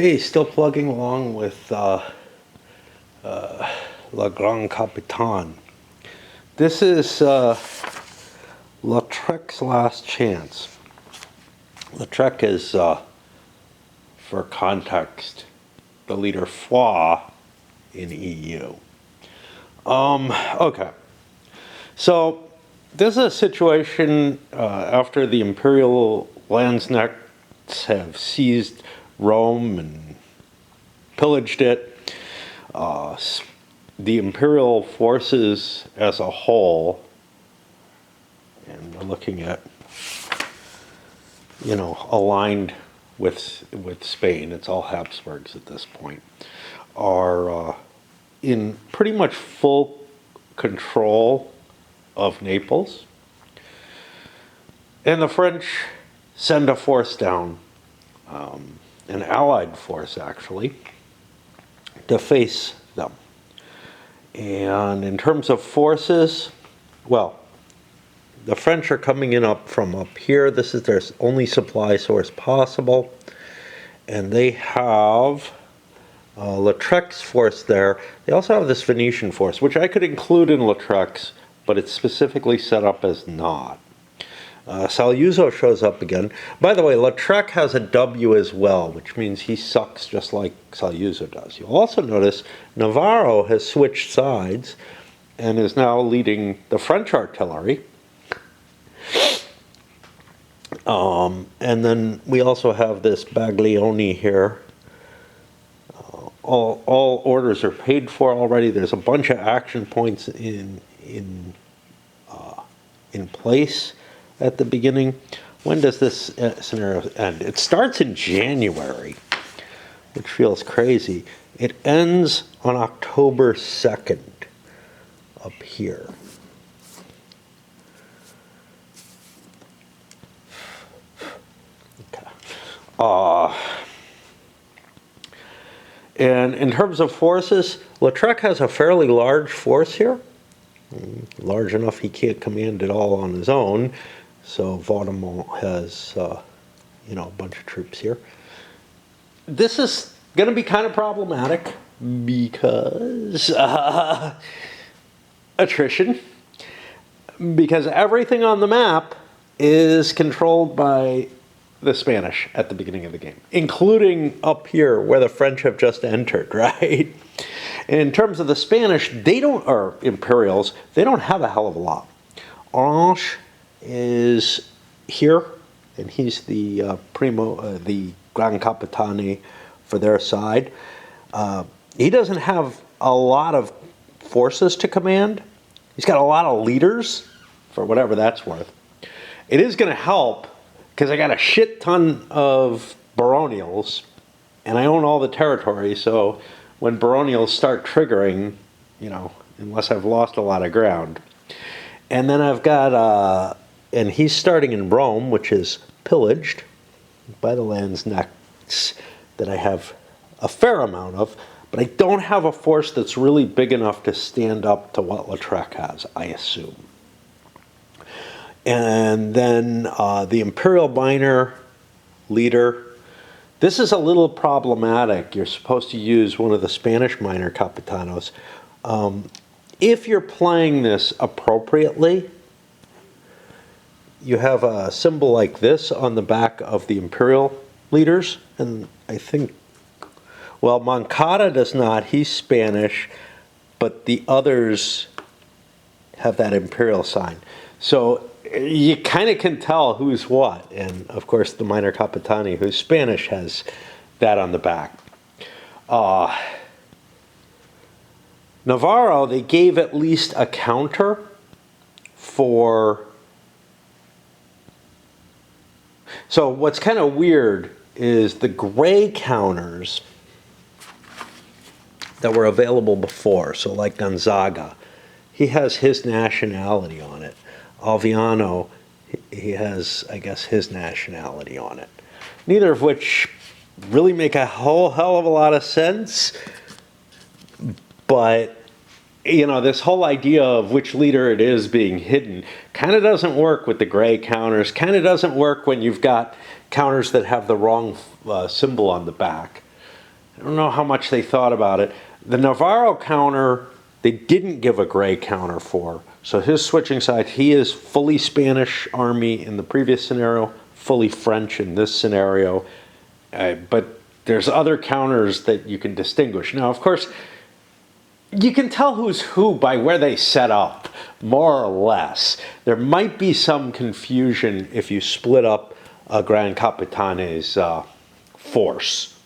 Hey, still plugging along with Gran Capitan. This is Lautrec's last chance. Lautrec is, for context, the leader foi in EU. Okay. So, this is a situation after the Imperial Landsnecks have seized Rome and pillaged it. The Imperial forces as a whole, and we're looking at, aligned with Spain, it's all Habsburgs at this point, are in pretty much full control of Naples. And the French send a force down, an allied force actually, to face them. And in terms of forces, well, the French are coming in from up here. This is their only supply source possible. And they have Lautrec's force there. They also have this Venetian force, which I could include in Lautrec's, but it's specifically set up as not. Saluzzo shows up again. By the way, Lautrec has a W as well, which means he sucks just like Saluzzo does. You'll also notice Navarro has switched sides and is now leading the French artillery. And then we also have this Baglioni here. All orders are paid for already. There's a bunch of action points in place at the beginning. When does this scenario end? It starts in January, which feels crazy. It ends on October 2nd up here. Okay. And in terms of forces, Lautrec has a fairly large force here. Large enough he can't command it all on his own. So Vaudemont has, a bunch of troops here. This is going to be kind of problematic because attrition. Because everything on the map is controlled by the Spanish at the beginning of the game, including up here where the French have just entered, right? In terms of the Spanish, or Imperials, they don't have a hell of a lot. Orange is here, and he's the the Gran Capitani for their side. He doesn't have a lot of forces to command. He's got a lot of leaders, for whatever that's worth. It is going to help, because I got a shit ton of baronials, and I own all the territory, so when baronials start triggering, unless I've lost a lot of ground. And then I've got, and he's starting in Rome, which is pillaged by the Landsnecks that I have a fair amount of, but I don't have a force that's really big enough to stand up to what Lautrec has, I assume. And then the Imperial minor leader. This is a little problematic. You're supposed to use one of the Spanish minor capitanos. If you're playing this appropriately, you have a symbol like this on the back of the Imperial leaders. And I think, well, Moncada does not. He's Spanish, but the others have that Imperial sign. So you kind of can tell who's what. And, of course, the minor capitani, who's Spanish, has that on the back. Navarro, they gave at least a counter for... So what's kind of weird is the gray counters that were available before. So like Gonzaga, he has his nationality on it. Alviano, he has, I guess, his nationality on it. Neither of which really make a whole hell of a lot of sense. But, this whole idea of which leader it is being hidden kind of doesn't work with the gray counters. Kind of doesn't work when you've got counters that have the wrong symbol on the back. I don't know how much they thought about it. The Navarro counter, they didn't give a gray counter for. So his switching side, he is fully Spanish army in the previous scenario, fully French in this scenario. But there's other counters that you can distinguish. Now, of course, you can tell who's who by where they set up, more or less. There might be some confusion if you split up a Gran Capitane's force.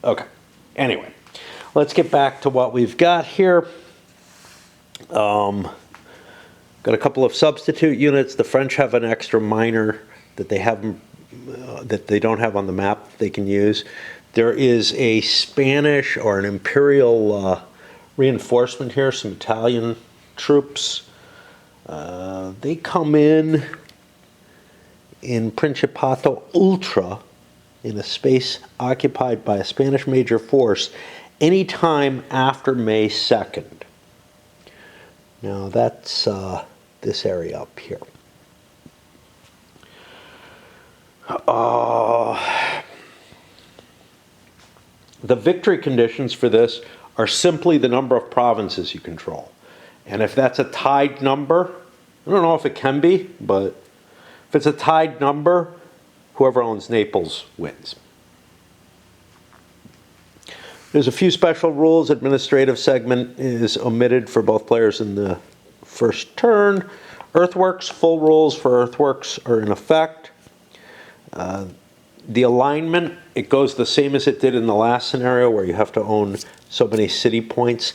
Okay, anyway, let's get back to what we've got here. Got a couple of substitute units. The French have an extra minor that they have that they don't have on the map they can use. There is a Spanish or an imperial reinforcement here, some Italian troops. They come in Principato Ultra, in a space occupied by a Spanish major force, anytime after May 2nd. Now that's this area up here. The victory conditions for this are simply the number of provinces you control. And if that's a tied number, I don't know if it can be, but if it's a tied number, whoever owns Naples wins. There's a few special rules. Administrative segment is omitted for both players in the first turn. Earthworks, full rules for earthworks are in effect. The alignment, it goes the same as it did in the last scenario where you have to own so many city points.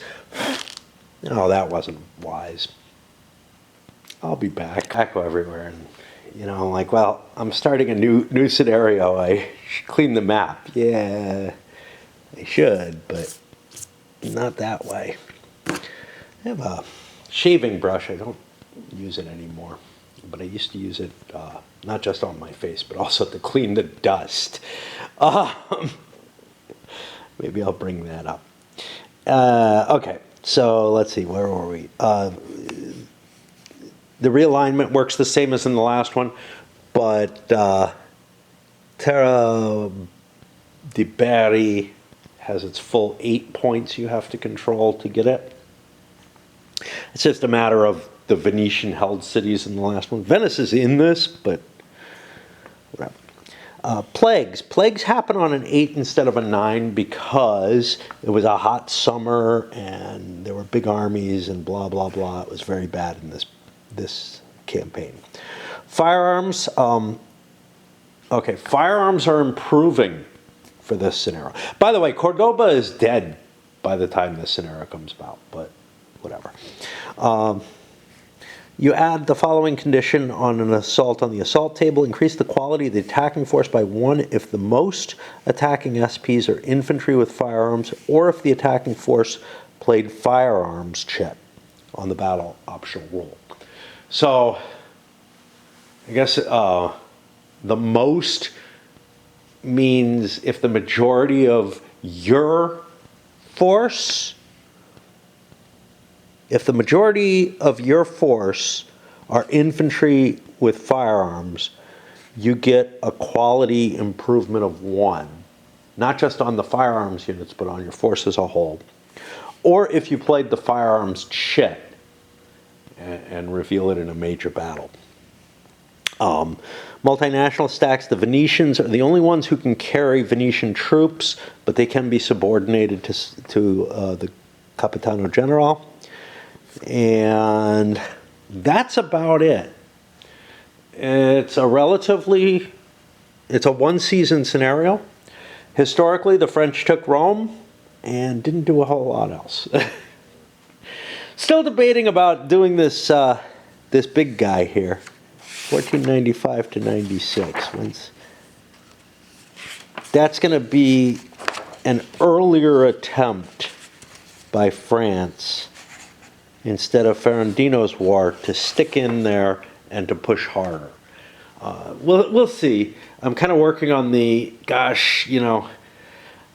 Oh, that wasn't wise. I'll be back. I go everywhere and, you know, I'm like, well, I'm starting a new scenario. I should clean the map. Yeah, I should, but not that way. I have a shaving brush. I don't use it anymore, but I used to use it not just on my face, but also to clean the dust. Maybe I'll bring that up. Okay, so let's see, where were we? The realignment works the same as in the last one, but Terra di Bari has its full 8 points you have to control to get it. It's just a matter of the Venetian-held cities in the last one. Venice is in this, but whatever. Plagues. Plagues happen on an 8 instead of a 9 because it was a hot summer and there were big armies and blah, blah, blah. It was very bad in this campaign. Firearms. Okay, firearms are improving for this scenario. By the way, Cordoba is dead by the time this scenario comes about, but whatever. You add the following condition on an assault on the assault table. Increase the quality of the attacking force by 1 if the most attacking SPs are infantry with firearms, or if the attacking force played firearms check on the battle optional rule. So, I guess the most means if the majority of your force are infantry with firearms, you get a quality improvement of 1. Not just on the firearms units, but on your force as a whole. Or if you played the firearms chit and reveal it in a major battle. Multinational stacks, the Venetians are the only ones who can carry Venetian troops, but they can be subordinated to the Capitano General. And that's about it. It's a one-season scenario. Historically, the French took Rome and didn't do a whole lot else. Still debating about doing this this big guy here, 1495 to 96. That's going to be an earlier attempt by France instead of Ferrandino's war to stick in there and to push harder. We'll see. I'm kind of working on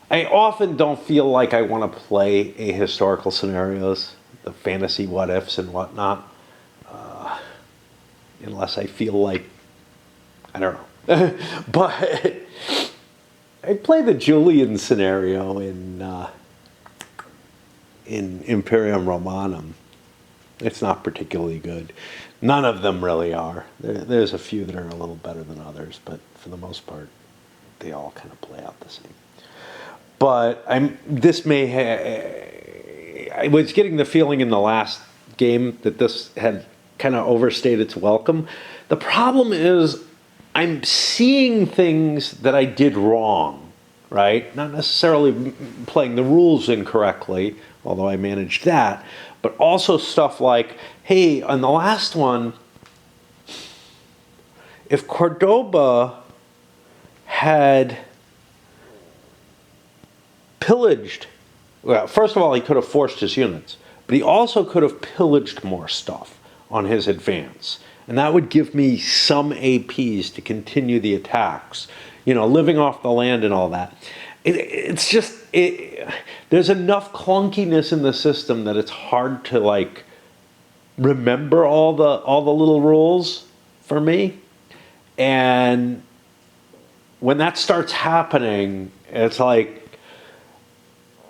I often don't feel like I want to play ahistorical scenarios, the fantasy what-ifs and whatnot, unless I feel like, I don't know. But I play the Julian scenario in Imperium Romanum. It's not particularly good. None of them really are. There's a few that are a little better than others, but for the most part, they all kind of play out the same. But I was getting the feeling in the last game that this had kind of overstayed its welcome. The problem is I'm seeing things that I did wrong, right? Not necessarily playing the rules incorrectly, although I managed that, but also stuff like, hey, on the last one, if Cordoba had pillaged, well, first of all, he could have forced his units, but he also could have pillaged more stuff on his advance. And that would give me some APs to continue the attacks, living off the land and all that. It's just, there's enough clunkiness in the system that it's hard to remember all the little rules for me. And when that starts happening, it's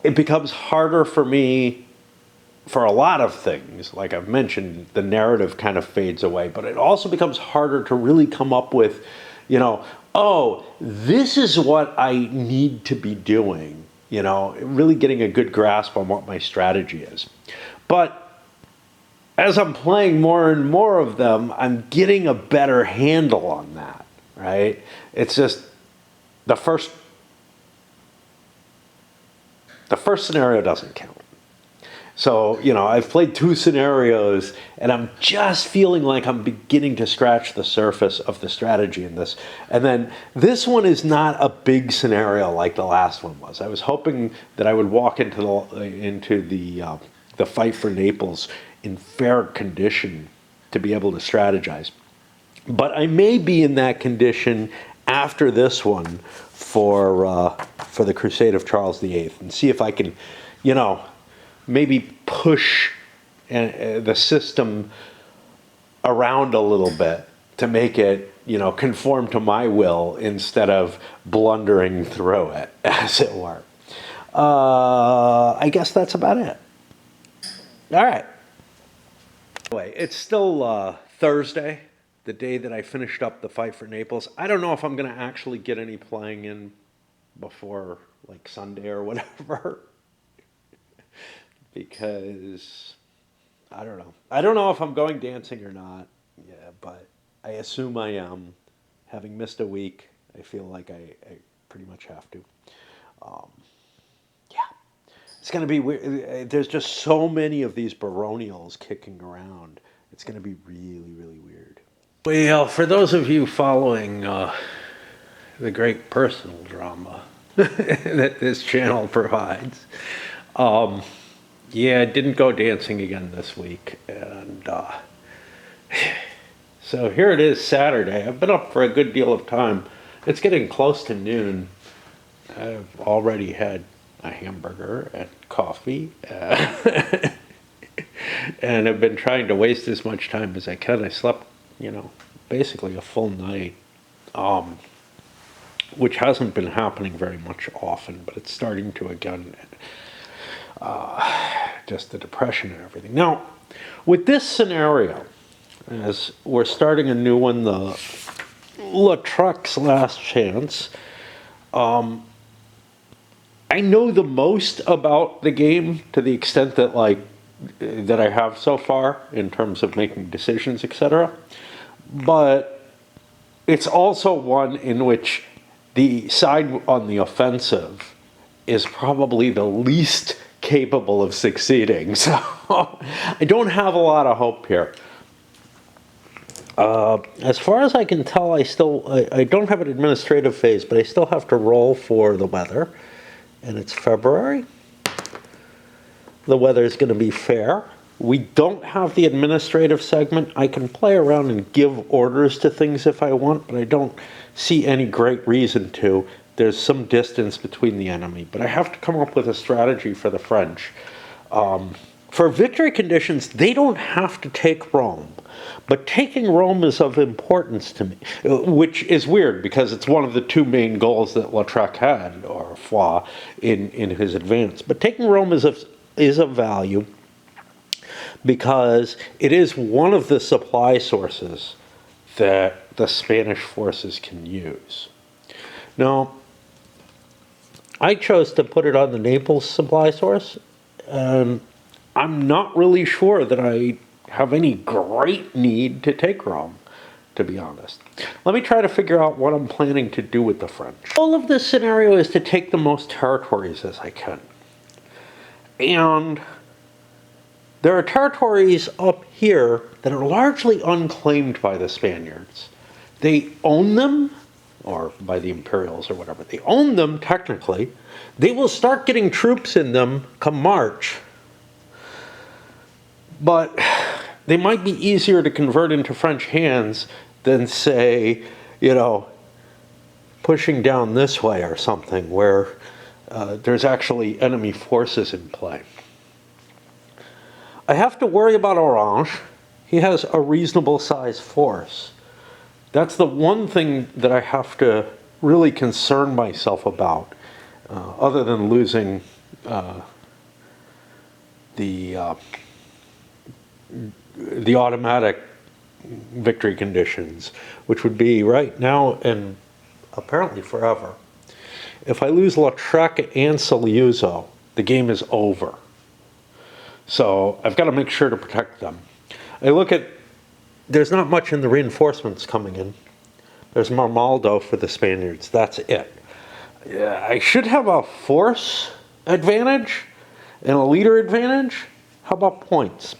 it becomes harder for me for a lot of things. Like I've mentioned, the narrative kind of fades away, but it also becomes harder to really come up with, oh, this is what I need to be doing, really getting a good grasp on what my strategy is. But as I'm playing more and more of them, I'm getting a better handle on that, right? It's just the first scenario doesn't count. So, I've played 2 scenarios, and I'm just feeling like I'm beginning to scratch the surface of the strategy in this. And then this one is not a big scenario like the last one was. I was hoping that I would walk into the fight for Naples in fair condition to be able to strategize. But I may be in that condition after this one for the Crusade of Charles VIII, and see if I can, maybe push the system around a little bit to make it, conform to my will instead of blundering through it, as it were. I guess that's about it. All right. Anyway, it's still Thursday, the day that I finished up the fight for Naples. I don't know if I'm going to actually get any playing in before Sunday or whatever. Because I don't know. I don't know if I'm going dancing or not. Yeah, but I assume I am. Having missed a week, I feel like I pretty much have to. Yeah. It's going to be weird. There's just so many of these baronials kicking around. It's going to be really, really weird. Well, for those of you following the great personal drama that this channel provides, yeah, I didn't go dancing again this week, and so here it is, Saturday. I've been up for a good deal of time. It's getting close to noon. I've already had a hamburger and coffee, and I've been trying to waste as much time as I can. I slept, basically a full night, which hasn't been happening very much often, but it's starting to again. Just the depression and everything. Now, with this scenario, as we're starting a new one, the Lautrec's Last Chance, I know the most about the game to the extent that that I have so far in terms of making decisions, etc. But it's also one in which the side on the offensive is probably the least capable of succeeding. So I don't have a lot of hope here. As far as I can tell, I don't have an administrative phase, but I still have to roll for the weather, and it's February. The weather is going to be fair. We don't have the administrative segment. I can play around and give orders to things if I want, but I don't see any great reason to. There's some distance between the enemy, but I have to come up with a strategy for the French. For victory conditions, they don't have to take Rome. But taking Rome is of importance to me, which is weird because it's one of the two main goals that Lautrec had, or Foix, in his advance. But taking Rome is of value because it is one of the supply sources that the Spanish forces can use. Now, I chose to put it on the Naples supply source, and I'm not really sure that I have any great need to take Rome, to be honest. Let me try to figure out what I'm planning to do with the French. All of this scenario is to take the most territories as I can. And there are territories up here that are largely unclaimed by the Spaniards. They own them, or by the Imperials or whatever. They own them technically. They will start getting troops in them come March. But they might be easier to convert into French hands than, say, pushing down this way or something where there's actually enemy forces in play. I have to worry about Orange. He has a reasonable size force. That's the one thing that I have to really concern myself about, other than losing the automatic victory conditions, which would be right now and apparently forever. If I lose Lautrec and Saluzzo, the game is over. So I've got to make sure to protect them. I look at, there's not much in the reinforcements coming in. There's Marmaldo for the Spaniards. That's it. I should have a force advantage and a leader advantage. How about points?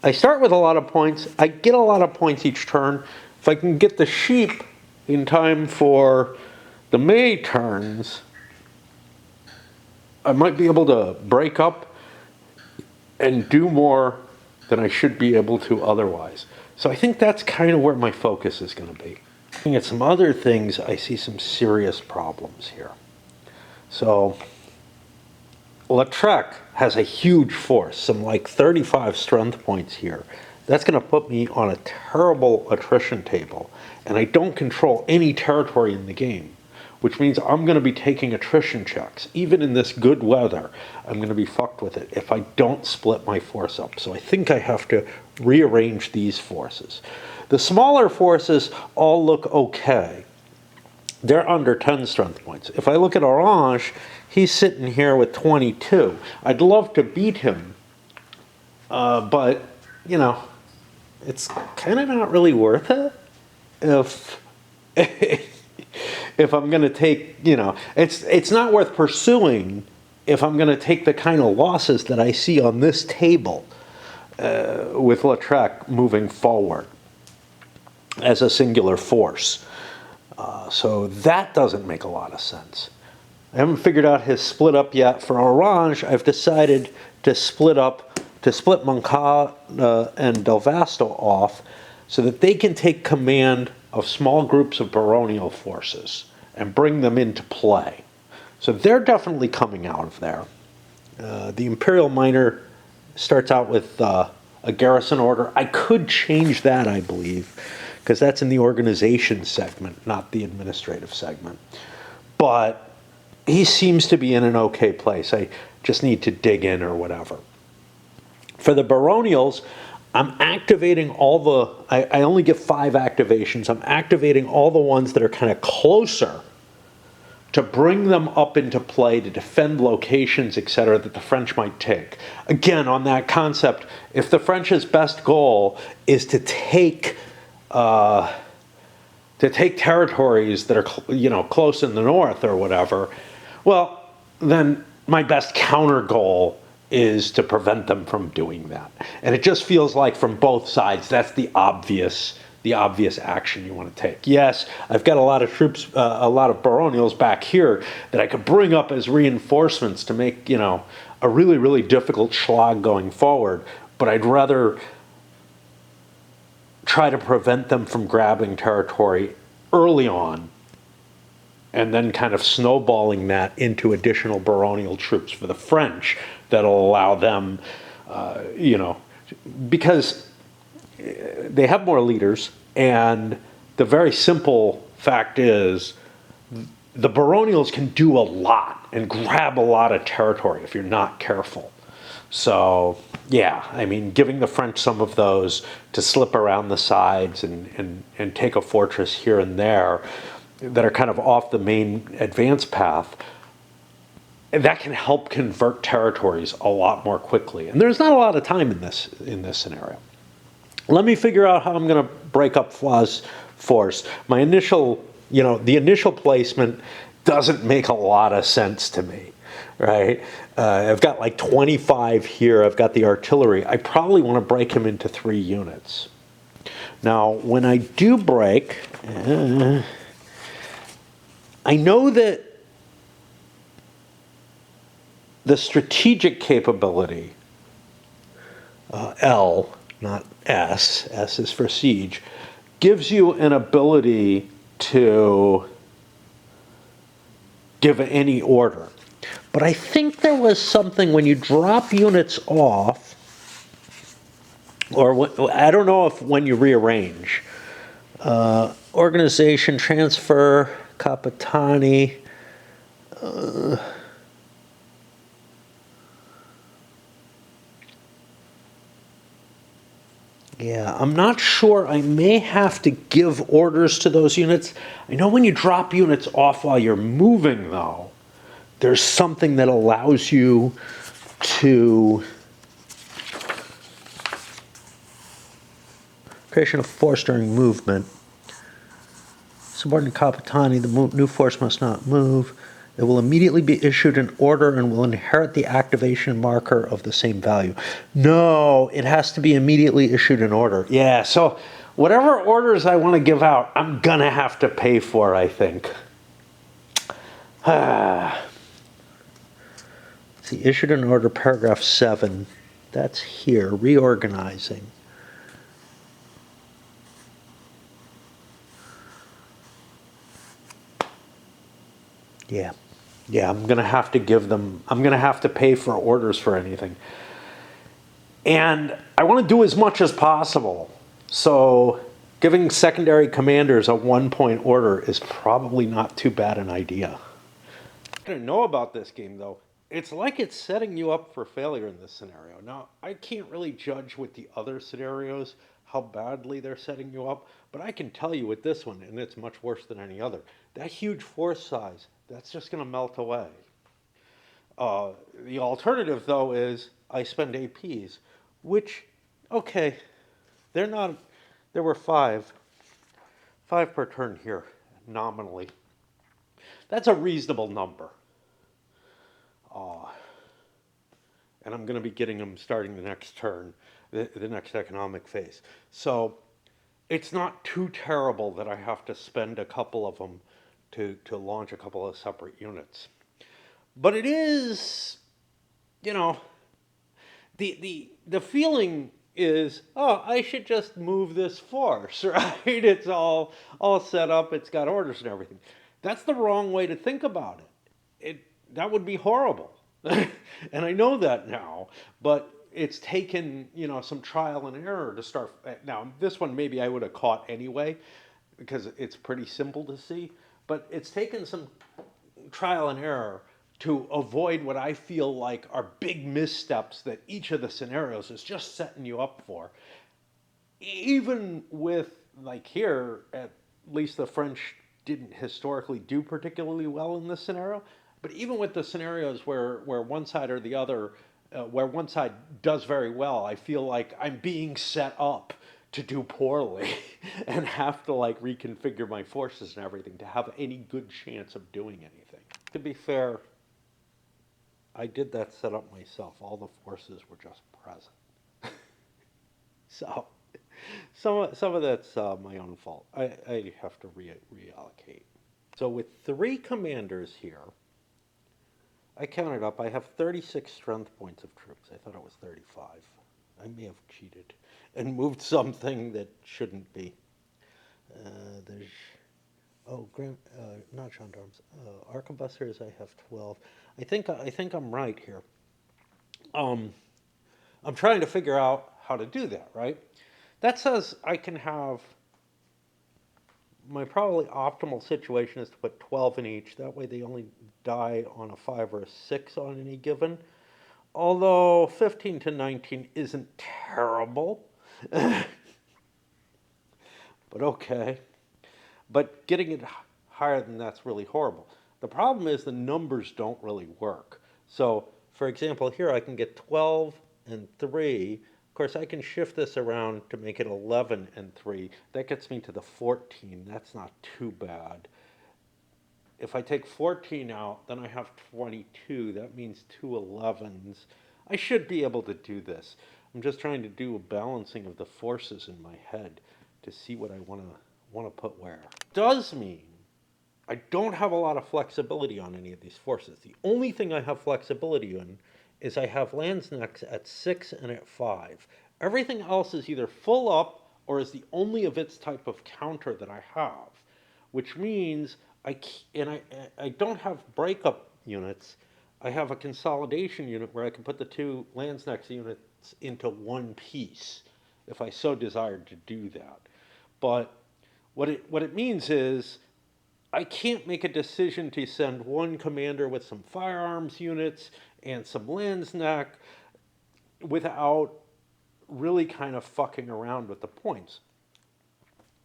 I start with a lot of points. I get a lot of points each turn. If I can get the sheep in time for the May turns, I might be able to break up and do more than I should be able to otherwise. So I think that's kind of where my focus is going to be. Looking at some other things, I see some serious problems here. So Lautrec has a huge force, some like 35 strength points here. That's going to put me on a terrible attrition table, and I don't control any territory in the game, which means I'm going to be taking attrition checks. Even in this good weather, I'm going to be fucked with it if I don't split my force up. So I think I have to rearrange these forces. The smaller forces all look okay. They're under 10 strength points. If I look at Orange, he's sitting here with 22. I'd love to beat him, but, it's kind of not really worth it if if I'm going to take, it's not worth pursuing if I'm going to take the kind of losses that I see on this table with Lautrec moving forward as a singular force. So that doesn't make a lot of sense. I haven't figured out his split up yet. For Orange, I've decided to split Moncada and Del Vasto off so that they can take command of small groups of baronial forces and bring them into play. So they're definitely coming out of there. The Imperial Minor starts out with a garrison order. I could change that, I believe, because that's in the organization segment, not the administrative segment. But he seems to be in an okay place. I just need to dig in or whatever. For the baronials, I'm activating all the, I only get 5 activations. I'm activating all the ones that are kind of closer to bring them up into play, to defend locations, etc., that the French might take. Again, on that concept, if the French's best goal is to take territories that are close in the north or whatever, well, then my best counter goal is to prevent them from doing that. And it just feels like from both sides, that's the obvious action you want to take. Yes, I've got a lot of troops, a lot of baronials back here that I could bring up as reinforcements to make, a really, really difficult schlag going forward, but I'd rather try to prevent them from grabbing territory early on and then kind of snowballing that into additional baronial troops for the French that'll allow them, because they have more leaders, and the very simple fact is the baronials can do a lot and grab a lot of territory if you're not careful. So, yeah, I mean, giving the French some of those to slip around the sides and take a fortress here and there that are kind of off the main advance path, that can help convert territories a lot more quickly. And there's not a lot of time in this scenario. Let me figure out how I'm going to break up Flah's force. My initial, the initial placement doesn't make a lot of sense to me, right? I've got like 25 here. I've got the artillery. I probably want to break him into 3 units. Now, when I do break, I know that the strategic capability, L, not S, S is for siege, gives you an ability to give any order. But I think there was something when you drop units off, or I don't know if when you rearrange, organization, transfer, Capitani, yeah, I'm not sure. I may have to give orders to those units. I know when you drop units off while you're moving, though, there's something that allows you to creation of force during movement. Subordinate Capitani, the new force must not move. It will immediately be issued an order and will inherit the activation marker of the same value. No, it has to be immediately issued an order. Yeah, so whatever orders I want to give out, I'm going to have to pay for, I think. See, issued an order, paragraph 7. That's here, reorganizing. Yeah, I'm going to have to give them, I'm going to have to pay for orders for anything. And I want to do as much as possible. So giving secondary commanders a 1-point order is probably not too bad an idea. I don't know about this game, though. It's like it's setting you up for failure in this scenario. Now, I can't really judge with the other scenarios how badly they're setting you up, but I can tell you with this one, and it's much worse than any other, that huge force size, that's just going to melt away. The alternative, though, is I spend APs, which, okay, they're not, there were 5 per turn here, nominally. That's a reasonable number. And I'm going to be getting them starting the next turn, the next economic phase. So it's not too terrible that I have to spend a couple of them to launch a couple of separate units. But it is, the feeling is, oh, I should just move this force, right? It's all set up, it's got orders and everything. That's the wrong way to think about it. That would be horrible. And I know that now, but it's taken, some trial and error to start. Now, this one maybe I would have caught anyway, because it's pretty simple to see, but it's taken some trial and error to avoid what I feel like are big missteps that each of the scenarios is just setting you up for. Even with, like here, at least the French didn't historically do particularly well in this scenario, but even with the scenarios where one side or the other, where one side does very well, I feel like I'm being set up to do poorly and have to reconfigure my forces and everything to have any good chance of doing anything. To be fair, I did that setup myself. All the forces were just present. So some of that's my own fault. I have to reallocate. So with 3 commanders here, I counted up, I have 36 strength points of troops. I thought it was 35. I may have cheated and moved something that shouldn't be. There's, Gran, not gendarmes. Arquebusiers, I have 12. I think I'm right here. I'm trying to figure out how to do that, right? That says I can have my probably optimal situation is to put 12 in each. That way they only die on a 5 or a 6 on any given. Although 15 to 19 isn't terrible, but okay. But getting it higher than that's really horrible. The problem is the numbers don't really work. So, for example, here I can get 12 and 3. Of course, I can shift this around to make it 11 and 3. That gets me to the 14. That's not too bad. If I take 14 out, then I have 22. That means two 11s. I should be able to do this. I'm just trying to do a balancing of the forces in my head to see what I want to put where. Does mean I don't have a lot of flexibility on any of these forces. The only thing I have flexibility in is I have Landsnecks at 6 and at 5. Everything else is either full up or is the only of its type of counter that I have, which means I don't have breakup units. I have a consolidation unit where I can put the two Landsnecks units into one piece if I so desired to do that. But what it means is I can't make a decision to send one commander with some firearms units and some Landsneck without really kind of fucking around with the points.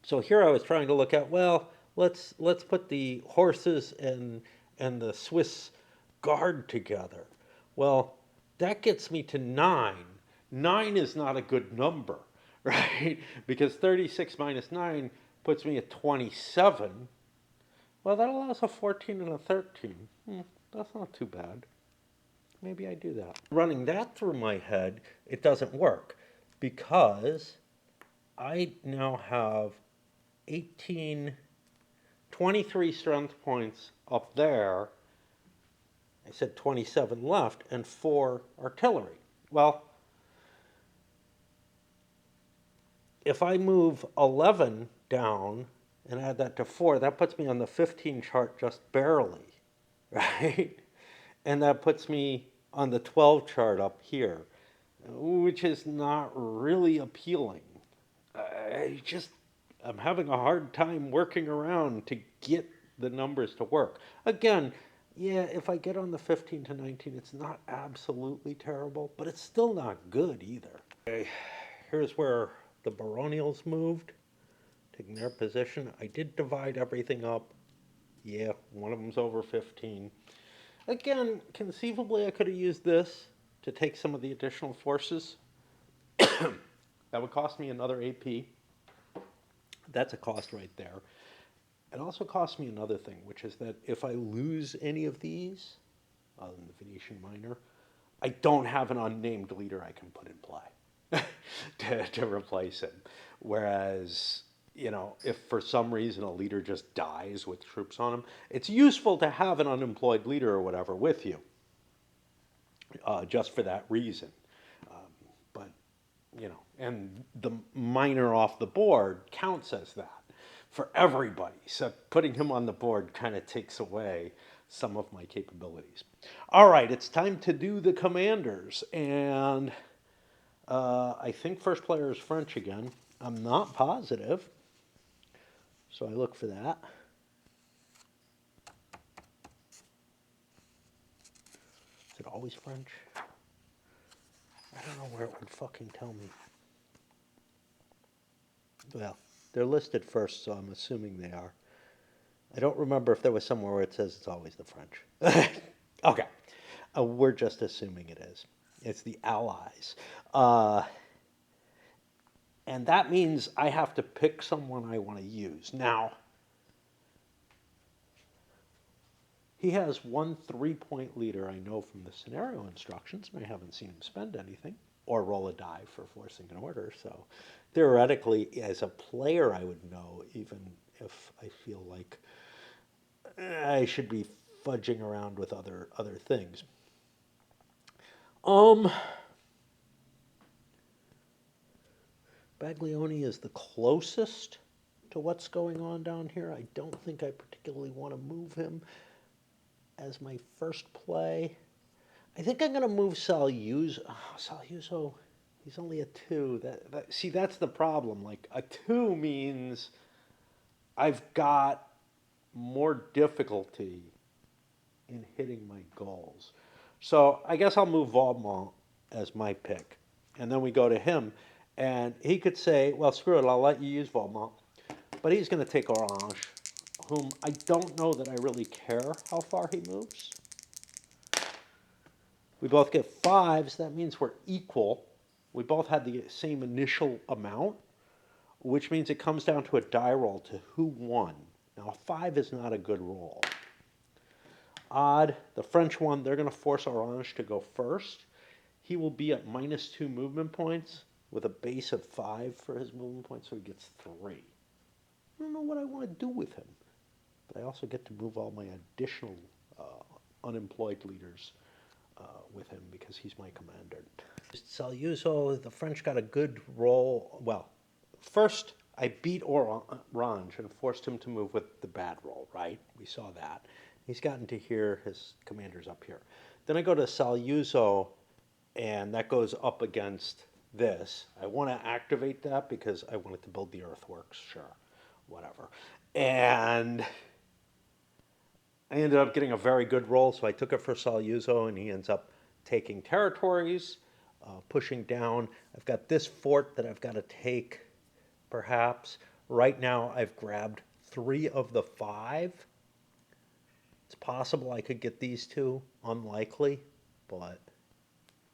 So here I was trying to look at, well, let's put the horses and the Swiss guard together. Well, that gets me to 9. 9 is not a good number, right? Because 36 minus 9 puts me at 27. Well, that allows a 14 and a 13. That's not too bad. Maybe I do that. Running that through my head, it doesn't work because I now have 18, 23 strength points up there. I said 27 left and 4 artillery. Well, if I move 11 down and add that to 4, that puts me on the 15 chart just barely, right? And that puts me on the 12 chart up here, which is not really appealing. I'm having a hard time working around to get the numbers to work. Again, yeah, if I get on the 15 to 19, it's not absolutely terrible, but it's still not good either. Okay, here's where the baronials moved, taking their position. I did divide everything up. Yeah, one of them's over 15. Again, conceivably, I could have used this to take some of the additional forces. That would cost me another AP. That's a cost right there. It also costs me another thing, which is that if I lose any of these, other than the Venetian Minor, I don't have an unnamed leader I can put in play to replace him. Whereas, if for some reason a leader just dies with troops on him, it's useful to have an unemployed leader or whatever with you, just for that reason. But, and the minor off the board counts as that for everybody. So putting him on the board kind of takes away some of my capabilities. All right, it's time to do the commanders. And I think first player is French again. I'm not positive. So I look for that. Is it always French? I don't know where it would fucking tell me. Well, they're listed first, so I'm assuming they are. I don't remember if there was somewhere where it says it's always the French. Okay. We're just assuming it is. It's the Allies. And that means I have to pick someone I want to use. Now, he has one 3-point leader I know from the scenario instructions, but I haven't seen him spend anything or roll a die for forcing an order. So theoretically, as a player, I would know, even if I feel like I should be fudging around with other things. Baglioni is the closest to what's going on down here. I don't think I particularly want to move him as my first play. I think I'm going to move Saluzzo. Saluzzo He's only a 2. See, that's the problem. Like, a 2 means I've got more difficulty in hitting my goals. So I guess I'll move Vaudemont as my pick. And then we go to him. And he could say, well, screw it, I'll let you use Vaudemont. But he's going to take Orange, whom I don't know that I really care how far he moves. We both get 5s. That means we're equal. We both had the same initial amount, which means it comes down to a die roll to who won. Now, 5 is not a good roll. Odd, the French one, they're going to force Orange to go first. He will be at -2 movement points with a base of 5 for his movement points, so he gets 3. I don't know what I want to do with him, but I also get to move all my additional unemployed leaders with him because he's my commander. Saluzzo, the French got a good roll. Well, first I beat Orange and forced him to move with the bad roll, right? We saw that. He's gotten to here, his commander's up here. Then I go to Saluzzo, and that goes up against this. I want to activate that because I wanted to build the earthworks, sure, whatever. And I ended up getting a very good roll, so I took it for Saluzzo, and he ends up taking territories, pushing down. I've got this fort that I've got to take, perhaps. Right now, I've grabbed 3 of the 5. It's possible I could get these 2, unlikely, but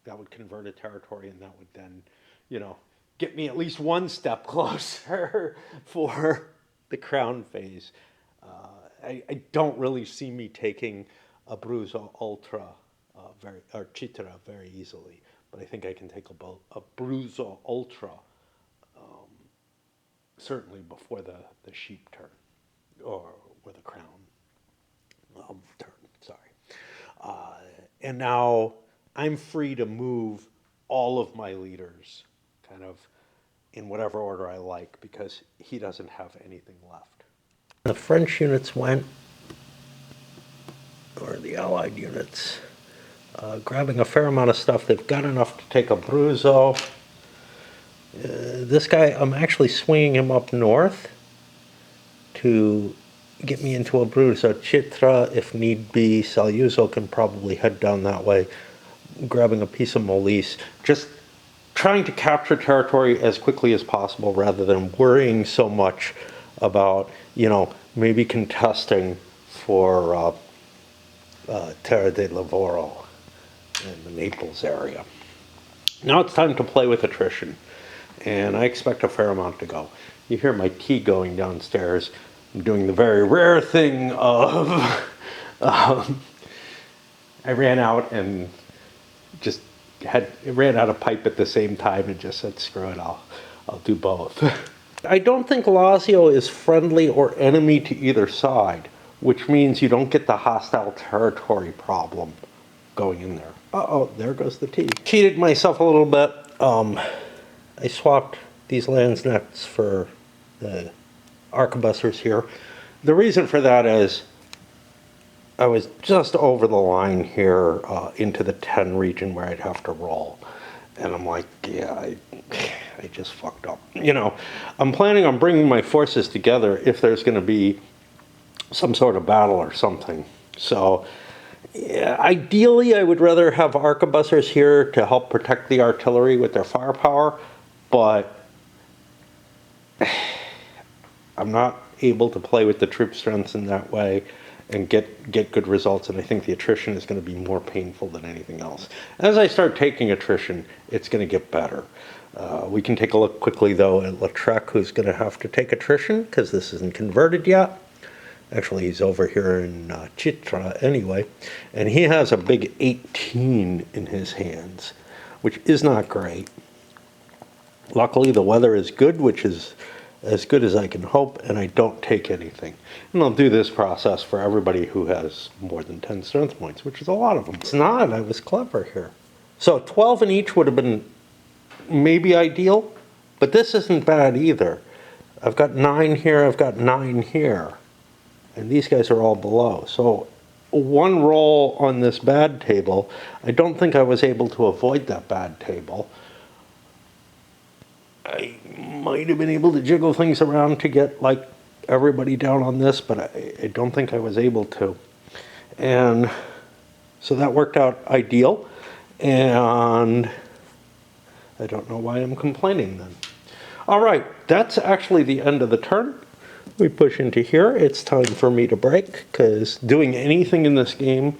that would convert a territory, and that would then, get me at least 1 step closer for the crown phase. I don't really see me taking Abruzzo Ultra or Citra very easily, but I think I can take Abruzzo Ultra certainly before the sheep turn or the crown turn. Sorry, and now I'm free to move all of my leaders kind of in whatever order I like because he doesn't have anything left. The French units went, or the Allied units, grabbing a fair amount of stuff. They've got enough to take Abruzzo. This guy, I'm actually swinging him up north to get me into Abruzzo. Citra, if need be. Saluzzo can probably head down that way, grabbing a piece of Molise. Just trying to capture territory as quickly as possible rather than worrying so much about, maybe contesting for Terra de Lavoro in the Naples area. Now it's time to play with attrition, and I expect a fair amount to go. You hear my tea going downstairs. I'm doing the very rare thing of I ran out and just ran out of pipe at the same time and just said, screw it, I'll do both. I don't think Lazio is friendly or enemy to either side, which means you don't get the hostile territory problem going in there. Uh-oh, there goes the tea. Cheated myself a little bit. I swapped these landsnets for the arquebusiers here. The reason for that is I was just over the line here into the 10 region where I'd have to roll. And I'm like, yeah, I just fucked up. I'm planning on bringing my forces together if there's going to be some sort of battle or something. So yeah, ideally, I would rather have arquebusiers here to help protect the artillery with their firepower, but I'm not able to play with the troop strengths in that way and get good results, and I think the attrition is going to be more painful than anything else. As I start taking attrition, it's going to get better. We can take a look quickly, though, at Lautrec, who's going to have to take attrition because this isn't converted yet. Actually, he's over here in Citra anyway, and he has a big 18 in his hands, which is not great. Luckily, the weather is good, which is as good as I can hope, and I don't take anything. And I'll do this process for everybody who has more than 10 strength points, which is a lot of them. It's not. I was clever here. So 12 in each would have been maybe ideal, but this isn't bad either. I've got 9 here, I've got 9 here, and these guys are all below. So one roll on this bad table, I don't think I was able to avoid that bad table. I might have been able to jiggle things around to get like everybody down on this, but I don't think I was able to. And so that worked out ideal, and I don't know why I'm complaining then. All right, that's actually the end of the turn. We push into here. It's time for me to break, because doing anything in this game,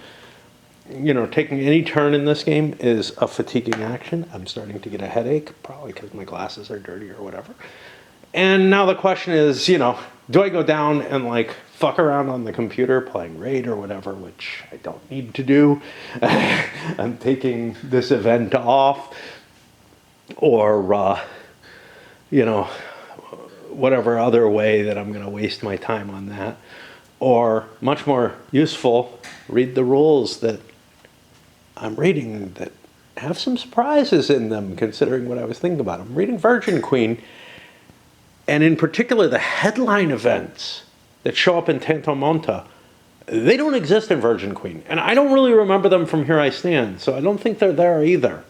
you know, taking any turn in this game is a fatiguing action. I'm starting to get a headache, probably because my glasses are dirty or whatever. And now the question is, you know, do I go down and like fuck around on the computer playing Raid or whatever, which I don't need to do. I'm taking this event off, or, you know, whatever other way that I'm going to waste my time on that. Or, much more useful, read the rules that I'm reading that have some surprises in them, considering what I was thinking about. I'm reading Virgin Queen, and in particular the headline events that show up in Tanto Monta, they don't exist in Virgin Queen. And I don't really remember them from Here I Stand, so I don't think they're there either.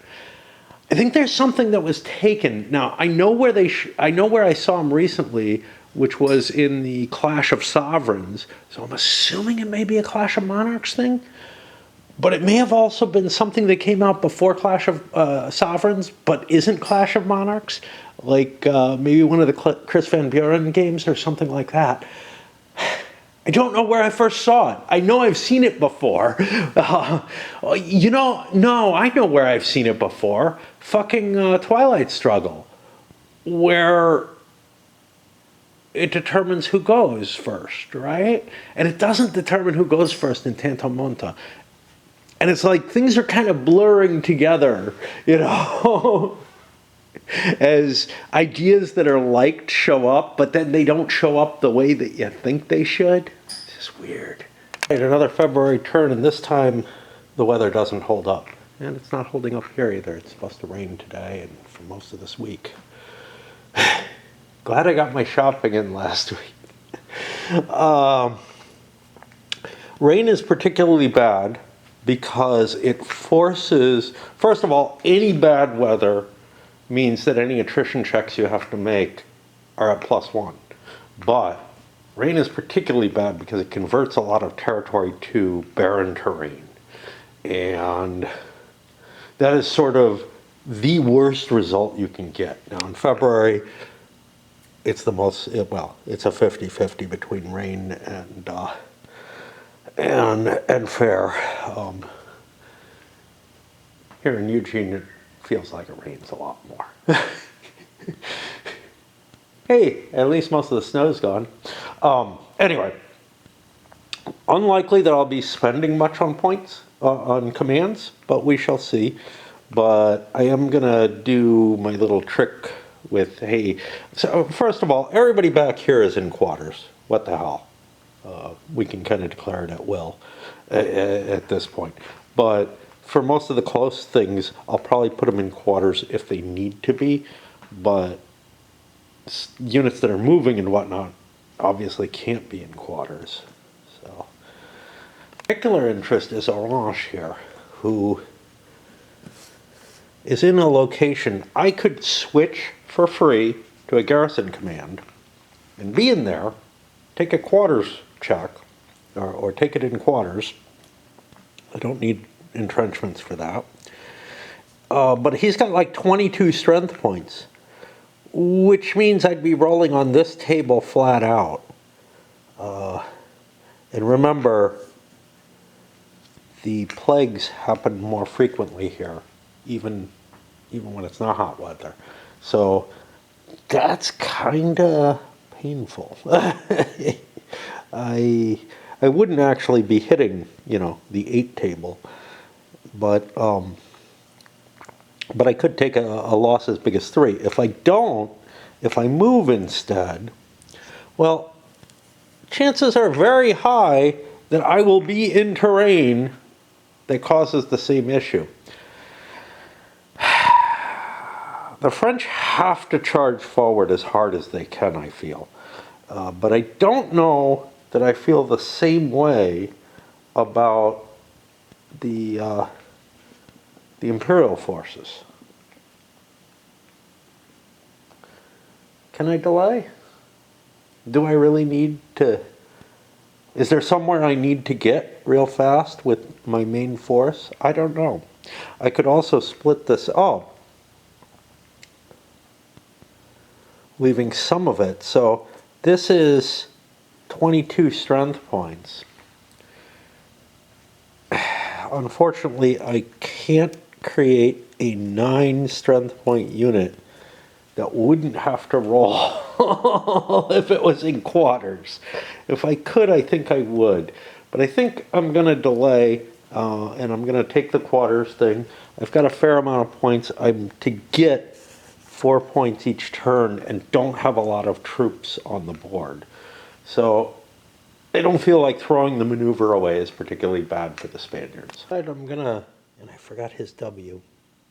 I think there's something that was taken. Now, I know where I know where I saw them recently, which was in the Clash of Sovereigns. So I'm assuming it may be a Clash of Monarchs thing. But it may have also been something that came out before Clash of Sovereigns, but isn't Clash of Monarchs. Like maybe one of the Chris Van Buren games or something like that. I don't know where I first saw it. I know I've seen it before. You know, no, I know where I've seen it before. Fucking Twilight Struggle, where it determines who goes first, right? And it doesn't determine who goes first in Tanto Monta. And it's like things are kind of blurring together, you know, as ideas that are liked show up, but then they don't show up the way that you think they should. It's just weird. Right, another February turn, and this time the weather doesn't hold up. And it's not holding up here either. It's supposed to rain today and for most of this week. Glad I got my shopping in last week. Rain is particularly bad because it forces, first of all, any bad weather means that any attrition checks you have to make are at +1. But rain is particularly bad because it converts a lot of territory to barren terrain. And that is sort of the worst result you can get. Now in February, it's the most, well, it's a 50-50 between rain and fair. Here in Eugene, it feels like it rains a lot more. Hey, at least most of the snow's gone. Anyway, unlikely that I'll be spending much on points, on commands, but we shall see. But I am gonna do my little trick with, hey, so first of all, everybody back here is in quarters. What the hell? We can kind of declare it at will at this point. But for most of the close things, I'll probably put them in quarters if they need to be. But units that are moving and whatnot obviously can't be in quarters. So, particular interest is Orange here, who is in a location I could switch for free to a garrison command and be in there, take a quarters check, or take it in quarters. I don't need entrenchments for that. But he's got like 22 strength points, which means I'd be rolling on this table flat out. And remember, the plagues happen more frequently here, even when it's not hot weather. So that's kind of painful. I wouldn't actually be hitting, you know, the 8 table, but I could take a loss as big as 3. If I don't, if I move instead, well, chances are very high that I will be in terrain that causes the same issue. The French have to charge forward as hard as they can, I feel. But I don't know that I feel the same way about the Imperial forces. Can I delay? Do I really need to? Is there somewhere I need to get real fast with my main force? I don't know. I could also split this. Oh, leaving some of it. So this is 22 strength points. Unfortunately, I can't create a 9 strength point unit that wouldn't have to roll if it was in quarters. If I could, I think I would. But I think I'm going to delay, and I'm going to take the quarters thing. I've got a fair amount of points. I'm to get 4 points each turn and don't have a lot of troops on the board. So I don't feel like throwing the maneuver away is particularly bad for the Spaniards. I'm going to, and I forgot his W.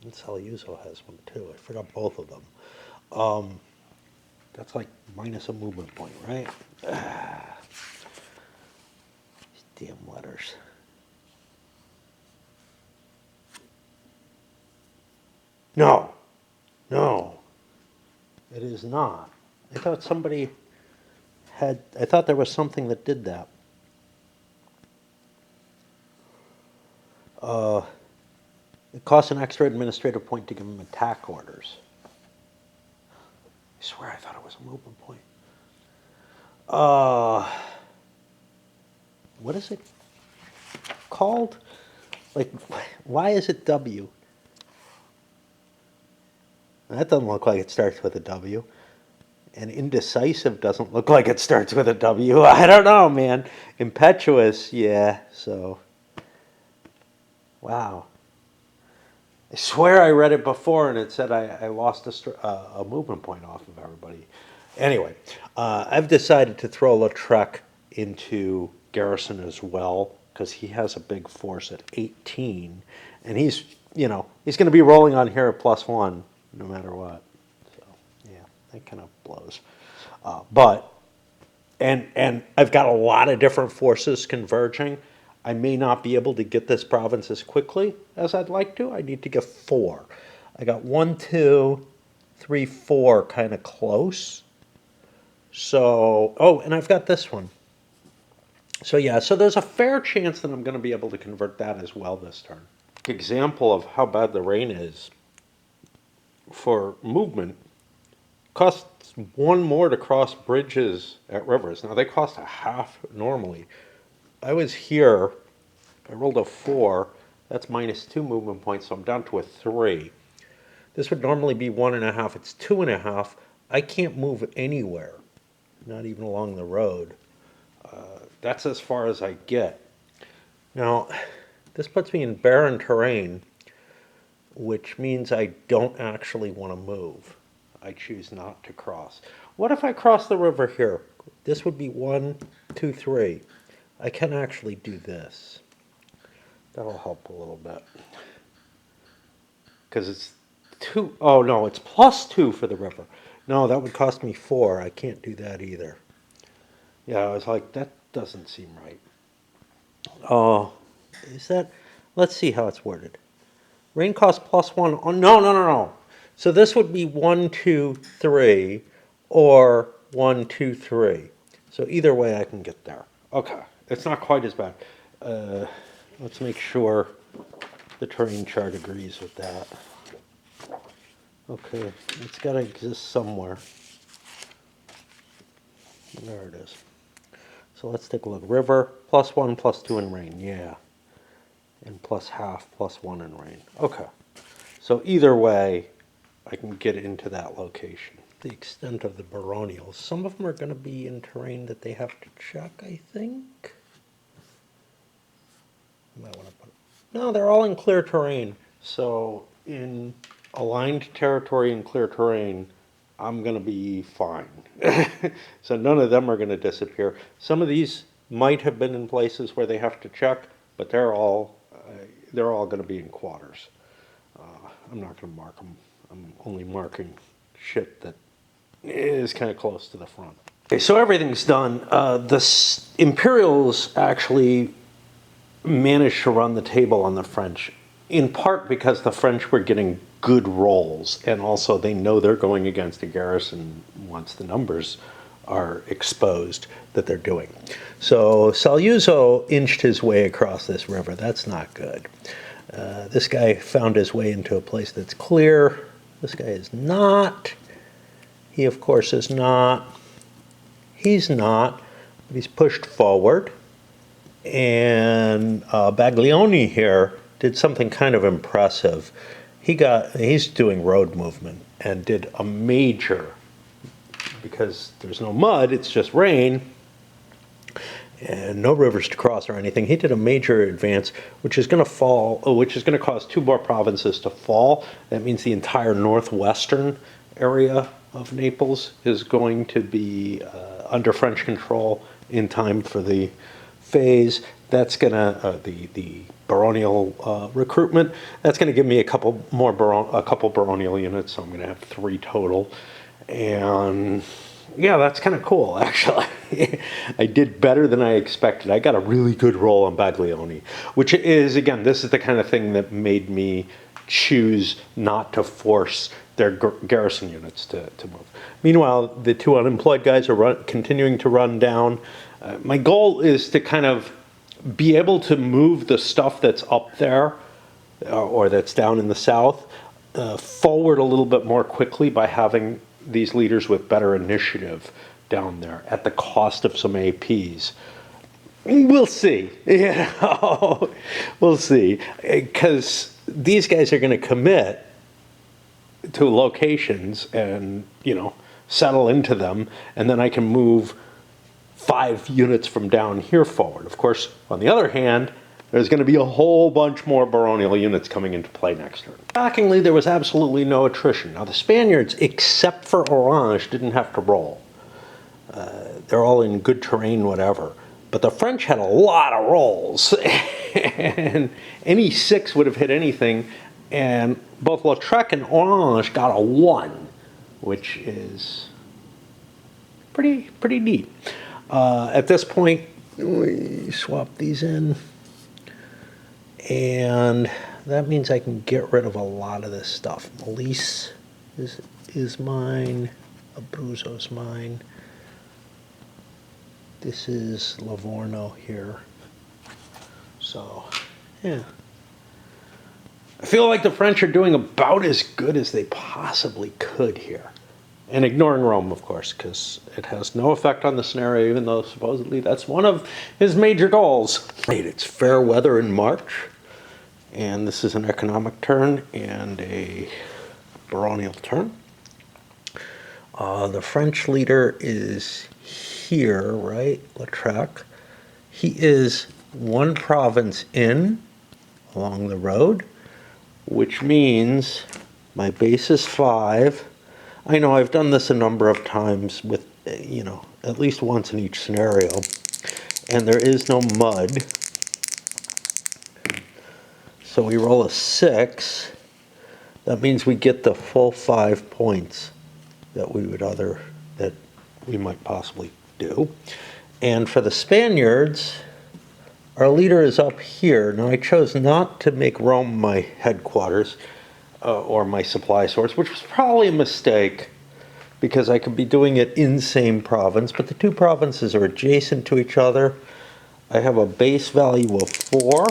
And Salyuso has one too. I forgot both of them. That's like minus a movement point, right? These damn letters. No, it is not. I thought somebody had, I thought there was something that did that. It costs an extra administrative point to give them attack orders. I swear I thought it was a movement point. What is it called? Like, why is it W? That doesn't look like it starts with a W. And indecisive doesn't look like it starts with a W. I don't know, man. Impetuous, yeah, so. Wow. I swear I read it before and it said I lost a movement point off of everybody. Anyway, I've decided to throw Lautrec into garrison as well because he has a big force at 18. And he's going to be rolling on here at +1 no matter what. So, yeah, that kind of blows. And I've got a lot of different forces converging. I may not be able to get this province as quickly as I'd like to. I need to get 4. I got 1, 2, 3, 4 kind of close. So, oh, and I've got this one. So yeah, so there's a fair chance that I'm going to be able to convert that as well this turn. Example of how bad the rain is for movement. Costs 1 more to cross bridges at rivers. Now they cost a half normally. I was here, I rolled a 4, that's -2 movement points, so I'm down to a 3. This would normally be 1.5, it's 2.5. I can't move anywhere, not even along the road. That's as far as I get. Now, this puts me in barren terrain, which means I don't actually want to move. I choose not to cross. What if I cross the river here? This would be 1, 2, 3. I can actually do this. That'll help a little bit. Because it's 2, oh no, it's +2 for the river. No, that would cost me 4. I can't do that either. Yeah, I was like, that doesn't seem right. Oh, is that, let's see how it's worded. Rain cost +1, oh, no. So this would be 1, 2, 3, or 1, 2, 3. So either way I can get there. Okay. It's not quite as bad. Let's make sure the terrain chart agrees with that. Okay, it's got to exist somewhere. There it is. So let's take a look. River, +1, +2 in rain. Yeah. And +0.5, +1 in rain. Okay. So either way, I can get into that location. The extent of the baronials. Some of them are going to be in terrain that they have to check, I think. Might want to put, no, they're all in clear terrain. So in aligned territory and clear terrain, I'm going to be fine. So none of them are going to disappear. Some of these might have been in places where they have to check, but they're all going to be in quarters. I'm not going to mark them. I'm only marking shit that is kind of close to the front. Okay, so everything's done. The Imperials actually managed to run the table on the French in part because the French were getting good rolls, and also they know they're going against a garrison once the numbers are exposed that they're doing. So Saluzzo inched his way across this river. That's not good. This guy found his way into a place that's clear. This guy is not. He, of course, is not. He's not, but he's pushed forward. And Baglioni here did something kind of impressive. He's doing road movement and did a major, because there's no mud, it's just rain, and no rivers to cross or anything. He did a major advance, which is going to cause 2 more provinces to fall. That means the entire northwestern area of Naples is going to be under French control in time for the phase. That's going to the baronial recruitment. That's going to give me a couple baronial units, so I'm going to have 3 total. And yeah, that's kind of cool, actually. I did better than I expected. I got a really good roll on Baglioni, which is, again, this is the kind of thing that made me choose not to force their garrison units to move. Meanwhile, the 2 unemployed guys are continuing to run down. My goal is to kind of be able to move the stuff that's up there or that's down in the south forward a little bit more quickly by having these leaders with better initiative down there at the cost of some APs. We'll see. We'll see. Because these guys are going to commit to locations and, settle into them, and then I can move 5 units from down here forward. Of course, on the other hand, there's going to be a whole bunch more baronial units coming into play next turn. Shockingly, there was absolutely no attrition. Now, the Spaniards, except for Orange, didn't have to roll. They're all in good terrain, whatever. But the French had a lot of rolls, and any 6 would have hit anything, and both Lautrec and Orange got a 1, which is pretty neat. At this point, we swap these in, and that means I can get rid of a lot of this stuff. Molise is mine. Abruzzo's mine. This is Livorno here. So, yeah. I feel like the French are doing about as good as they possibly could here. And ignoring Rome, of course, because it has no effect on the scenario, even though supposedly that's one of his major goals. It's fair weather in March, and this is an economic turn and a baronial turn. The French leader is here, right? Lautrec. He is 1 province in along the road, which means my base is 5. I know I've done this a number of times with, at least once in each scenario, and there is no mud. So we roll a 6. That means we get the full 5 points that we might possibly do. And for the Spaniards, our leader is up here. Now, I chose not to make Rome my headquarters or my supply source, which was probably a mistake because I could be doing it in same province, but the 2 provinces are adjacent to each other. I have a base value of 4.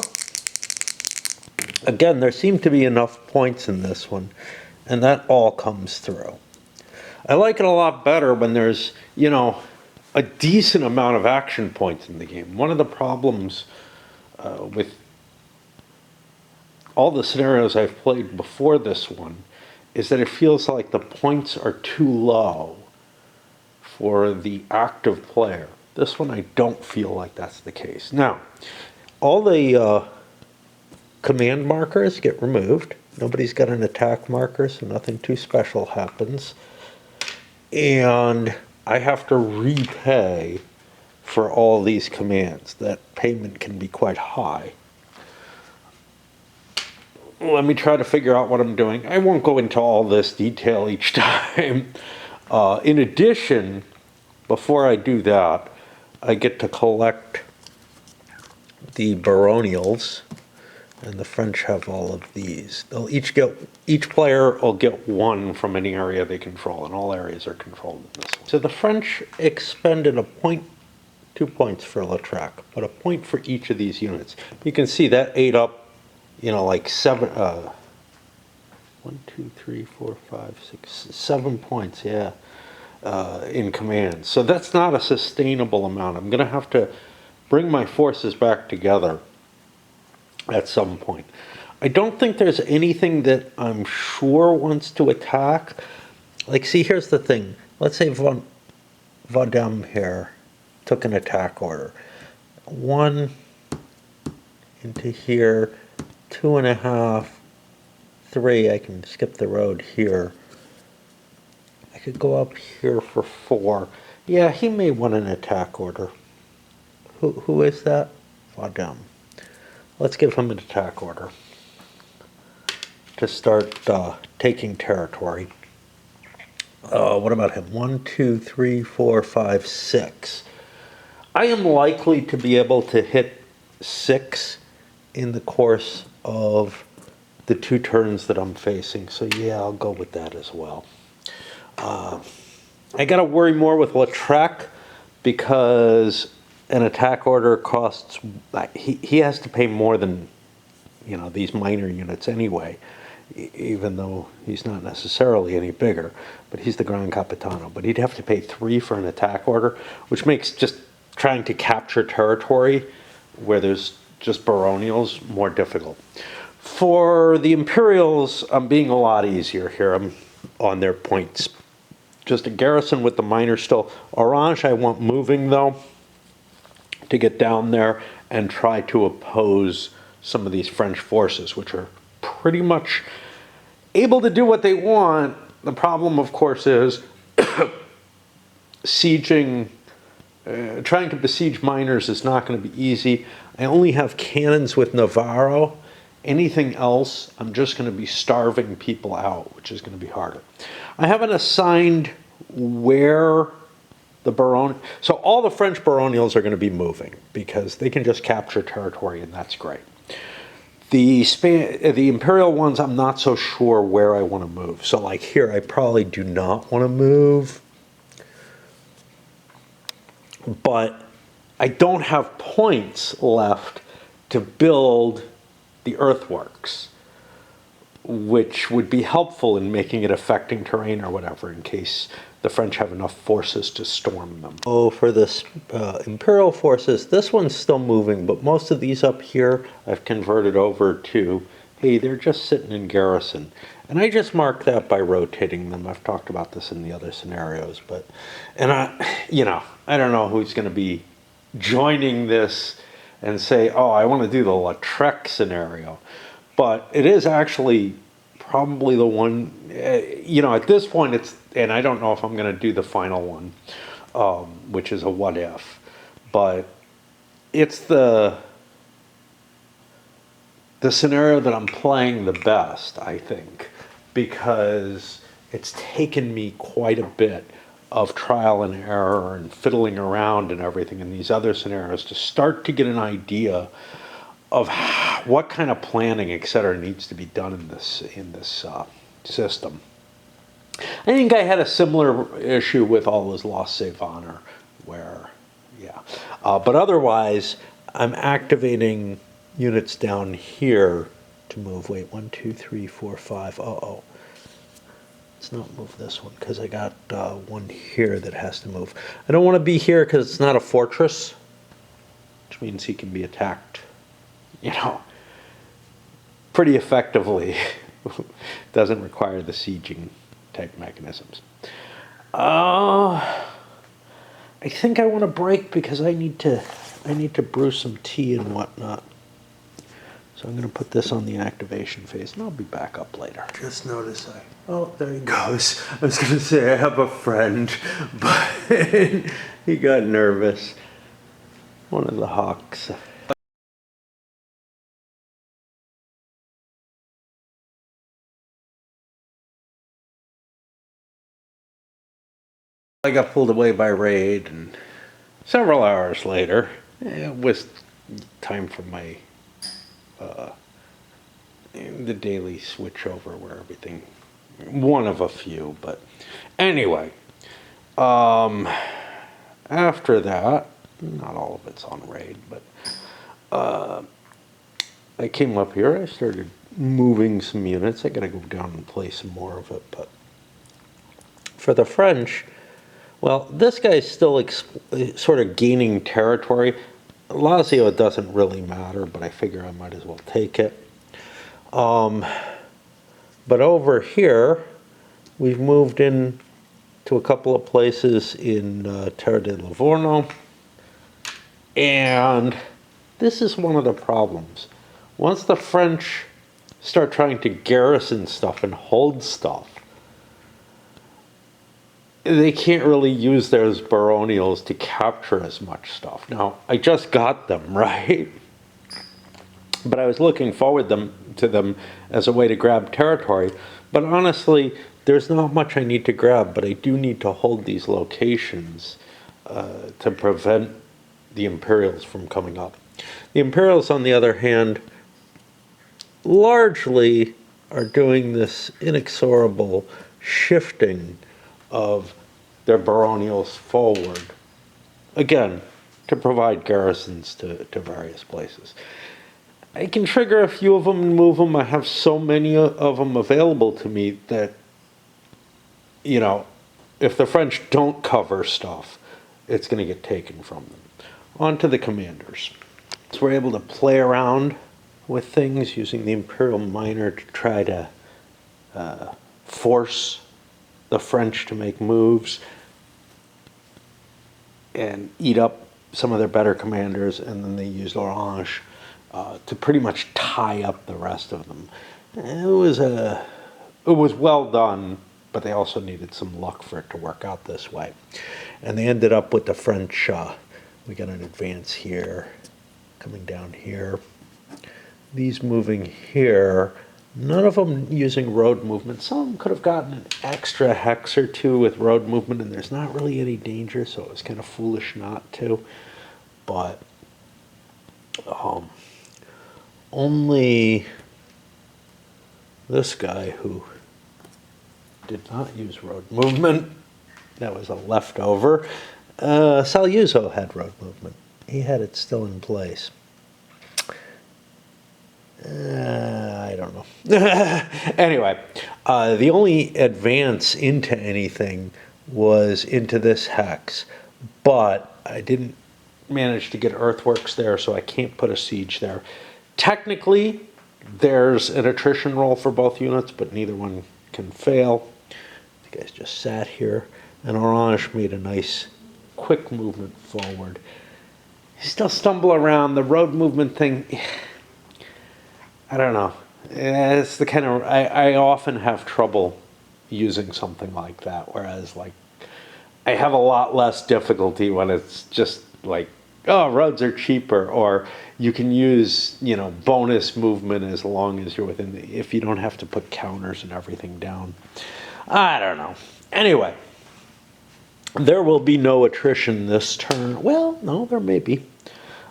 Again, there seem to be enough points in this one, and that all comes through. I like it a lot better when there's, a decent amount of action points in the game. One of the problems with all the scenarios I've played before this one is that it feels like the points are too low for the active player. This one, I don't feel like that's the case. Now, all the command markers get removed. Nobody's got an attack marker, so nothing too special happens. And I have to repay for all these commands. That payment can be quite high. Let me try to figure out what I'm doing. I won't go into all this detail each time. In addition, before I do that, I get to collect the baronials. and the French have all of these. They'll each player will get one from any area they control, and all areas are controlled in this one. So the French expended a point, 2 points for Lautrec, but a point for each of these units. You can see that ate up, you know, like 1, 2, 3, 4, 5, 6, 7 points, yeah, in command. So that's not a sustainable amount. I'm going to have to bring my forces back together at some point. I don't think there's anything that I'm sure wants to attack. Like, see, here's the thing. Let's say Vadem here took an attack order. 1 into here, 2.5, 3. I can skip the road here. I could go up here for 4. Yeah, he may want an attack order. Who is that? Vadem. Let's give him an attack order to start taking territory. What about him? 1, 2, 3, 4, 5, 6. I am likely to be able to hit 6 in the course of the 2 turns that I'm facing. So yeah, I'll go with that as well. I got to worry more with Lautrec because an attack order costs, he has to pay more than, you know, these minor units anyway, even though he's not necessarily any bigger, but he's the Gran Capitano. But he'd have to pay 3 for an attack order, which makes just trying to capture territory where there's just baronials more difficult. For the Imperials, I'm being a lot easier here. I'm on their points. Just a garrison with the miners still. Orange I want moving though, to get down there and try to oppose some of these French forces, which are pretty much able to do what they want. The problem, of course, is sieging, trying to besiege miners is not going to be easy. I only have cannons with Navarro. Anything else, I'm just going to be starving people out, which is going to be harder. I haven't assigned where the baron. So all the French baronials are going to be moving because they can just capture territory, and that's great. The imperial ones, I'm not so sure where I want to move. So like here, I probably do not want to move, but I don't have points left to build the earthworks, which would be helpful in making it affecting terrain or whatever in case the French have enough forces to storm them. Oh, for this Imperial forces, this one's still moving, but most of these up here I've converted over to, hey, they're just sitting in garrison. And I just mark that by rotating them. I've talked about this in the other scenarios, but, and I don't know who's going to be joining this and say, oh, I want to do the Lautrec scenario. But it is actually probably the one, at this point it's, and I don't know if I'm going to do the final one, which is a what if, but it's the scenario that I'm playing the best, I think, because it's taken me quite a bit of trial and error and fiddling around and everything in these other scenarios to start to get an idea of what kind of planning, et cetera, needs to be done in this system. I think I had a similar issue with all those Lost Save Honor, where, yeah. But otherwise, I'm activating units down here to move. Wait, 1, 2, 3, 4, 5. Uh-oh. Let's not move this one, because I got one here that has to move. I don't want to be here because it's not a fortress, which means he can be attacked, pretty effectively. Doesn't require the sieging type mechanisms. I think I want to break because I need to brew some tea and whatnot. So I'm going to put this on the activation phase, and I'll be back up later. Just notice oh, there he goes. I was going to say I have a friend, but he got nervous. One of the hawks. I got pulled away by raid, and several hours later, it was time for my the daily switchover where everything, one of a few, but anyway, after that, not all of it's on raid, but I came up here, I started moving some units. I gotta go down and play some more of it, but for the French, well, this guy's still sort of gaining territory. Lazio doesn't really matter, but I figure I might as well take it. But over here, we've moved in to a couple of places in Terra di Livorno. And this is one of the problems. Once the French start trying to garrison stuff and hold stuff, they can't really use those baronials to capture as much stuff. Now, I just got them, right? But I was looking forward to them as a way to grab territory. But honestly, there's not much I need to grab, but I do need to hold these locations to prevent the Imperials from coming up. The Imperials, on the other hand, largely are doing this inexorable shifting of their baronials forward, again, to provide garrisons to various places. I can trigger a few of them and move them. I have so many of them available to me that, you know, if the French don't cover stuff, it's going to get taken from them. On to the commanders. So we're able to play around with things using the Imperial Minor to try to force the French to make moves and eat up some of their better commanders, and then they used Orange to pretty much tie up the rest of them. It was well done, but they also needed some luck for it to work out this way. And they ended up with the French, we got an advance here, coming down here. These moving here, none of them using road movement. Some of them could have gotten an extra hex or two with road movement, and there's not really any danger, so it was kind of foolish not to. But only this guy who did not use road movement, that was a leftover. Saluzzo had road movement. He had it still in place. I don't know. Anyway, the only advance into anything was into this hex, but I didn't manage to get earthworks there, so I can't put a siege there. Technically, there's an attrition roll for both units, but neither one can fail. The guys just sat here, and Orange made a nice quick movement forward. You still stumble around. The road movement thing, I don't know. It's the kind of, I often have trouble using something like that, whereas like I have a lot less difficulty when it's just like, oh, roads are cheaper, or you can use, you know, bonus movement as long as you're within if you don't have to put counters and everything down. I don't know. Anyway, there will be no attrition this turn. Well, no, there may be.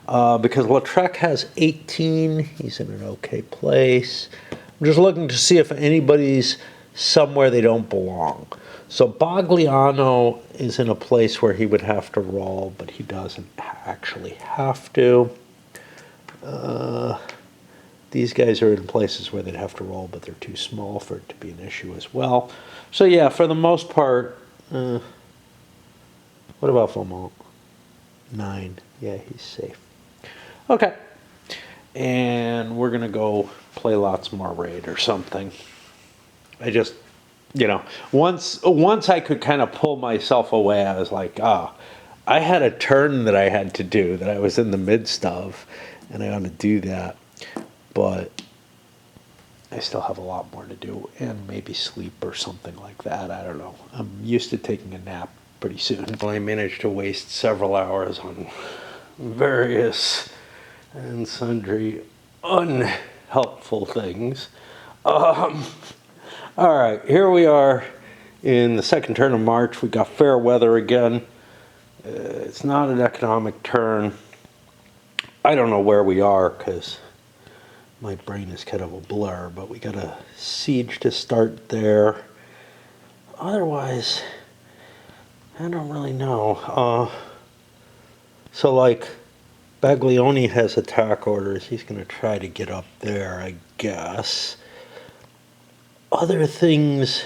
Because Lautrec has 18. He's in an okay place. I'm just looking to see if anybody's somewhere they don't belong. So Bagliano is in a place where he would have to roll, but he doesn't actually have to. These guys are in places where they'd have to roll, but they're too small for it to be an issue as well. So yeah, for the most part, what about Beaumont? 9. Yeah, he's safe. Okay. And we're going to go play lots more raid or something. I just, you know, once I could kind of pull myself away, I was like, I had a turn that I had to do that I was in the midst of, and I ought to do that. But I still have a lot more to do, and maybe sleep or something like that. I don't know. I'm used to taking a nap pretty soon. Well, I managed to waste several hours on various and sundry unhelpful things. All right, here we are in the second turn of March. We got fair weather again. It's not an economic turn. I don't know where we are because my brain is kind of a blur, but we got a siege to start there. Otherwise, I don't really know. So like, Baglioni has attack orders. He's going to try to get up there, I guess. Other things,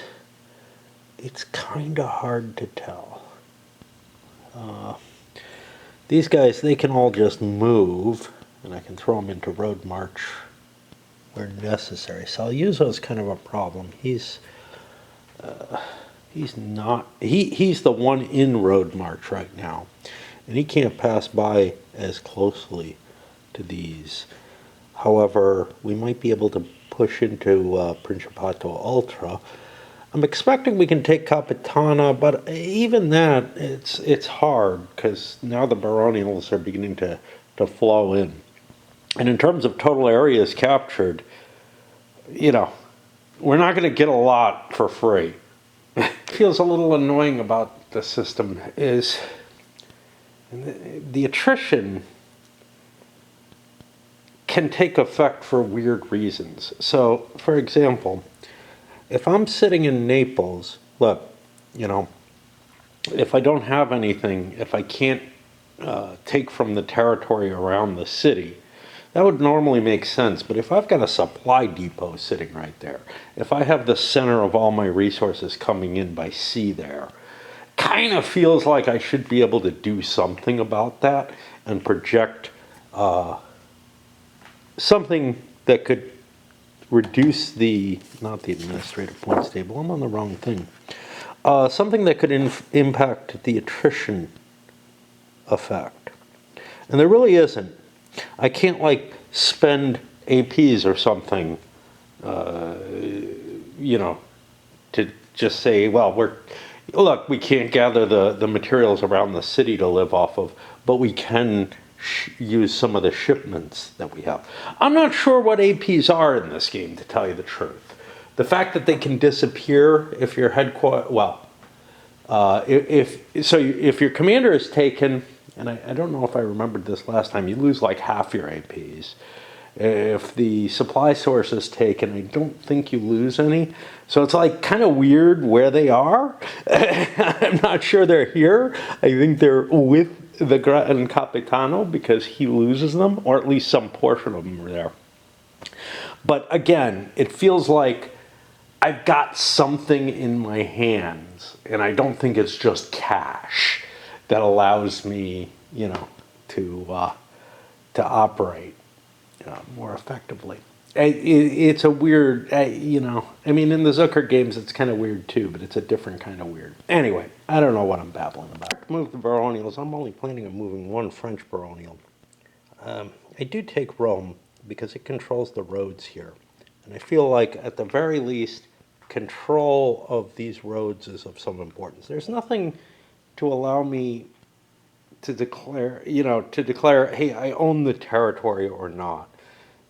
it's kind of hard to tell. These guys, they can all just move, and I can throw them into road march where necessary. Saluzzo's kind of a problem. He's not. He's the one in road march right now, and he can't pass by as closely to these. However, we might be able to push into Principato Ultra. I'm expecting we can take Capitana, but even that, it's hard, because now the baronials are beginning to flow in. And in terms of total areas captured, you know, we're not going to get a lot for free. It feels a little annoying about the system is the attrition can take effect for weird reasons. So, for example, if I'm sitting in Naples, look, you know, if I don't have anything, if I can't take from the territory around the city, that would normally make sense. But if I've got a supply depot sitting right there, if I have the center of all my resources coming in by sea there, kind of feels like I should be able to do something about that and project something that could reduce not the administrative points table, I'm on the wrong thing. Something that could impact the attrition effect. And there really isn't. I can't like spend APs or something, you know, to just say, well, look, we can't gather the materials around the city to live off of, but we can use some of the shipments that we have. I'm not sure what APs are in this game, to tell you the truth. The fact that they can disappear if your if your commander is taken, and I don't know if I remembered this last time, you lose like half your APs. If the supply source is taken, I don't think you lose any. So it's like kind of weird where they are. I'm not sure they're here. I think they're with the Gran Capitano because he loses them, or at least some portion of them are there. But again, it feels like I've got something in my hands, and I don't think it's just cash that allows me, you know, to operate more effectively. It's a weird, you know, I mean, in the Zucker games, it's kind of weird too, but it's a different kind of weird. Anyway, I don't know what I'm babbling about. Move the baronials. I'm only planning on moving one French baronial. I do take Rome because it controls the roads here. And I feel like, at the very least, control of these roads is of some importance. There's nothing to allow me to declare, hey, I own the territory or not.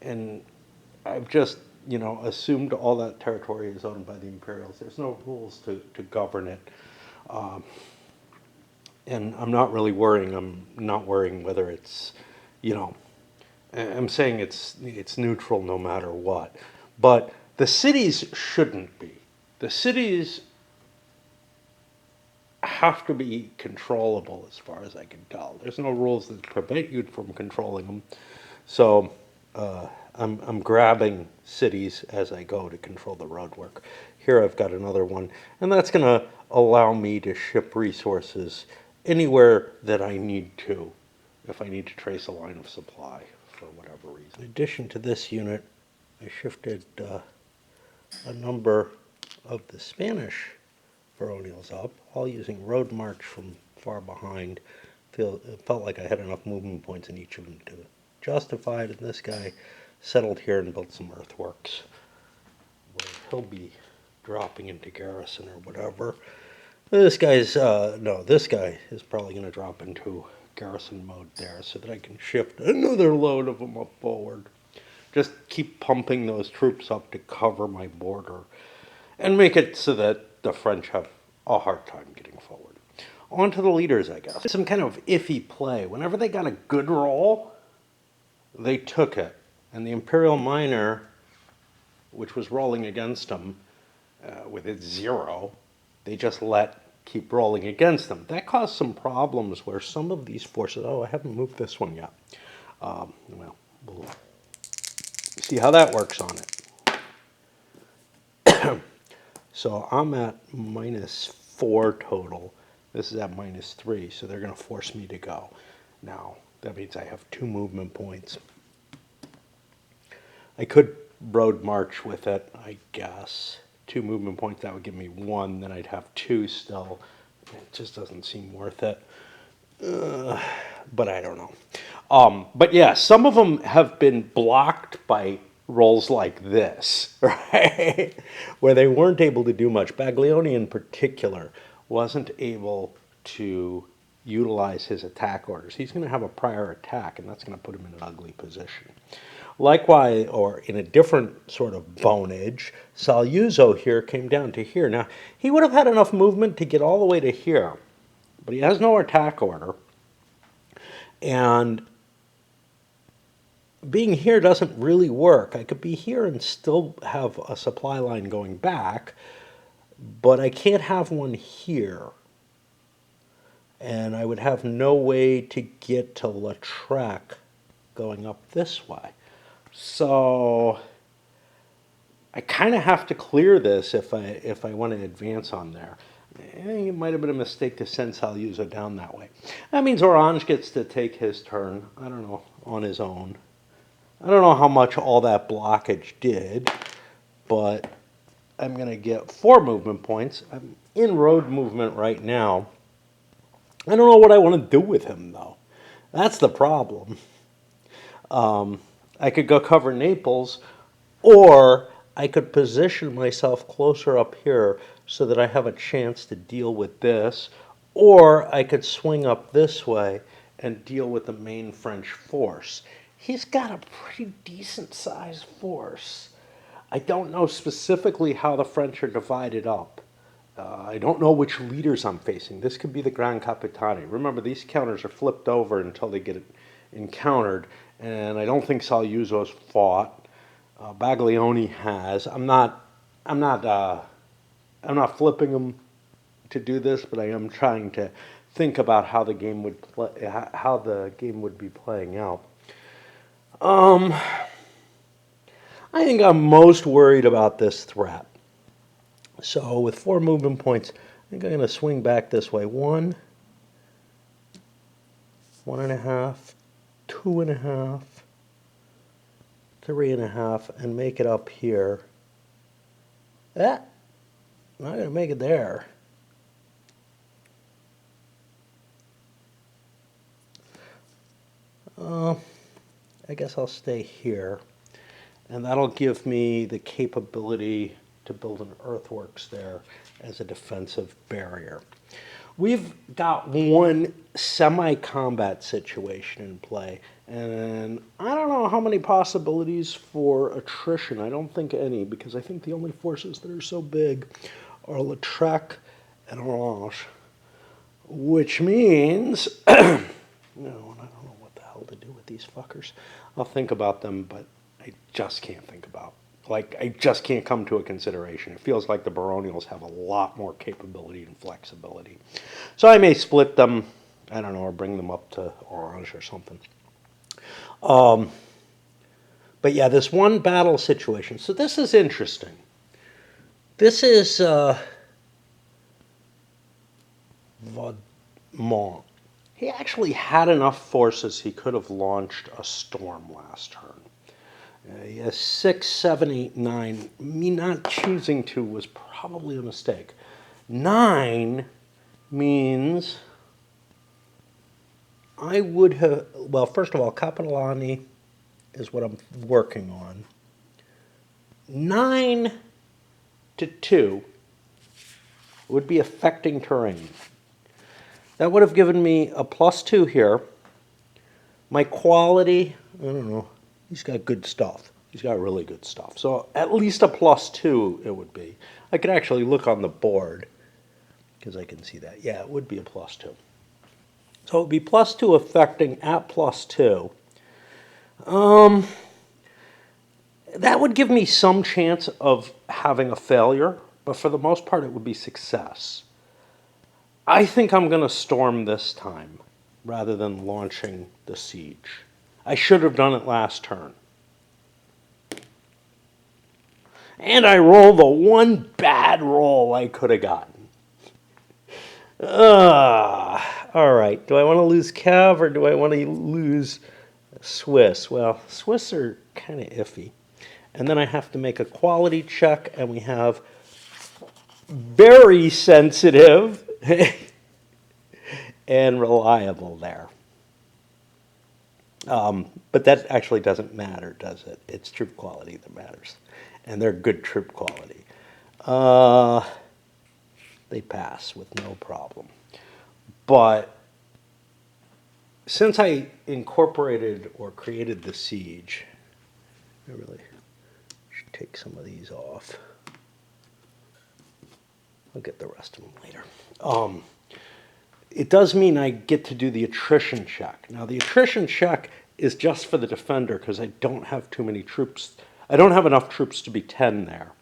And I've just, assumed all that territory is owned by the Imperials. There's no rules to govern it. And I'm not really worrying. I'm not worrying whether it's, I'm saying it's neutral no matter what. But the cities shouldn't be. The cities have to be controllable as far as I can tell. There's no rules that prevent you from controlling them. So I'm grabbing cities as I go to control the road work. Here I've got another one, and that's going to allow me to ship resources anywhere that I need to, if I need to trace a line of supply for whatever reason. In addition to this unit, I shifted a number of the Spanish baronials up, all using road march from far behind. It felt like I had enough movement points in each of them to justify it, and this guy settled here and built some earthworks where he'll be dropping into garrison or whatever. This guy is probably going to drop into garrison mode there so that I can shift another load of them up forward. Just keep pumping those troops up to cover my border and make it so that the French have a hard time getting forward. On to the leaders, I guess. Some kind of iffy play. Whenever they got a good roll, they took it. And the Imperial Miner, which was rolling against them with its 0, they just let keep rolling against them. That caused some problems where some of these forces, oh, I haven't moved this one yet. Well, we'll see how that works on it. So I'm at -4 total. This is at -3, so they're going to force me to go. Now, that means I have 2 movement points. I could road march with it, I guess. 2 movement points, that would give me 1, then I'd have 2 still. It just doesn't seem worth it. But I don't know. But yeah, some of them have been blocked by rolls like this, right? Where they weren't able to do much. Baglioni in particular wasn't able to utilize his attack orders. He's going to have a prior attack, and that's going to put him in an ugly position. Likewise, or in a different sort of bonage, Saluzzo here came down to here. Now, he would have had enough movement to get all the way to here, but he has no attack order. And being here doesn't really work. I could be here and still have a supply line going back, but I can't have one here. And I would have no way to get to Lautrec going up this way. So I kind of have to clear this if I want to advance on there. It might have been a mistake to send Saluzzo down that way. That means Orange gets to take his turn, I don't know, on his own. I don't know how much all that blockage did, but I'm going to get 4 movement points. I'm in road movement right now. I don't know what I want to do with him, though. That's the problem. I could go cover Naples, or I could position myself closer up here so that I have a chance to deal with this, or I could swing up this way and deal with the main French force. He's got a pretty decent sized force. I don't know specifically how the French are divided up. I don't know which leaders I'm facing. This could be the Gran Capitan. Remember, these counters are flipped over until they get encountered, and I don't think Saluzzo's fought. Baglioni has. I'm not flipping them to do this, but I am trying to think about how the game would be playing out. I think I'm most worried about this threat. So with 4 movement points, I think I'm going to swing back this way. 1, 1.5, 2.5, 3.5, and make it up here. I'm not going to make it there. I guess I'll stay here. And that'll give me the capability to build an earthworks there as a defensive barrier. We've got one semi-combat situation in play, and I don't know how many possibilities for attrition. I don't think any, because I think the only forces that are so big are Lautrec and Orange, which means, no, I don't know what the hell to do with these fuckers. I'll think about them, but I just can't think about. I just can't come to a consideration. It feels like the baronials have a lot more capability and flexibility. So I may split them, I don't know, or bring them up to Orange or something. But yeah, this one battle situation. So this is interesting. This is Vaudemont. He actually had enough forces he could have launched a storm last turn. He has 6, 7, 8, 9. Me not choosing to was probably a mistake. 9 means I would have, well, first of all, Capitan is what I'm working on. 9 to 2 would be affecting terrain. That would have given me a +2 here. My quality, I don't know. He's got good stuff. He's got really good stuff. So at least a +2 it would be. I could actually look on the board because I can see that. Yeah, it would be a +2. So it would be +2 affecting at +2. That would give me some chance of having a failure, but for the most part, it would be success. I think I'm going to storm this time rather than launching the siege. I should have done it last turn. And I rolled the one bad roll I could have gotten. All right. Do I want to lose Cav or do I want to lose Swiss? Well, Swiss are kind of iffy. And then I have to make a quality check, and we have very sensitive and reliable there. But that actually doesn't matter, does it? It's troop quality that matters. And they're good troop quality. They pass with no problem. But since I incorporated or created the siege, I really should take some of these off. I'll get the rest of them later. It does mean I get to do the attrition check. Now, the attrition check is just for the defender because I don't have too many troops. I don't have enough troops to be 10 there,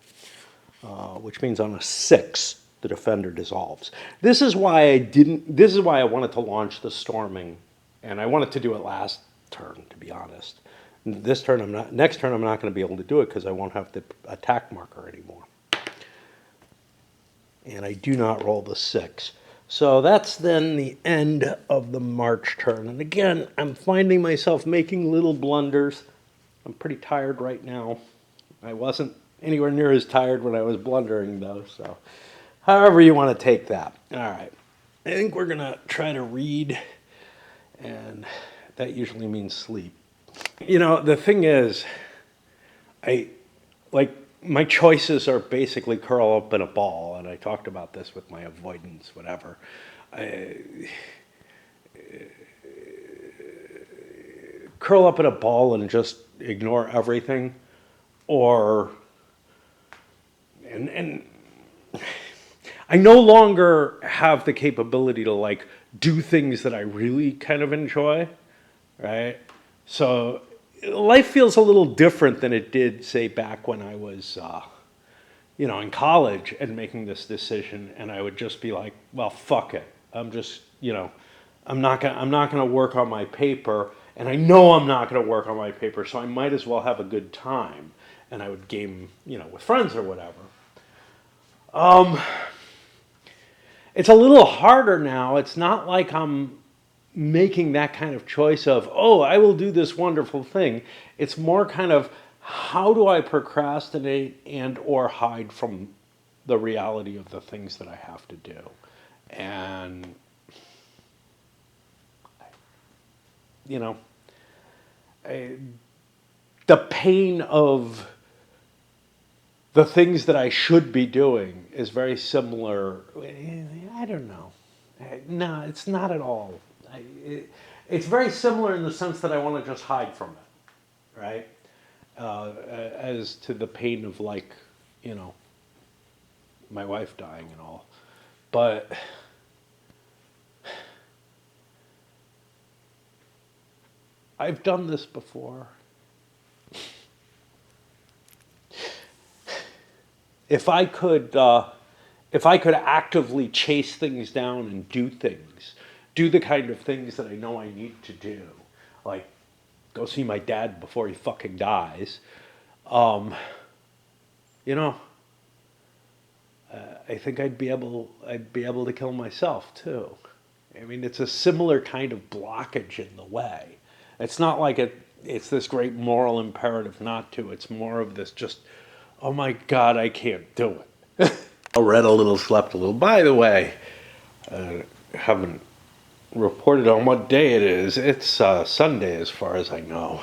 which means on a 6, the defender dissolves. This is why I wanted to launch the storming, and I wanted to do it last turn, to be honest. Next turn, I'm not going to be able to do it because I won't have the attack marker anymore. And I do not roll the 6. So that's then the end of the March turn. And again, I'm finding myself making little blunders. I'm pretty tired right now. I wasn't anywhere near as tired when I was blundering, though. So however you want to take that. All right. I think we're going to try to read, and that usually means sleep. You know, the thing is, my choices are basically curl up in a ball, and I talked about this with my avoidance, whatever. Curl up in a ball and just ignore everything, and I no longer have the capability to do things that I really kind of enjoy, right? So life feels a little different than it did, say, back when I was, in college and making this decision, and I would just be like, well, fuck it. I'm just, I'm not gonna work on my paper, and I know I'm not gonna work on my paper, so I might as well have a good time. And I would game, with friends or whatever. It's a little harder now. It's not like I'm making that kind of choice of, oh, I will do this wonderful thing. It's more kind of, how do I procrastinate and or hide from the reality of the things that I have to do? And, the pain of the things that I should be doing is very similar. I don't know. No, it's not at all. It's very similar in the sense that I want to just hide from it, right? As to the pain of my wife dying and all. But I've done this before. If I could actively chase things down and do the kind of things that I know I need to do, like go see my dad before he fucking dies, I think I'd be able to kill myself too. I mean, it's a similar kind of blockage in the way. It's not like it's this great moral imperative not to. It's more of this just, oh my God, I can't do it. I read a little, slept a little. By the way, haven't reported on what day it is. It's Sunday as far as I know.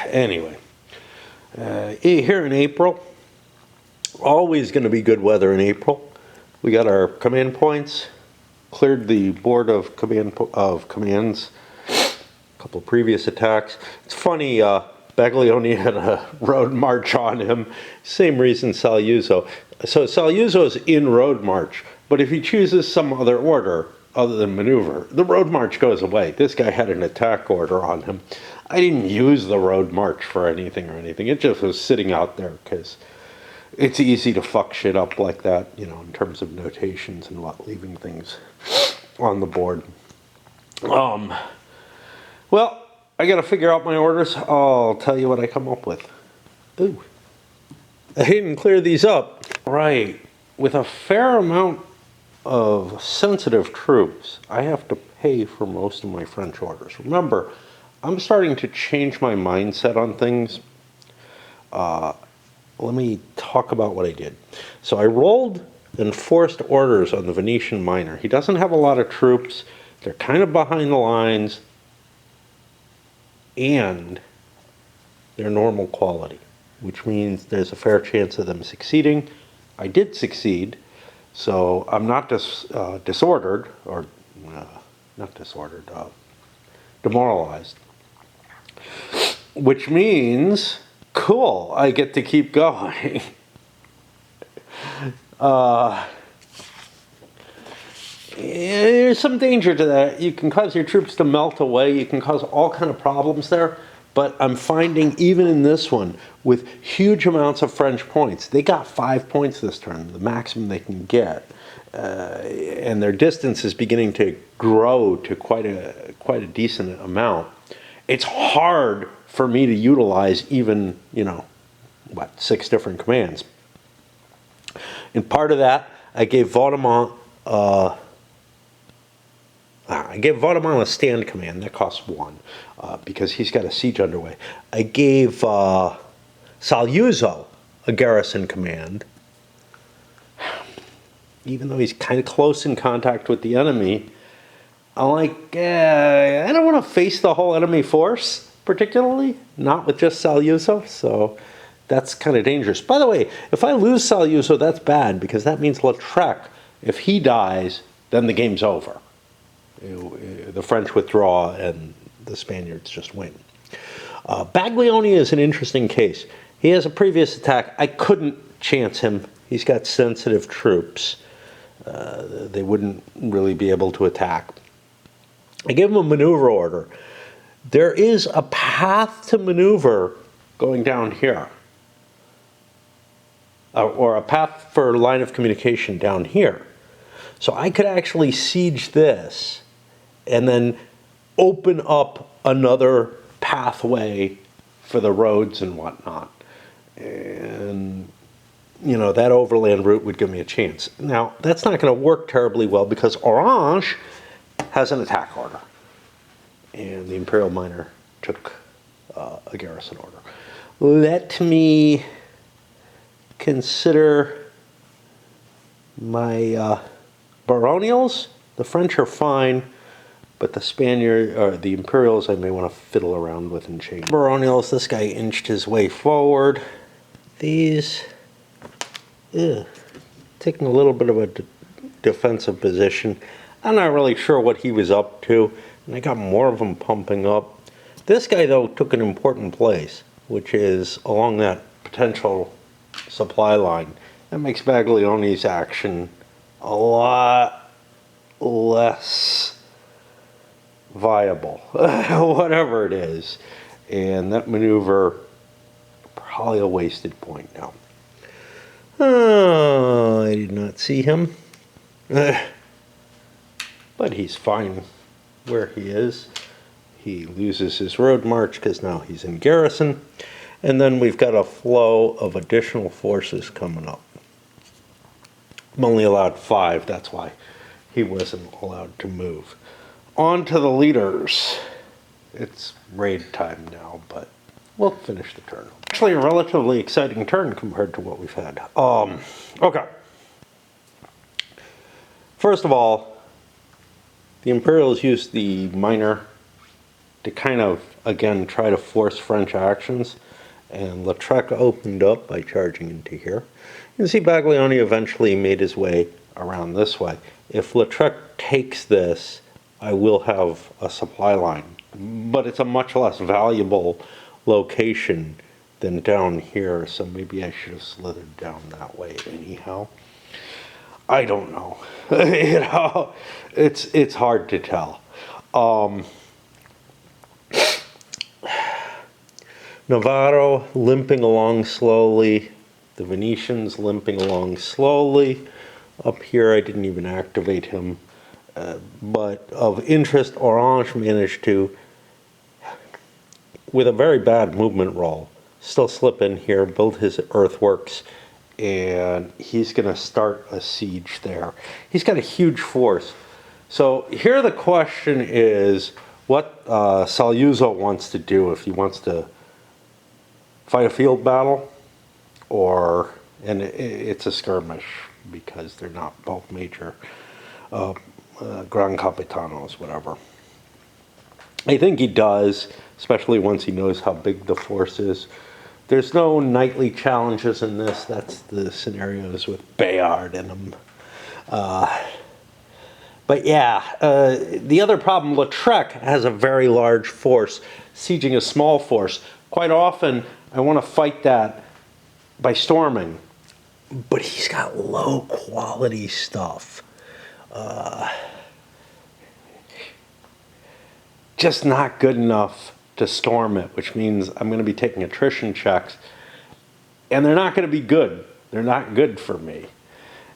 Anyway, here in April, always going to be good weather in April. We got our command points, cleared the board of commands, a couple of previous attacks. It's funny, Baglioni had a road march on him. Same reason Saluzzo. So Saluzzo is in road march, but if he chooses some other order other than maneuver, the road march goes away. This guy had an attack order on him. I didn't use the road march for anything or anything. It just was sitting out there because it's easy to fuck shit up like that, you know, in terms of notations and what, leaving things on the board. Well, I got to figure out my orders. I'll tell you what I come up with. Ooh, I didn't clear these up. Right, with a fair amount of sensitive troops, I have to pay for most of my French orders. Remember, I'm starting to change my mindset on things. Let me talk about what I did. So I rolled and forced orders on the Venetian miner. He doesn't have a lot of troops. They're kind of behind the lines. And they're normal quality, which means there's a fair chance of them succeeding. I did succeed, so I'm not disordered, or not disordered, demoralized. Which means, cool, I get to keep going. There's some danger to that. You can cause your troops to melt away. You can cause all kind of problems there. But I'm finding even in this one, with huge amounts of French points, they got 5 points this turn, the maximum they can get. And their distance is beginning to grow to quite a decent amount. It's hard for me to utilize even, 6 different commands. And part of that, I gave Vaudemont a stand command. That costs 1 because he's got a siege underway. I gave Saluzzo a garrison command. Even though he's kind of close in contact with the enemy, I'm like, I don't want to face the whole enemy force, particularly, not with just Saluzzo, so that's kind of dangerous. By the way, if I lose Saluzzo, that's bad, because that means Lautrec, if he dies, then the game's over. The French withdraw and the Spaniards just win. Baglioni is an interesting case. He has a previous attack. I couldn't chance him. He's got sensitive troops. They wouldn't really be able to attack. I gave him a maneuver order. There is a path to maneuver going down here. Or a path for line of communication down here. So I could actually siege this and then open up another pathway for the roads and whatnot. And, that overland route would give me a chance. Now, that's not going to work terribly well because Orange has an attack order. And the Imperial Miner took a garrison order. Let me consider my baronials. The French are fine, but the Imperials I may want to fiddle around with and change. Baronials, this guy inched his way forward. These, taking a little bit of a defensive position. I'm not really sure what he was up to, and I got more of them pumping up. This guy, though, took an important place, which is along that potential supply line. That makes Baglioni's action a lot less viable, whatever it is. And that maneuver, probably a wasted point now. Oh, I did not see him. But he's fine where he is. He loses his road march because now he's in garrison. And then we've got a flow of additional forces coming up. I'm only allowed 5, that's why he wasn't allowed to move. On to the leaders. It's raid time now, but we'll finish the turn. Actually, a relatively exciting turn compared to what we've had. Okay. First of all, the Imperials used the miner to kind of, again, try to force French actions. And Lautrec opened up by charging into here. You can see Baglioni eventually made his way around this way. If Lautrec takes this, I will have a supply line. But it's a much less valuable location than down here, so maybe I should have slithered down that way anyhow. I don't know. It's hard to tell. Navarro limping along slowly. The Venetians limping along slowly. Up here, I didn't even activate him. But of interest, Orange managed to, with a very bad movement roll, still slip in here, build his earthworks, and he's going to start a siege there. He's got a huge force. So here the question is what Saluzzo wants to do, if he wants to fight a field battle, or, and it's a skirmish because they're not both major Gran Capitanos, whatever. I think he does, especially once he knows how big the force is. There's no nightly challenges in this. That's the scenarios with Bayard in them. But yeah, the other problem, Lautrec has a very large force, sieging a small force. Quite often, I want to fight that by storming, but he's got low quality stuff. Just not good enough to storm it, which means I'm going to be taking attrition checks, and they're not going to be good. They're not good for me.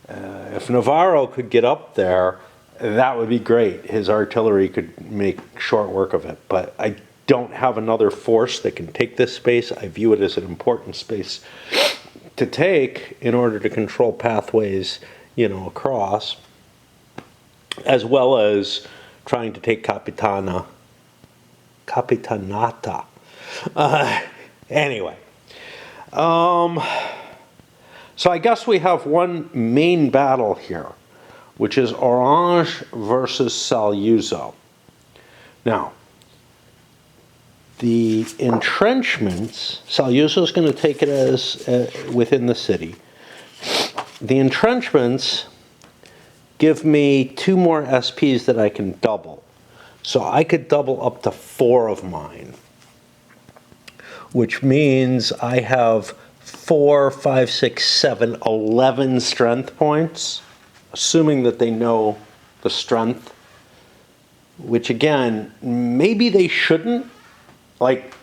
If Navarro could get up there, that would be great. His artillery could make short work of it, but I don't have another force that can take this space. I view it as an important space to take in order to control pathways, you know, across, as well as trying to take Capitanata. Anyway. So I guess we have one main battle here, which is Orange versus Saluzzo. Now, the entrenchments, Saluzzo's going to take it as within the city. The entrenchments give me 2 more SPs that I can double. So I could double up to 4 of mine, which means I have 4, 5, 6, 7, 11 strength points, assuming that they know the strength, which again, maybe they shouldn't. Like,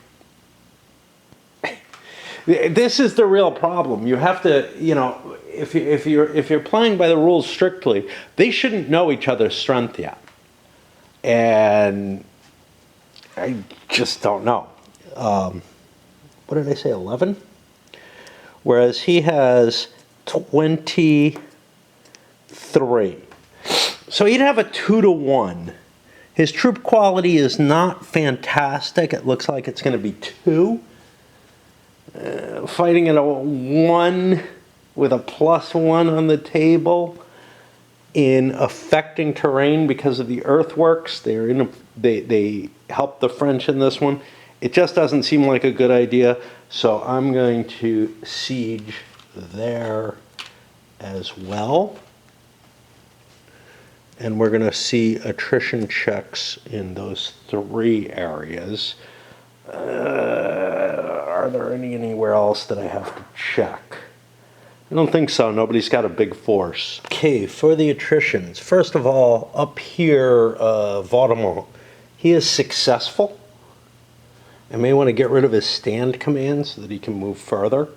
this is the real problem. You have to, you know, if you're playing by the rules strictly, they shouldn't know each other's strength yet. And I just don't know. What did I say, 11? Whereas he has 23. So he'd have a 2-to-1. His troop quality is not fantastic. It looks like it's going to be 2. Fighting at a 1 with a +1 on the table in affecting terrain because of the earthworks. They help the French in this one. It just doesn't seem like a good idea. So I'm going to siege there as well. And we're going to see attrition checks in those 3 areas. Are there anywhere else that I have to check? I don't think so. Nobody's got a big force. Okay, for the attritions. First of all, up here, Vaudemont, he is successful. I may want to get rid of his stand command so that he can move further.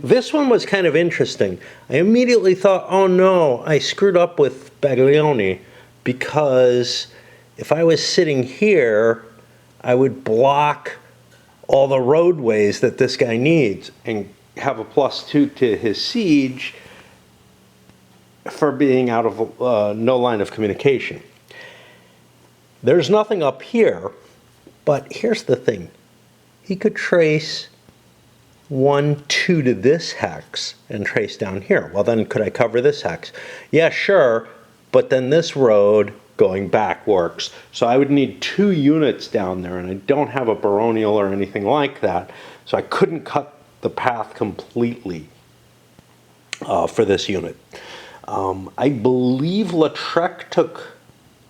This one was kind of interesting. I immediately thought, oh no, I screwed up with Baglioni, because if I was sitting here, I would block all the roadways that this guy needs and have a +2 to his siege for being out of no line of communication. There's nothing up here, but here's the thing. He could trace 1, 2 to this hex and trace down here. Well, then could I cover this hex? Yeah, sure, but then this road going back works. So I would need 2 units down there, and I don't have a baronial or anything like that, so I couldn't cut the path completely for this unit. I believe Lautrec took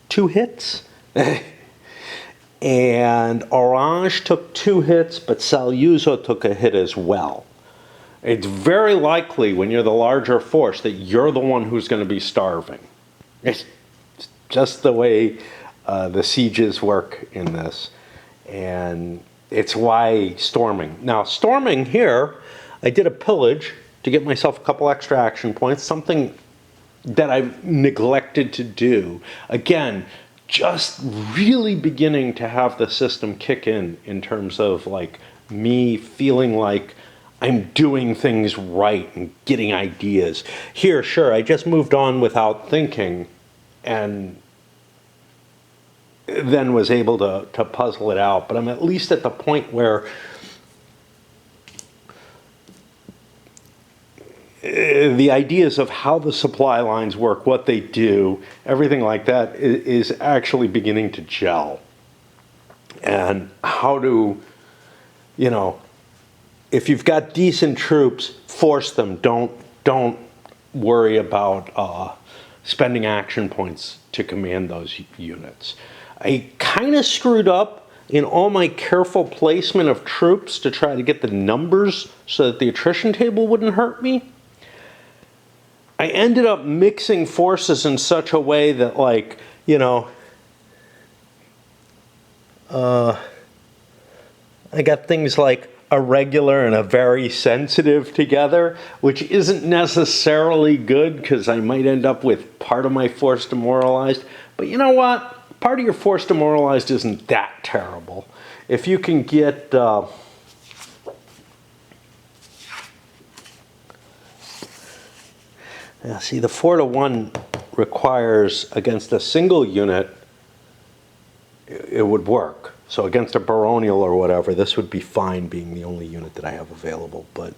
2 hits, and Orange took 2 hits, but Saluzzo took a hit as well. It's very likely when you're the larger force that you're the one who's going to be starving. It's just the way the sieges work in this. And it's why storming. Now, storming here, I did a pillage to get myself a couple extra action points, something that I've neglected to do. Again, just really beginning to have the system kick in terms of like me feeling like I'm doing things right and getting ideas. Here, sure, I just moved on without thinking and then was able to puzzle it out. But I'm at least at the point where the ideas of how the supply lines work, what they do, everything like that is actually beginning to gel. And how to, you know, if you've got decent troops, force them. Don't worry about spending action points to command those units. I kind of screwed up in all my careful placement of troops to try to get the numbers so that the attrition table wouldn't hurt me. I ended up mixing forces in such a way that, like, you know, I got things like a regular and a very sensitive together, which isn't necessarily good because I might end up with part of my force demoralized. But you know what? Part of your force demoralized isn't that terrible. If you can get yeah, see, the 4-to-1 requires against a single unit, it would work. So against a baronial or whatever, this would be fine being the only unit that I have available. But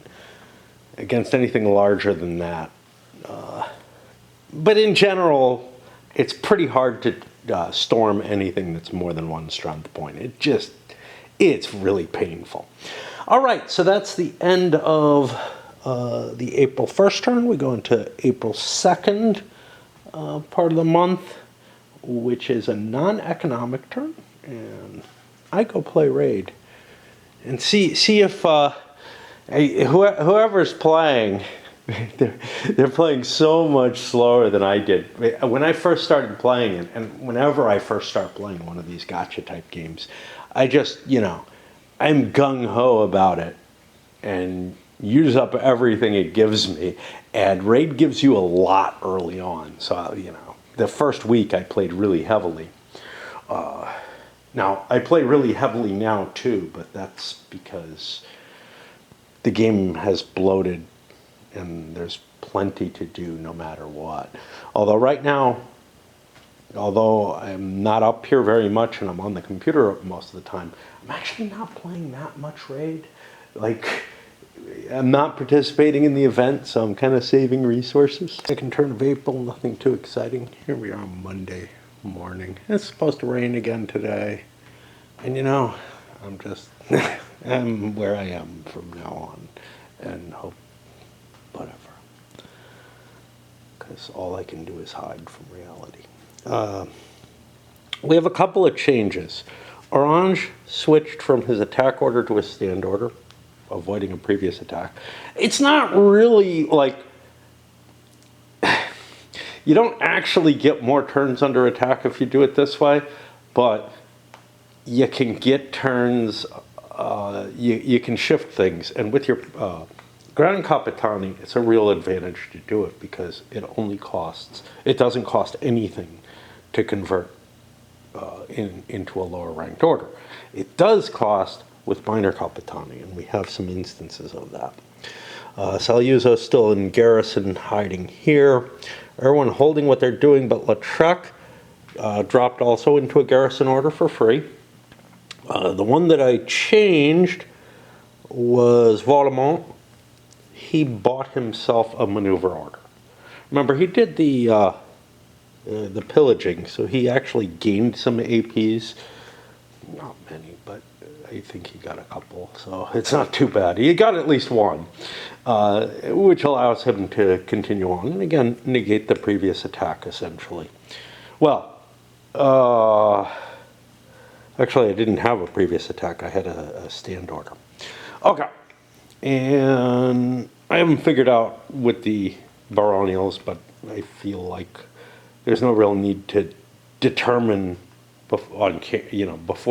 against anything larger than that. But in general, it's pretty hard to storm anything that's more than one strength point. It's really painful. All right, so that's the end of the April 1st turn. We go into April 2nd part of the month, which is a non-economic turn. And I go play raid and see if whoever's playing, they're playing so much slower than I did. When I first started playing it, and whenever I first start playing one of these gotcha type games, I just, you know, I'm gung-ho about it and use up everything it gives me. And raid gives you a lot early on. So, you know, the first week I played really heavily. Now, I play really heavily now too, but that's because the game has bloated and there's plenty to do no matter what. Although right now, although I'm not up here very much and I'm on the computer most of the time, I'm actually not playing that much raid. Like, I'm not participating in the event, so I'm kind of saving resources. Second turn of April, nothing too exciting. Here we are on Monday morning. It's supposed to rain again today. And you know, I'm just, I'm where I am from now on. And hope, whatever. Because all I can do is hide from reality. We have a couple of changes. Orange switched from his attack order to a stand order, avoiding a previous attack. It's not really like, you don't actually get more turns under attack if you do it this way, but you can get turns, you can shift things. And with your Gran Capitan, it's a real advantage to do it because it doesn't cost anything to convert into a lower ranked order. It does cost with minor Capitani, and we have some instances of that. Saluzzo's still in garrison hiding here. Everyone holding what they're doing, but Lautrec dropped also into a garrison order for free. The one that I changed was Vaudemont. He bought himself a maneuver order. Remember, he did the pillaging, so he actually gained some APs. Not many, but I think he got a couple, so it's not too bad. He got at least one, which allows him to continue on and again negate the previous attack essentially. Well, actually I didn't have a previous attack, I had a stand order. Okay, and I haven't figured out with the baronials, but I feel like there's no real need to determine before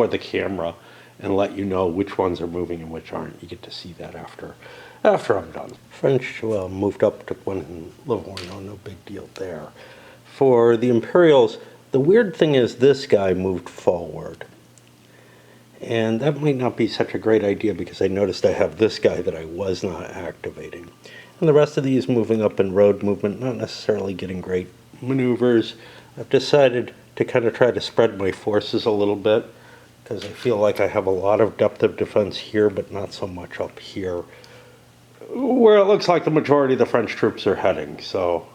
the camera and let you know which ones are moving and which aren't. You get to see that after I'm done. French, well, moved up, took one in Livorno, no big deal there. For the Imperials, the weird thing is this guy moved forward. And that might not be such a great idea because I noticed I have this guy that I was not activating. And the rest of these moving up in road movement, not necessarily getting great maneuvers. I've decided to kind of try to spread my forces a little bit because I feel like I have a lot of depth of defense here, but not so much up here, where it looks like the majority of the French troops are heading. So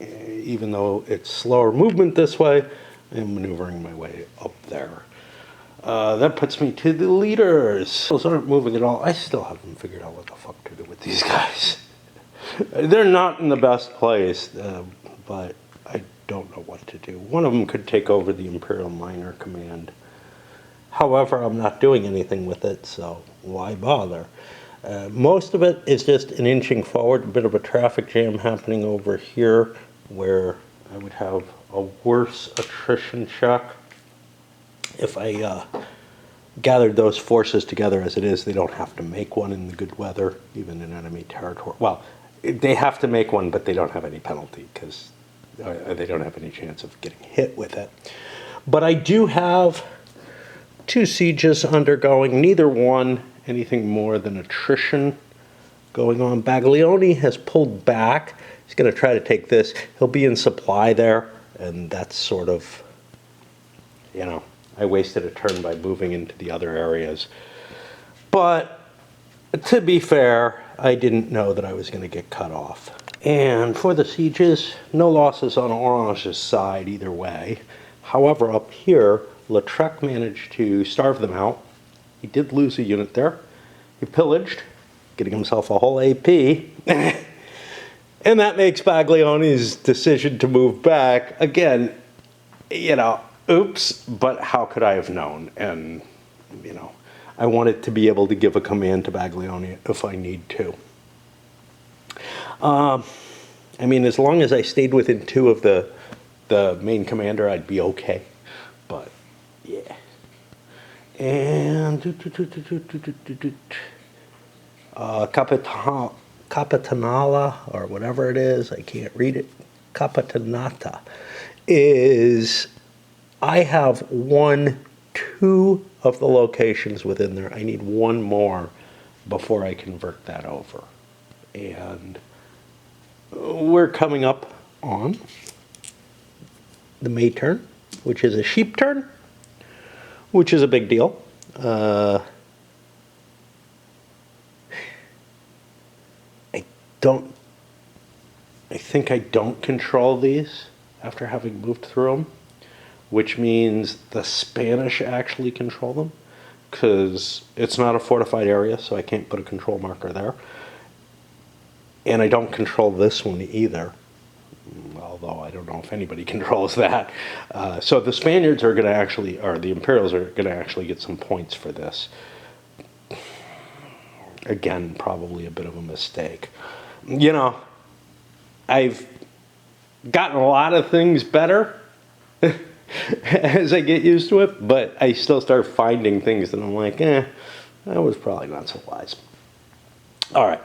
even though it's slower movement this way, I'm maneuvering my way up there. That puts me to the leaders. Those aren't moving at all. I still haven't figured out what the fuck to do with these guys. They're not in the best place, but I don't know what to do. One of them could take over the Imperial Minor Command. However, I'm not doing anything with it, so why bother? Most of it is just an inching forward, a bit of a traffic jam happening over here where I would have a worse attrition check. If I gathered those forces together as it is, they don't have to make one in the good weather, even in enemy territory. Well, they have to make one, but they don't have any penalty because they don't have any chance of getting hit with it. But I do have 2 sieges undergoing, neither one anything more than attrition going on. Baglioni has pulled back. He's going to try to take this. He'll be in supply there, and that's sort of, you know, I wasted a turn by moving into the other areas. But to be fair, I didn't know that I was going to get cut off. And for the sieges, no losses on Orange's side either way. However, up here, Lautrec managed to starve them out. He did lose a unit there. He pillaged, getting himself a whole AP. And that makes Baglioni's decision to move back, again, you know, oops, but how could I have known? And, you know, I wanted to be able to give a command to Baglioni if I need to. I mean, as long as I stayed within 2 of the main commander, I'd be okay. But, yeah. And Capitanala, or whatever it is, I can't read it, Capitanata, is, I have 2 of the locations within there. I need 1 more before I convert that over. And we're coming up on the May turn, which is a sheep turn, which is a big deal. I think I don't control these after having moved through them, which means the Spanish actually control them, because it's not a fortified area, so I can't put a control marker there. And I don't control this one either, although I don't know if anybody controls that. So the Spaniards are going to actually, or the Imperials are going to actually get some points for this. Again, probably a bit of a mistake. You know, I've gotten a lot of things better as I get used to it, but I still start finding things that I'm like, that was probably not so wise. All right.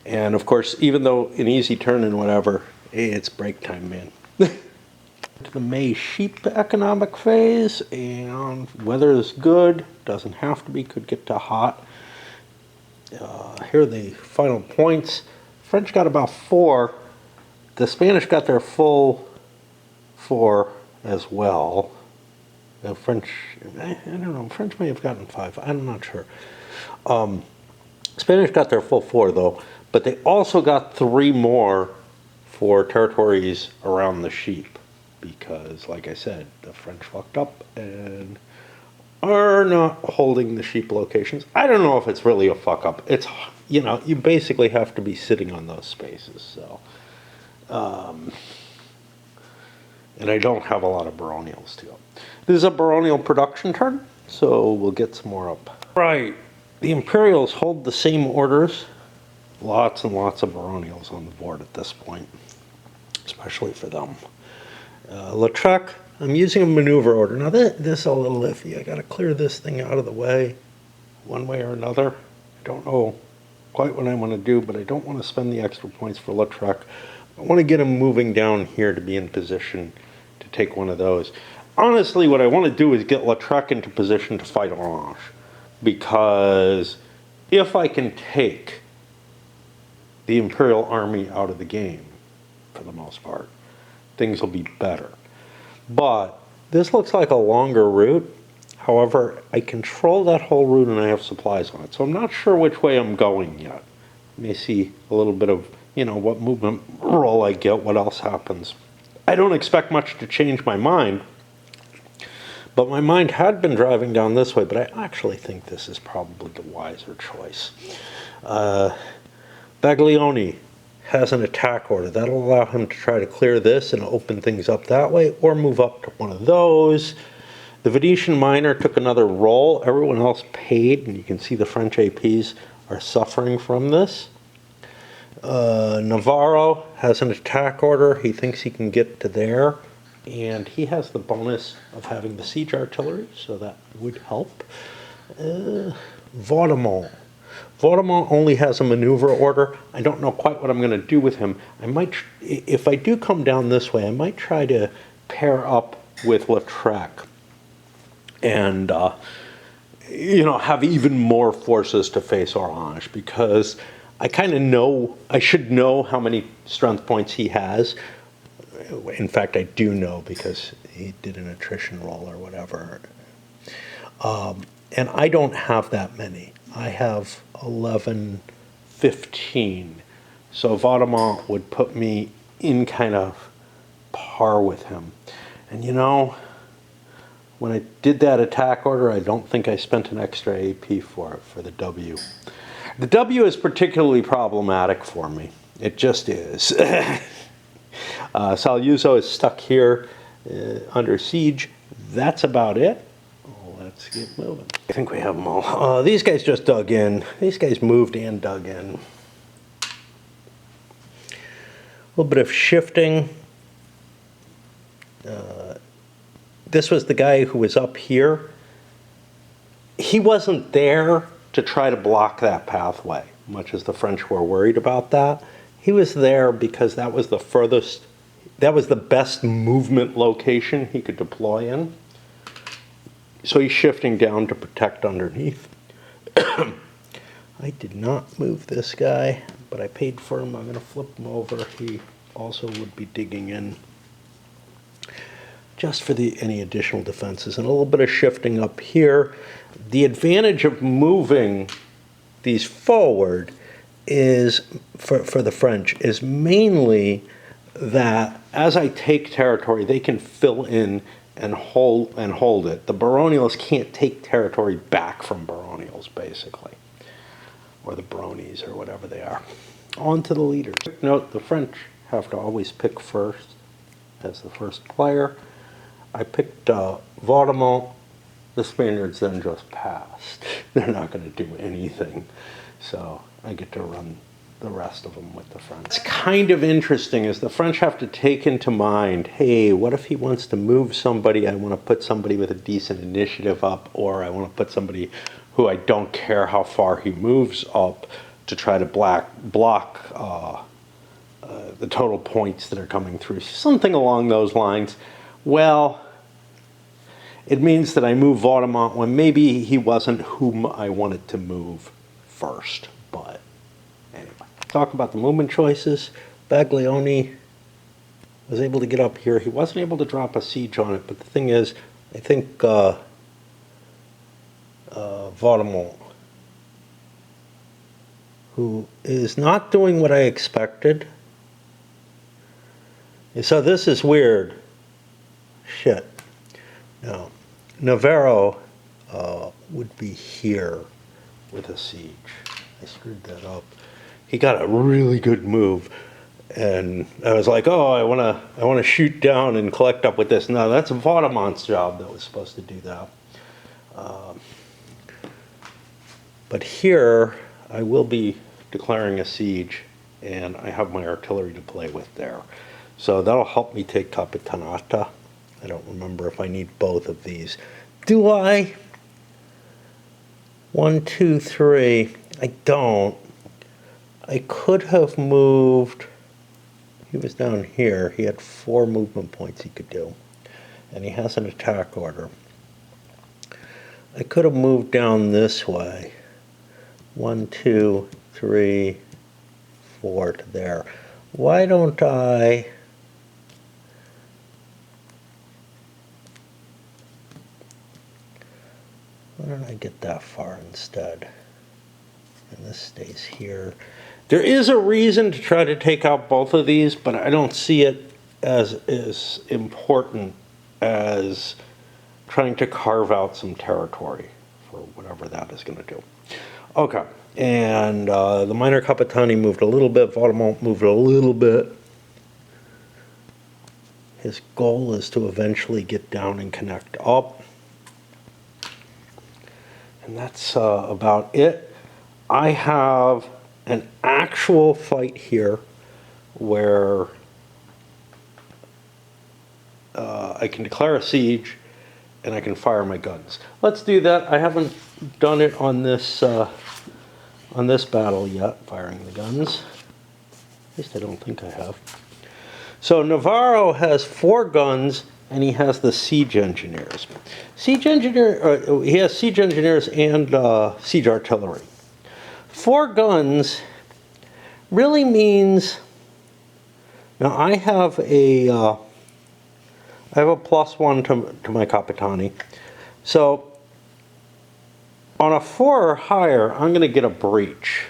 And of course, even though an easy turn and whatever, it's break time, man. To the May sheep economic phase, and weather is good, doesn't have to be, could get to hot. Here are the final points. French got about 4. The Spanish got their full 4 as well. The French, I don't know, French may have gotten 5. I'm not sure. Spanish got their full 4 though, but they also got 3 more for territories around the sheep because, like I said, the French fucked up and are not holding the sheep locations. I don't know if it's really a fuck up. It's, you know, you basically have to be sitting on those spaces. So, and I don't have a lot of baronials to go. This is a baronial production turn, so we'll get some more up. Right, the Imperials hold the same orders. Lots and lots of baronials on the board at this point, especially for them. Lautrec, I'm using a maneuver order. Now this is a little iffy. I got to clear this thing out of the way. one way or another. I don't know quite what I want to do, but I don't want to spend the extra points for Lautrec. I want to get him moving down here to be in position to take one of those. Honestly, what I want to do is get Lautrec into position to fight Orange, because if I can take the Imperial Army out of the game, for the most part, things will be better. But this looks like a longer route. However, I control that whole route and I have supplies on it, so I'm not sure which way I'm going yet. You may see a little bit of, what movement roll I get, what else happens. I don't expect much to change my mind, but my mind had been driving down this way, but I actually think this is probably the wiser choice. Baglioni has an attack order. That'll allow him to try to clear this and open things up that way, or move up to one of those. The Venetian miner took another roll. Everyone else paid, and you can see the French APs are suffering from this. Navarro has an attack order. He thinks he can get to there, and he has the bonus of having the siege artillery, so that would help. Vaudemont. Vaudemont only has a maneuver order. I don't know quite what I'm going to do with him. I might, if I do come down this way, I might try to pair up with Lautrec and have even more forces to face Orange, because I kind of know, I should know how many strength points he has. In fact, I do know, because he did an attrition roll or whatever. And I don't have that many. I have 11, 15. So Vaudemont would put me in kind of par with him. And when I did that attack order, I don't think I spent an extra AP for it, for the W. The W is particularly problematic for me. It just is. Saluzzo is stuck here under siege. That's about it. Let's get moving. I think we have them all. These guys just dug in. These guys moved and dug in. A little bit of shifting. This was the guy who was up here. He wasn't there to try to block that pathway, much as the French were worried about that. He was there because that was the furthest, that was the best movement location he could deploy in. So he's shifting down to protect underneath. I did not move this guy, but I paid for him. I'm going to flip him over. He also would be digging in just for any additional defenses. And a little bit of shifting up here. The advantage of moving these forward is, for the French, is mainly that as I take territory, they can fill in and hold it. The baronials can't take territory back from baronials, basically, or the bronies, or whatever they are. On to the leaders. Quick note, the French have to always pick first as the first player. I picked Vaudemont. The Spaniards then just passed. They're not going to do anything, so I get to run the rest of them with the French. It's kind of interesting, is the French have to take into mind, hey, what if he wants to move somebody? I want to put somebody with a decent initiative up, or I want to put somebody who I don't care how far he moves up to try to block the total points that are coming through. Something along those lines. Well, it means that I move Vaudemont when maybe he wasn't whom I wanted to move first, but anyway. Talk about the movement choices. Baglioni was able to get up here. He wasn't able to drop a siege on it, but the thing is, I think Vaudemont, who is not doing what I expected. So this is weird. Shit. No. Navarro would be here with a siege. I screwed that up. He got a really good move, and I was like, oh, I want to shoot down and collect up with this. No, that's Vaudemont's job that was supposed to do that. But here, I will be declaring a siege, and I have my artillery to play with there. So that'll help me take Capitanata. I don't remember if I need both of these. Do I? 1, 2, 3. I don't. I could have moved. He was down here. He had 4 movement points he could do. And he has an attack order. I could have moved down this way. 1, 2, 3, 4 to there. Why don't I... Why don't I get that far instead? And this stays here. There is a reason to try to take out both of these, but I don't see it as important as trying to carve out some territory for whatever that is going to do. Okay, and the minor Capitani moved a little bit, Vaudemont moved a little bit. His goal is to eventually get down and connect up. And that's about it. I have an actual fight here where I can declare a siege and I can fire my guns. Let's do that. I haven't done it on this battle yet, firing the guns. At least I don't think I have. So Navarro has 4 guns, and he has the siege engineers. He has siege engineers and siege artillery. 4 guns really means. Now I have a +1 to my Capitani. So on a 4 or higher, I'm going to get a breach,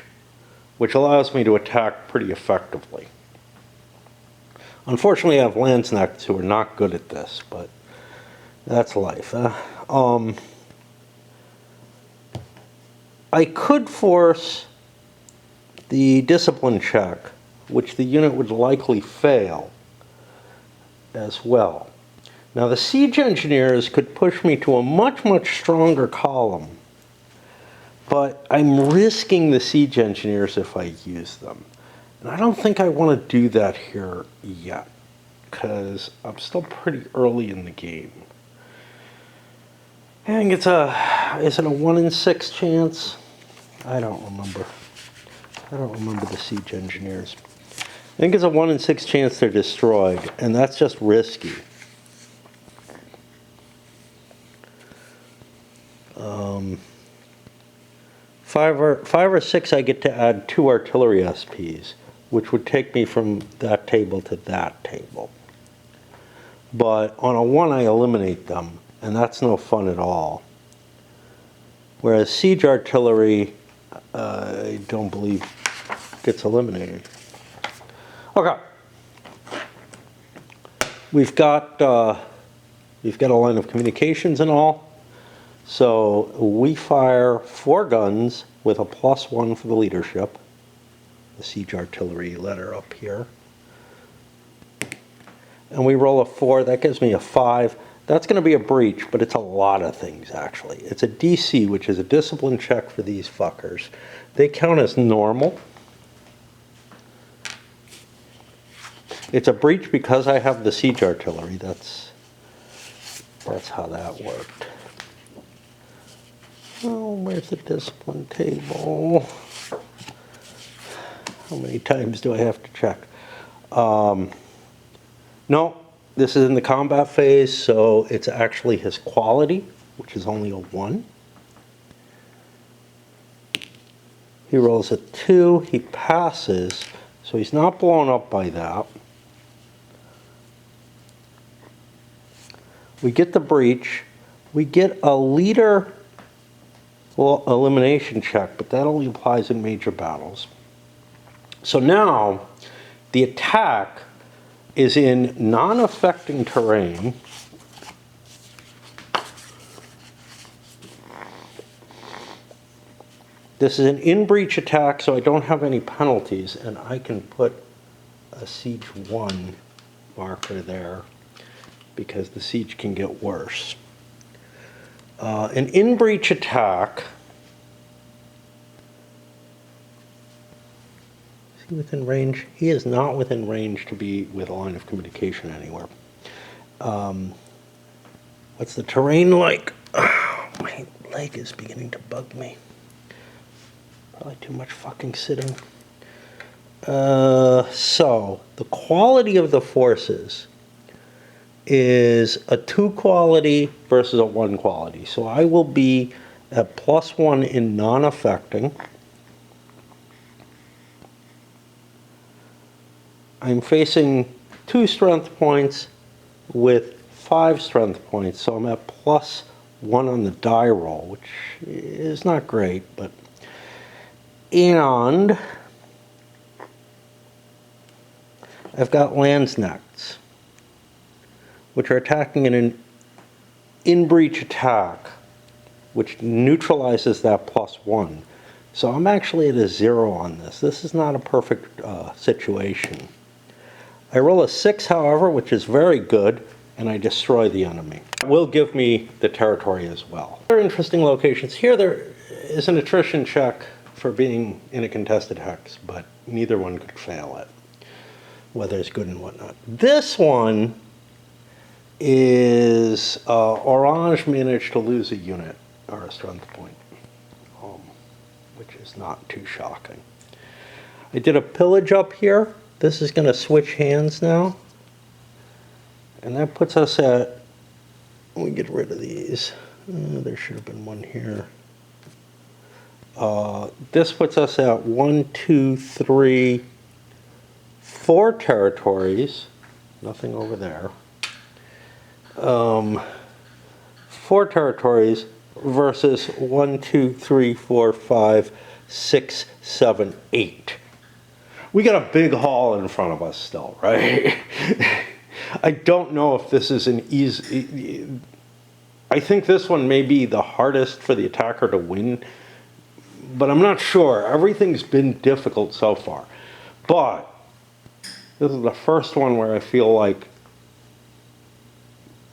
which allows me to attack pretty effectively. Unfortunately, I have Landsnecks who are not good at this, but that's life. I could force the discipline check, which the unit would likely fail as well. Now, the siege engineers could push me to a much, much stronger column, but I'm risking the siege engineers if I use them. And I don't think I want to do that here yet, because I'm still pretty early in the game. I think is it a 1 in 6 chance? I don't remember. I don't remember the siege engineers. I think it's a 1 in 6 chance they're destroyed, and that's just risky. 5 or 6, I get to add 2 artillery SPs, which would take me from that table to that table. But on a 1, I eliminate them, and that's no fun at all. Whereas siege artillery, I don't believe gets eliminated. Okay. We've got a line of communications and all. So we fire 4 guns with a +1 for the leadership. The siege artillery letter up here. And we roll a 4. That gives me a 5. That's going to be a breach, but it's a lot of things, actually. It's a DC, which is a discipline check for these fuckers. They count as normal. It's a breach because I have the siege artillery. That's how that worked. Oh, where's the discipline table? How many times do I have to check? No, this is in the combat phase, so it's actually his quality, which is only a 1. He rolls a 2, he passes, so he's not blown up by that. We get the breach. We get a leader elimination check, but that only applies in major battles. So now the attack is in non-affecting terrain. This is an in-breach attack, so I don't have any penalties, and I can put a siege 1 marker there because the siege can get worse. An in-breach attack. Is he within range? He is not within range to be with a line of communication anywhere. What's the terrain like? Oh, my leg is beginning to bug me. Probably too much fucking sitting. So, the quality of the forces is a 2 quality versus a 1 quality. So I will be at +1 in non-affecting. I'm facing 2 strength points with 5 strength points, so I'm at +1 on the die roll, which is not great, but... And I've got Landsnecks, which are attacking in an in-breach attack, which neutralizes that +1. So I'm actually at a 0 on this. This is not a perfect situation. I roll a 6, however, which is very good, and I destroy the enemy. It will give me the territory as well. Other interesting locations. Here there is an attrition check for being in a contested hex, but neither one could fail it. Weather's good and whatnot. This one is Orange managed to lose a unit or a strength point, which is not too shocking. I did a pillage up here. This is going to switch hands now. And that puts us at, let me get rid of these. There should have been one here. This puts us at 1, 2, 3, 4 territories. Nothing over there. 4 territories versus 1, 2, 3, 4, 5, 6, 7, 8. We got a big haul in front of us still, right? I don't know if this is an easy... I think this one may be the hardest for the attacker to win, but I'm not sure. Everything's been difficult so far. But this is the first one where I feel like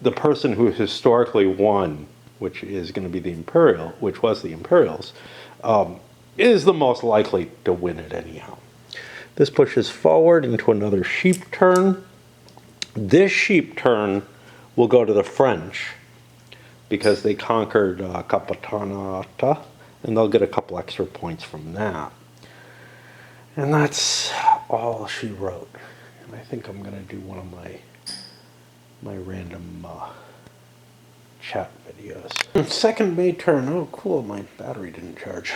the person who historically won, which is going to be the Imperial, which was the Imperials, is the most likely to win it anyhow. This pushes forward into another sheep turn. This sheep turn will go to the French because they conquered Capitan, and they'll get a couple extra points from that. And that's all she wrote. And I think I'm going to do one of my random chat videos. Second May turn. Oh, cool. My battery didn't charge.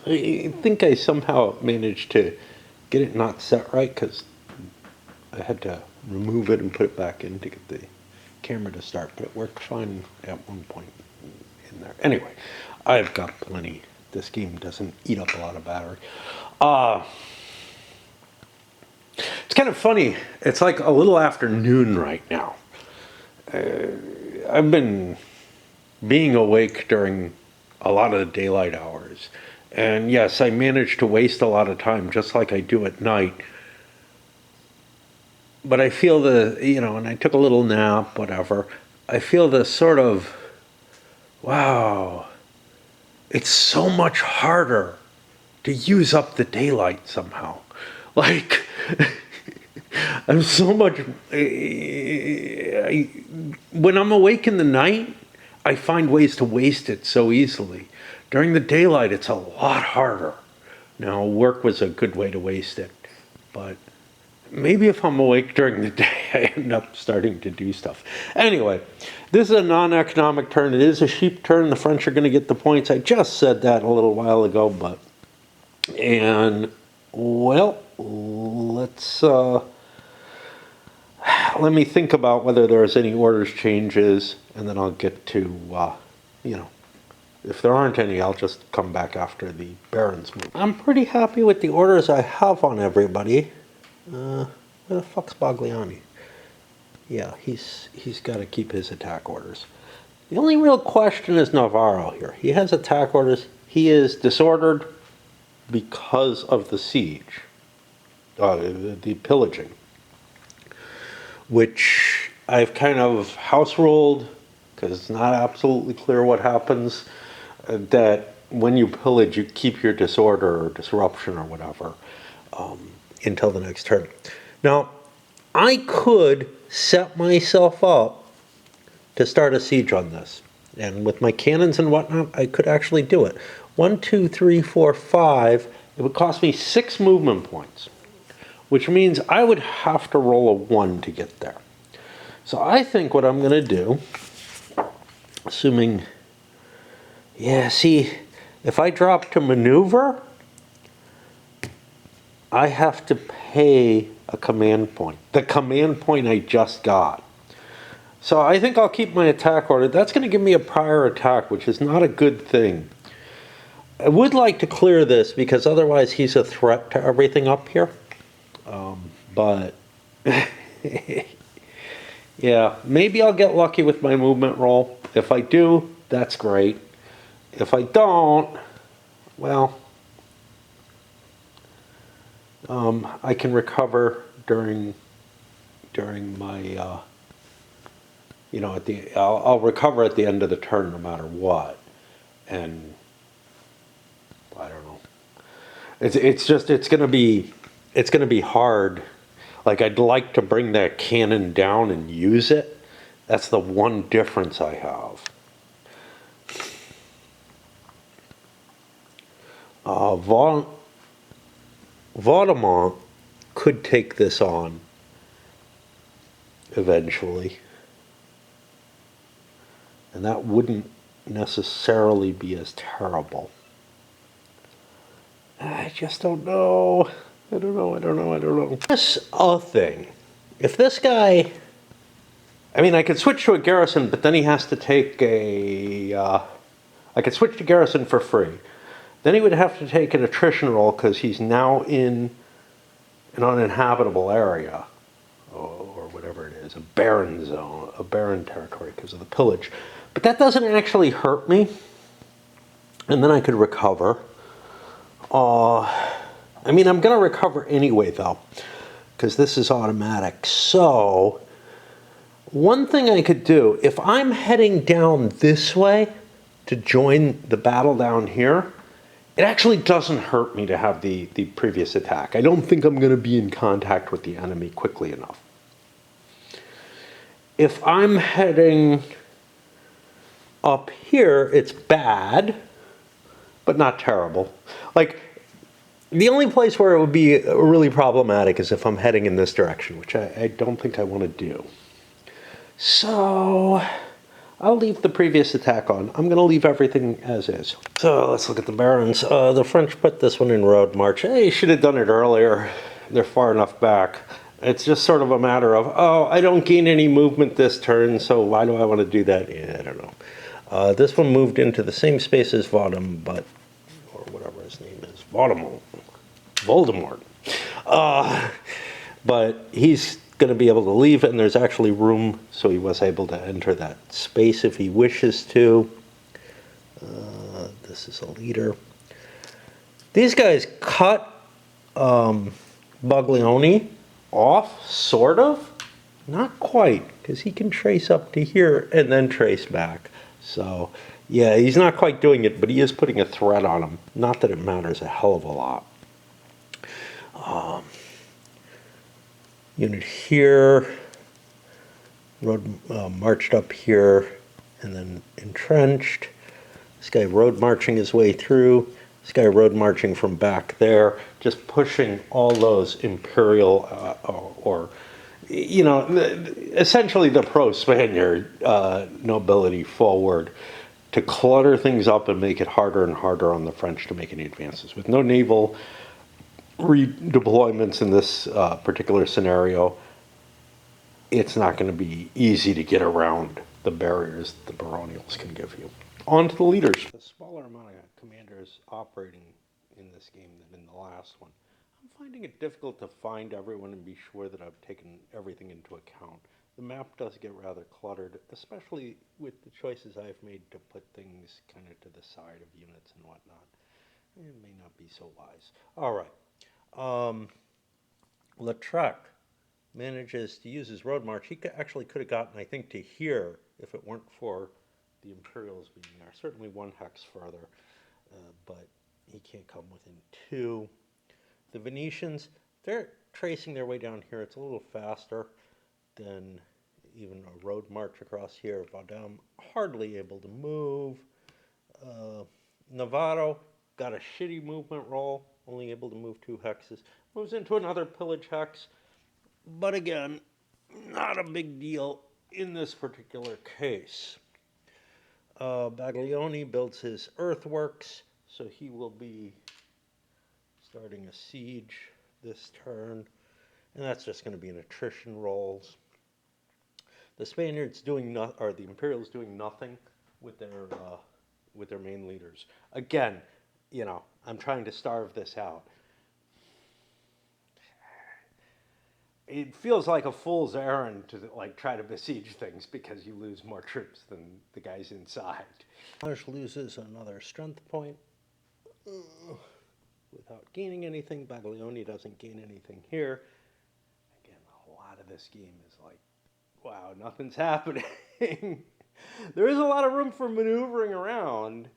I think I somehow managed to get it not set right because I had to remove it and put it back in to get the camera to start, but it worked fine at one point in there. Anyway, I've got plenty. This game doesn't eat up a lot of battery. It's kind of funny. It's like a little after noon right now. I've been being awake during a lot of the daylight hours. And yes, I managed to waste a lot of time just like I do at night. But I feel and I took a little nap, whatever. I feel this sort of, wow, it's so much harder to use up the daylight somehow. Like, I'm so much, when I'm awake in the night, I find ways to waste it so easily. During the daylight, it's a lot harder. Now, work was a good way to waste it, but maybe if I'm awake during the day, I end up starting to do stuff. Anyway, this is a non-economic turn. It is a sheep turn. The French are going to get the points. I just said that a little while ago, but... And, well, let's... let me think about whether there's any orders changes, and then I'll get to, if there aren't any, I'll just come back after the Barons move. I'm pretty happy with the orders I have on everybody. Where the fuck's Bagliani? Yeah, he's got to keep his attack orders. The only real question is Navarro here. He has attack orders. He is disordered because of the siege, the pillaging, which I've kind of house ruled because it's not absolutely clear what happens. That when you pillage, you keep your disorder or disruption or whatever until the next turn. Now, I could set myself up to start a siege on this. And with my cannons and whatnot, I could actually do it. 1, 2, 3, 4, 5. It would cost me 6 movement points, which means I would have to roll a 1 to get there. So I think what I'm going to do, assuming, yeah, see, if I drop to maneuver, I have to pay a command point. The command point I just got. So I think I'll keep my attack order. That's going to give me a prior attack, which is not a good thing. I would like to clear this because otherwise he's a threat to everything up here. But yeah, maybe I'll get lucky with my movement roll. If I do, that's great. If I don't, well, I can recover during my I'll recover at the end of the turn no matter what, and I don't know. It's gonna be hard. Like I'd like to bring that cannon down and use it. That's the one difference I have. Vaudemont could take this on eventually. And that wouldn't necessarily be as terrible. I just don't know. I don't know. That's a thing. If this guy... I mean, I could switch to a garrison, but then he has to take a... I could switch to garrison for free. Then he would have to take an attrition roll because he's now in an uninhabitable area. Or whatever it is. A barren zone. A barren territory because of the pillage. But that doesn't actually hurt me. And then I could recover. I mean, I'm going to recover anyway, though, because this is automatic. So, one thing I could do, if I'm heading down this way to join the battle down here, it actually doesn't hurt me to have the previous attack. I don't think I'm going to be in contact with the enemy quickly enough. If I'm heading up here, it's bad, but not terrible. Like, the only place where it would be really problematic is if I'm heading in this direction, which I don't think I want to do. So, I'll leave the previous attack on. I'm going to leave everything as is. So, let's look at the barons. The French put this one in road march. Hey, you should have done it earlier. They're far enough back. It's just sort of a matter of, oh, I don't gain any movement this turn, so why do I want to do that? Yeah, I don't know. This one moved into the same space as Voldemort, or whatever his name is, Voldemort. But he's going to be able to leave, and there's actually room, so he was able to enter that space if he wishes to. This is a leader. These guys cut Buglione off, sort of. Not quite, because he can trace up to here and then trace back. So, yeah, he's not quite doing it, but he is putting a threat on him. Not that it matters a hell of a lot. Unit here, road marched up here, and then entrenched. This guy road marching his way through. This guy road marching from back there, just pushing all those imperial essentially the pro-Spaniard nobility forward to clutter things up and make it harder and harder on the French to make any advances. With no naval redeployments in this particular scenario, it's not going to be easy to get around the barriers the baronials can give you. On to the leaders. The smaller amount of commanders operating in this game than in the last one. I'm finding it difficult to find everyone and be sure that I've taken everything into account. The map does get rather cluttered, especially with the choices I've made to put things kind of to the side of units and whatnot. It may not be so wise. All right. Lautrec manages to use his road march. He actually could have gotten, I think, to here if it weren't for the Imperials being there. Certainly one hex further, but he can't come within 2. The Venetians, they're tracing their way down here. It's a little faster than even a road march across here. Vadam hardly able to move. Navarro got a shitty movement roll, only able to move 2 hexes. Moves into another pillage hex, but again, not a big deal in this particular case. Baglioni builds his earthworks, so he will be starting a siege this turn, and that's just going to be an attrition rolls. The Spaniards doing or the Imperials doing nothing with their main leaders. Again, I'm trying to starve this out. It feels like a fool's errand to try to besiege things because you lose more troops than the guys inside. Orange loses another strength point without gaining anything. Baglioni doesn't gain anything here. Again, a lot of this game is like, wow, nothing's happening. There is a lot of room for maneuvering around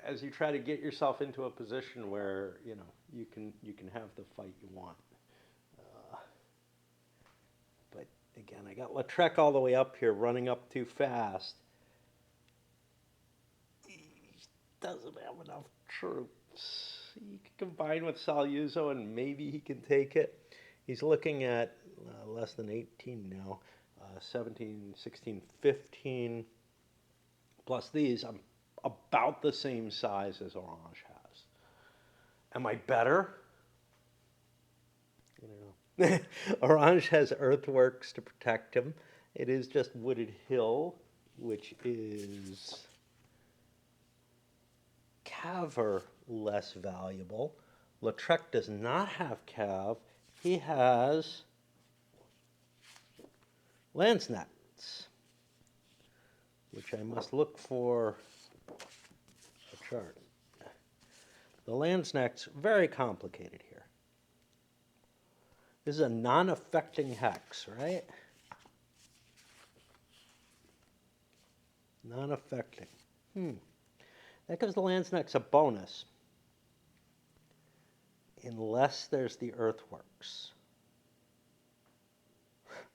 as you try to get yourself into a position where you can have the fight you want. But again, I got Lautrec all the way up here, running up too fast. He doesn't have enough troops. He can combine with Saluzzo and maybe he can take it. He's looking at less than 18 now. 17, 16, 15. Plus these, I'm about the same size as Orange has. Am I better? Orange has earthworks to protect him. It is just Wooded Hill, which is cav less valuable. Lautrec does not have cav. He has landsnets, which I must look for a chart. The landsnets, very complicated here. This is a non-affecting hex, right? Non-affecting. That gives the landsnets a bonus. Unless there's the earthworks.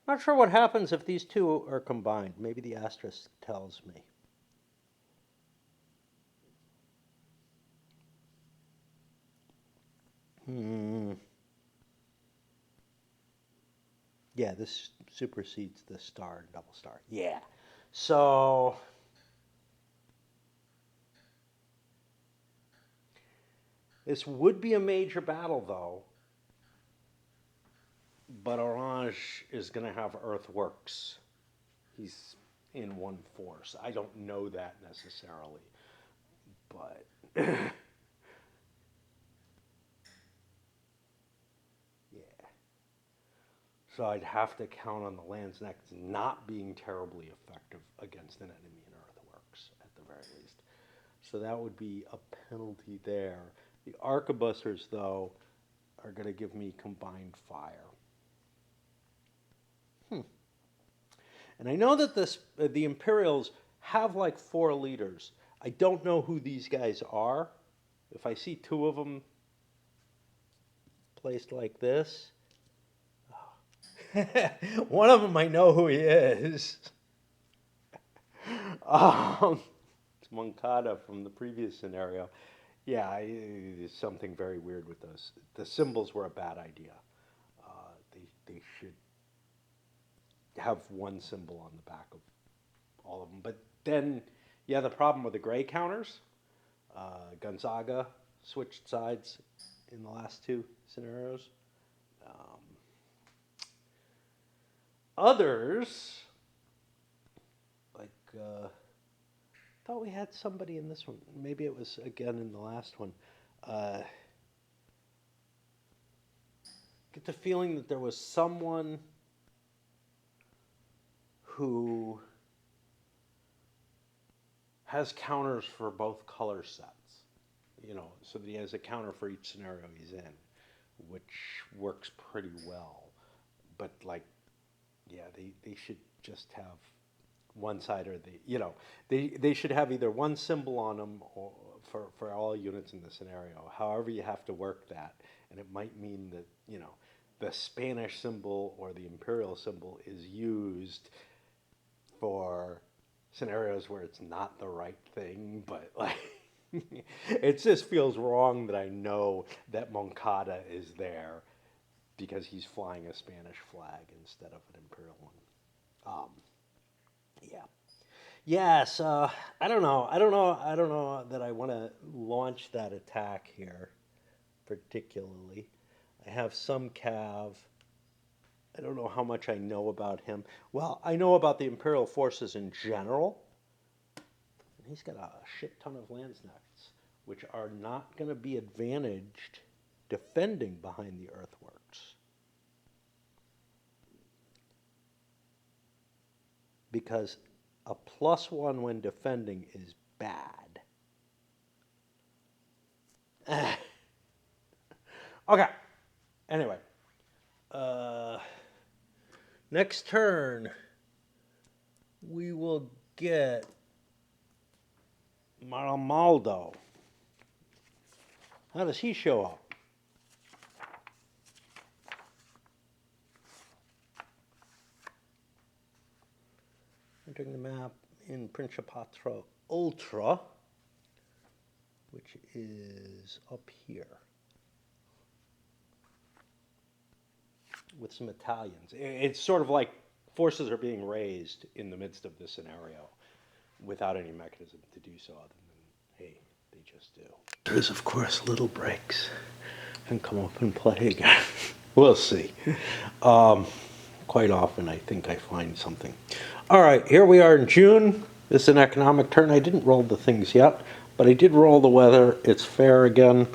Not sure what happens if these two are combined. Maybe the asterisk tells me. Yeah, this supersedes the star and double star. Yeah. So this would be a major battle, though. But Orange is going to have earthworks. He's in one force. I don't know that necessarily. But yeah. So I'd have to count on the landsnets not being terribly effective against an enemy in earthworks, at the very least. So that would be a penalty there. The arquebusers, though, are going to give me combined fire. And I know that the Imperials have like 4 leaders. I don't know who these guys are. If I see 2 of them placed like this, one of them I know who he is. It's Moncada from the previous scenario. Yeah, there's something very weird with those. The symbols were a bad idea. They should have one symbol on the back of all of them. But then, yeah, the problem with the gray counters. Gonzaga switched sides in the last 2 scenarios. Others, like, thought we had somebody in this one. Maybe it was again in the last one. Get the feeling that there was someone who has counters for both color sets, so that he has a counter for each scenario he's in, which works pretty well. But yeah, they should just have one side or they should have either one symbol on them or for all units in the scenario. However you have to work that, and it might mean that the Spanish symbol or the Imperial symbol is used for scenarios where it's not the right thing, but like it just feels wrong that I know that Moncada is there because he's flying a Spanish flag instead of an Imperial one. Yeah. Yes, I don't know. I don't know that I want to launch that attack here particularly. I have some Cav. I don't know how much I know about him. Well, I know about the Imperial forces in general. And he's got a shit ton of Landsnecks, which are not going to be advantaged defending behind the earthworks. Because a +1 when defending is bad. Okay. Anyway. Next turn, we will get Maramaldo. How does he show up? Entering the map in Principato Ultra, which is up here, with some Italians. It's sort of like forces are being raised in the midst of this scenario without any mechanism to do so other than, hey, they just do. There's, of course, little breaks and come up and play again. We'll see. Quite often, I think I find something. All right, here we are in June. This is an economic turn. I didn't roll the things yet, but I did roll the weather. It's fair again.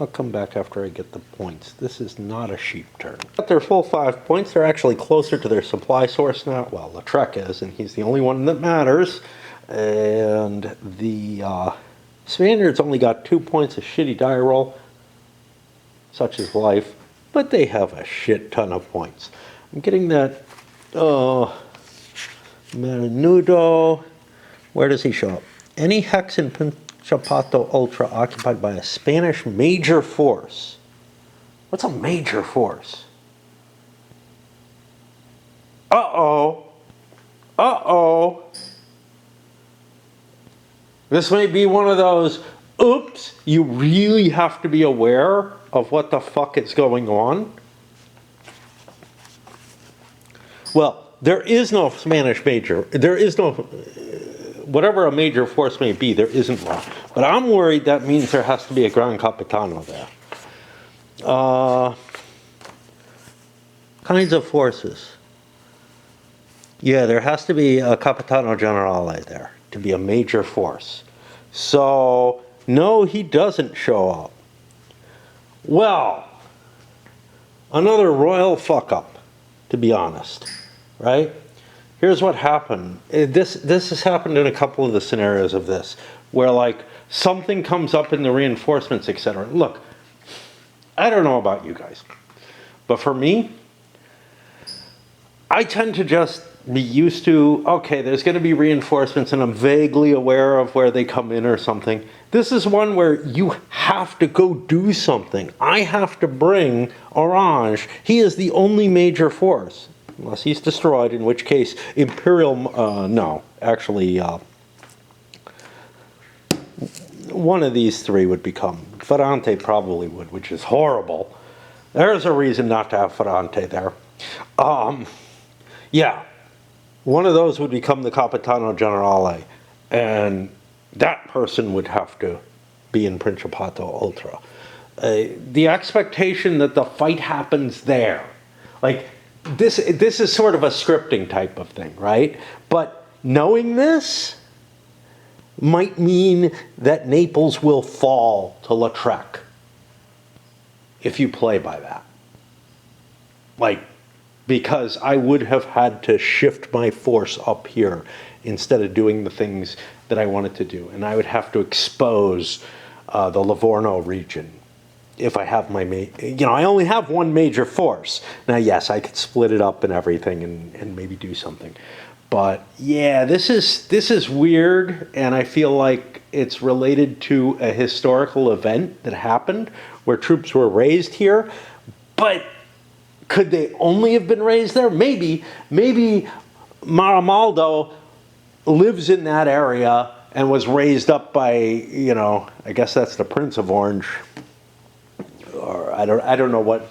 I'll come back after I get the points. This is not a sheep turn. Got their full 5 points. They're actually closer to their supply source now. Well, Lautrec is, and he's the only one that matters. And the Spaniards only got 2 points of shitty die roll, such is life, but they have a shit ton of points. I'm getting that Menudo. Where does he show up? Any hex in Principato Ultra occupied by a Spanish major force. What's a major force? Uh-oh. Uh-oh. This may be one of those, oops, you really have to be aware of what the fuck is going on. Well, there is no Spanish major. There is no, whatever a major force may be, there isn't one. But I'm worried that means there has to be a Gran Capitano there. Kinds of forces. Yeah, there has to be a Capitano Generale there to be a major force. So, no, he doesn't show up. Well, another royal fuck up, to be honest, right? Here's what happened. This has happened in a couple of the scenarios of this, where like something comes up in the reinforcements, etc. Look, I don't know about you guys, but for me, I tend to just be used to, okay, there's going to be reinforcements and I'm vaguely aware of where they come in or something. This is one where you have to go do something. I have to bring Orange. He is the only major force, unless he's destroyed, in which case Imperial, no, actually, one of these three would become. Ferrante probably would, which is horrible. There's a reason not to have Ferrante there. Yeah, one of those would become the Capitano Generale, and that person would have to be in Principato Ultra. The expectation that the fight happens there, like this is sort of a scripting type of thing, right? But knowing this might mean that Naples will fall to Lautrec if you play by that. Like, because I would have had to shift my force up here instead of doing the things that I wanted to do. And I would have to expose the Livorno region if I have my, I only have one major force. Now, yes, I could split it up and everything and maybe do something. But yeah, this is weird, and I feel like it's related to a historical event that happened where troops were raised here. But could they only have been raised there? Maybe Maramaldo lives in that area and was raised up by, you know, I guess that's the Prince of Orange, or I don't know what.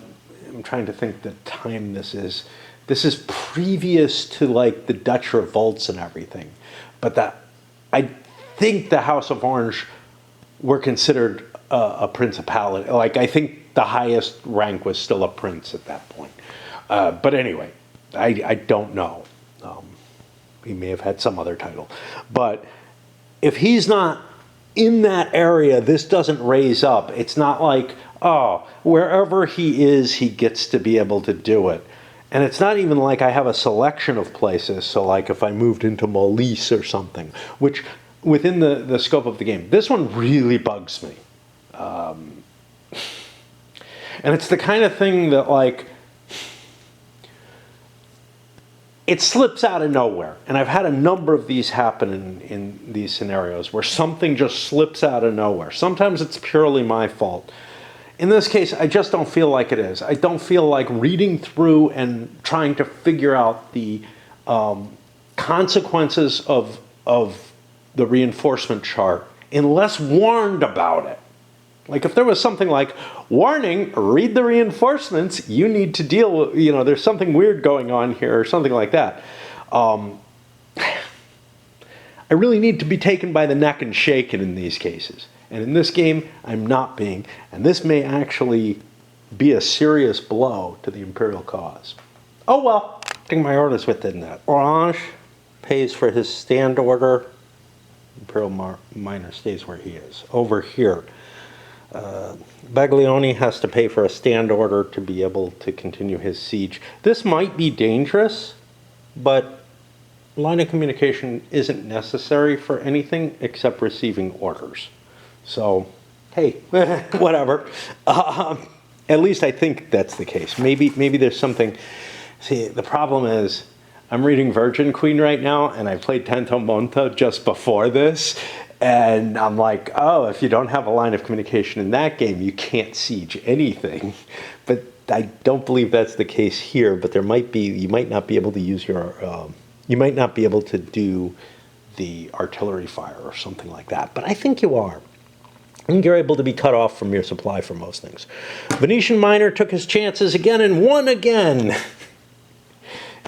I'm trying to think the time this is. This is previous to like the Dutch revolts and everything, but that I think the House of Orange were considered a principality. Like I think the highest rank was still a prince at that point. But anyway, I don't know. He may have had some other title, but if he's not in that area, this doesn't raise up. It's not like, oh, wherever he is, he gets to be able to do it. And it's not even like I have a selection of places. So like if I moved into Molise or something, which within the scope of the game, this one really bugs me. And it's the kind of thing that like, it slips out of nowhere. And I've had a number of these happen in these scenarios where something just slips out of nowhere. Sometimes it's purely my fault. In this case, I just don't feel like it is. I don't feel like reading through and trying to figure out the consequences of the reinforcement chart unless warned about it. Like if there was something like, warning, read the reinforcements, you need to deal with, you know, there's something weird going on here or something like that. I really need to be taken by the neck and shaken in these cases. And in this game, I'm not being. And this may actually be a serious blow to the Imperial cause. Oh well, I think my orders within that. Orange pays for his stand order. Imperial Minor stays where he is. Over here. Baglioni has to pay for a stand order to be able to continue his siege. This might be dangerous, but line of communication isn't necessary for anything except receiving orders. So, hey, whatever. At least I think that's the case. Maybe there's something. See, the problem is I'm reading Virgin Queen right now, and I played Tento Monta just before this. And I'm like, oh, if you don't have a line of communication in that game, you can't siege anything. But I don't believe that's the case here. But there might be, you might not be able to use your, you might not be able to do the artillery fire or something like that. But I think you are. I think you're able to be cut off from your supply for most things. Venetian Minor took his chances again and won again.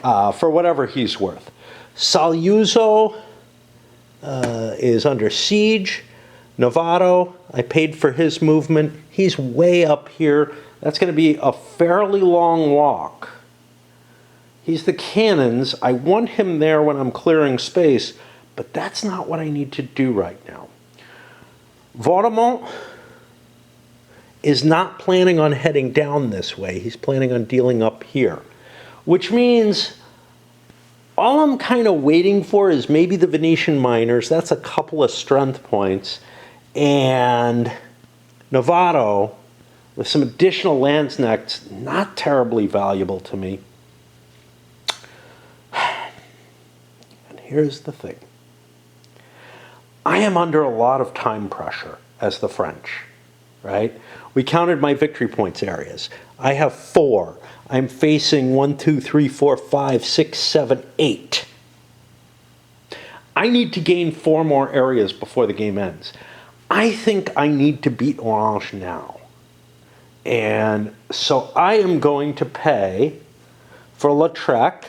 For whatever he's worth. Saluzzo is under siege. Novato, I paid for his movement. He's way up here. That's going to be a fairly long walk. He's the cannons. I want him there when I'm clearing space, but that's not what I need to do right now. Vaudemont is not planning on heading down this way. He's planning on dealing up here, which means all I'm kind of waiting for is maybe the Venetian miners. That's a couple of strength points. And Novato, with some additional Landsnechts, not terribly valuable to me. And here's the thing. I am under a lot of time pressure as the French, right? We counted my victory points areas. I have 4. I'm facing 1, 2, 3, 4, 5, 6, 7, 8. I need to gain 4 more areas before the game ends. I think I need to beat Orange now. And so I am going to pay for Lautrec,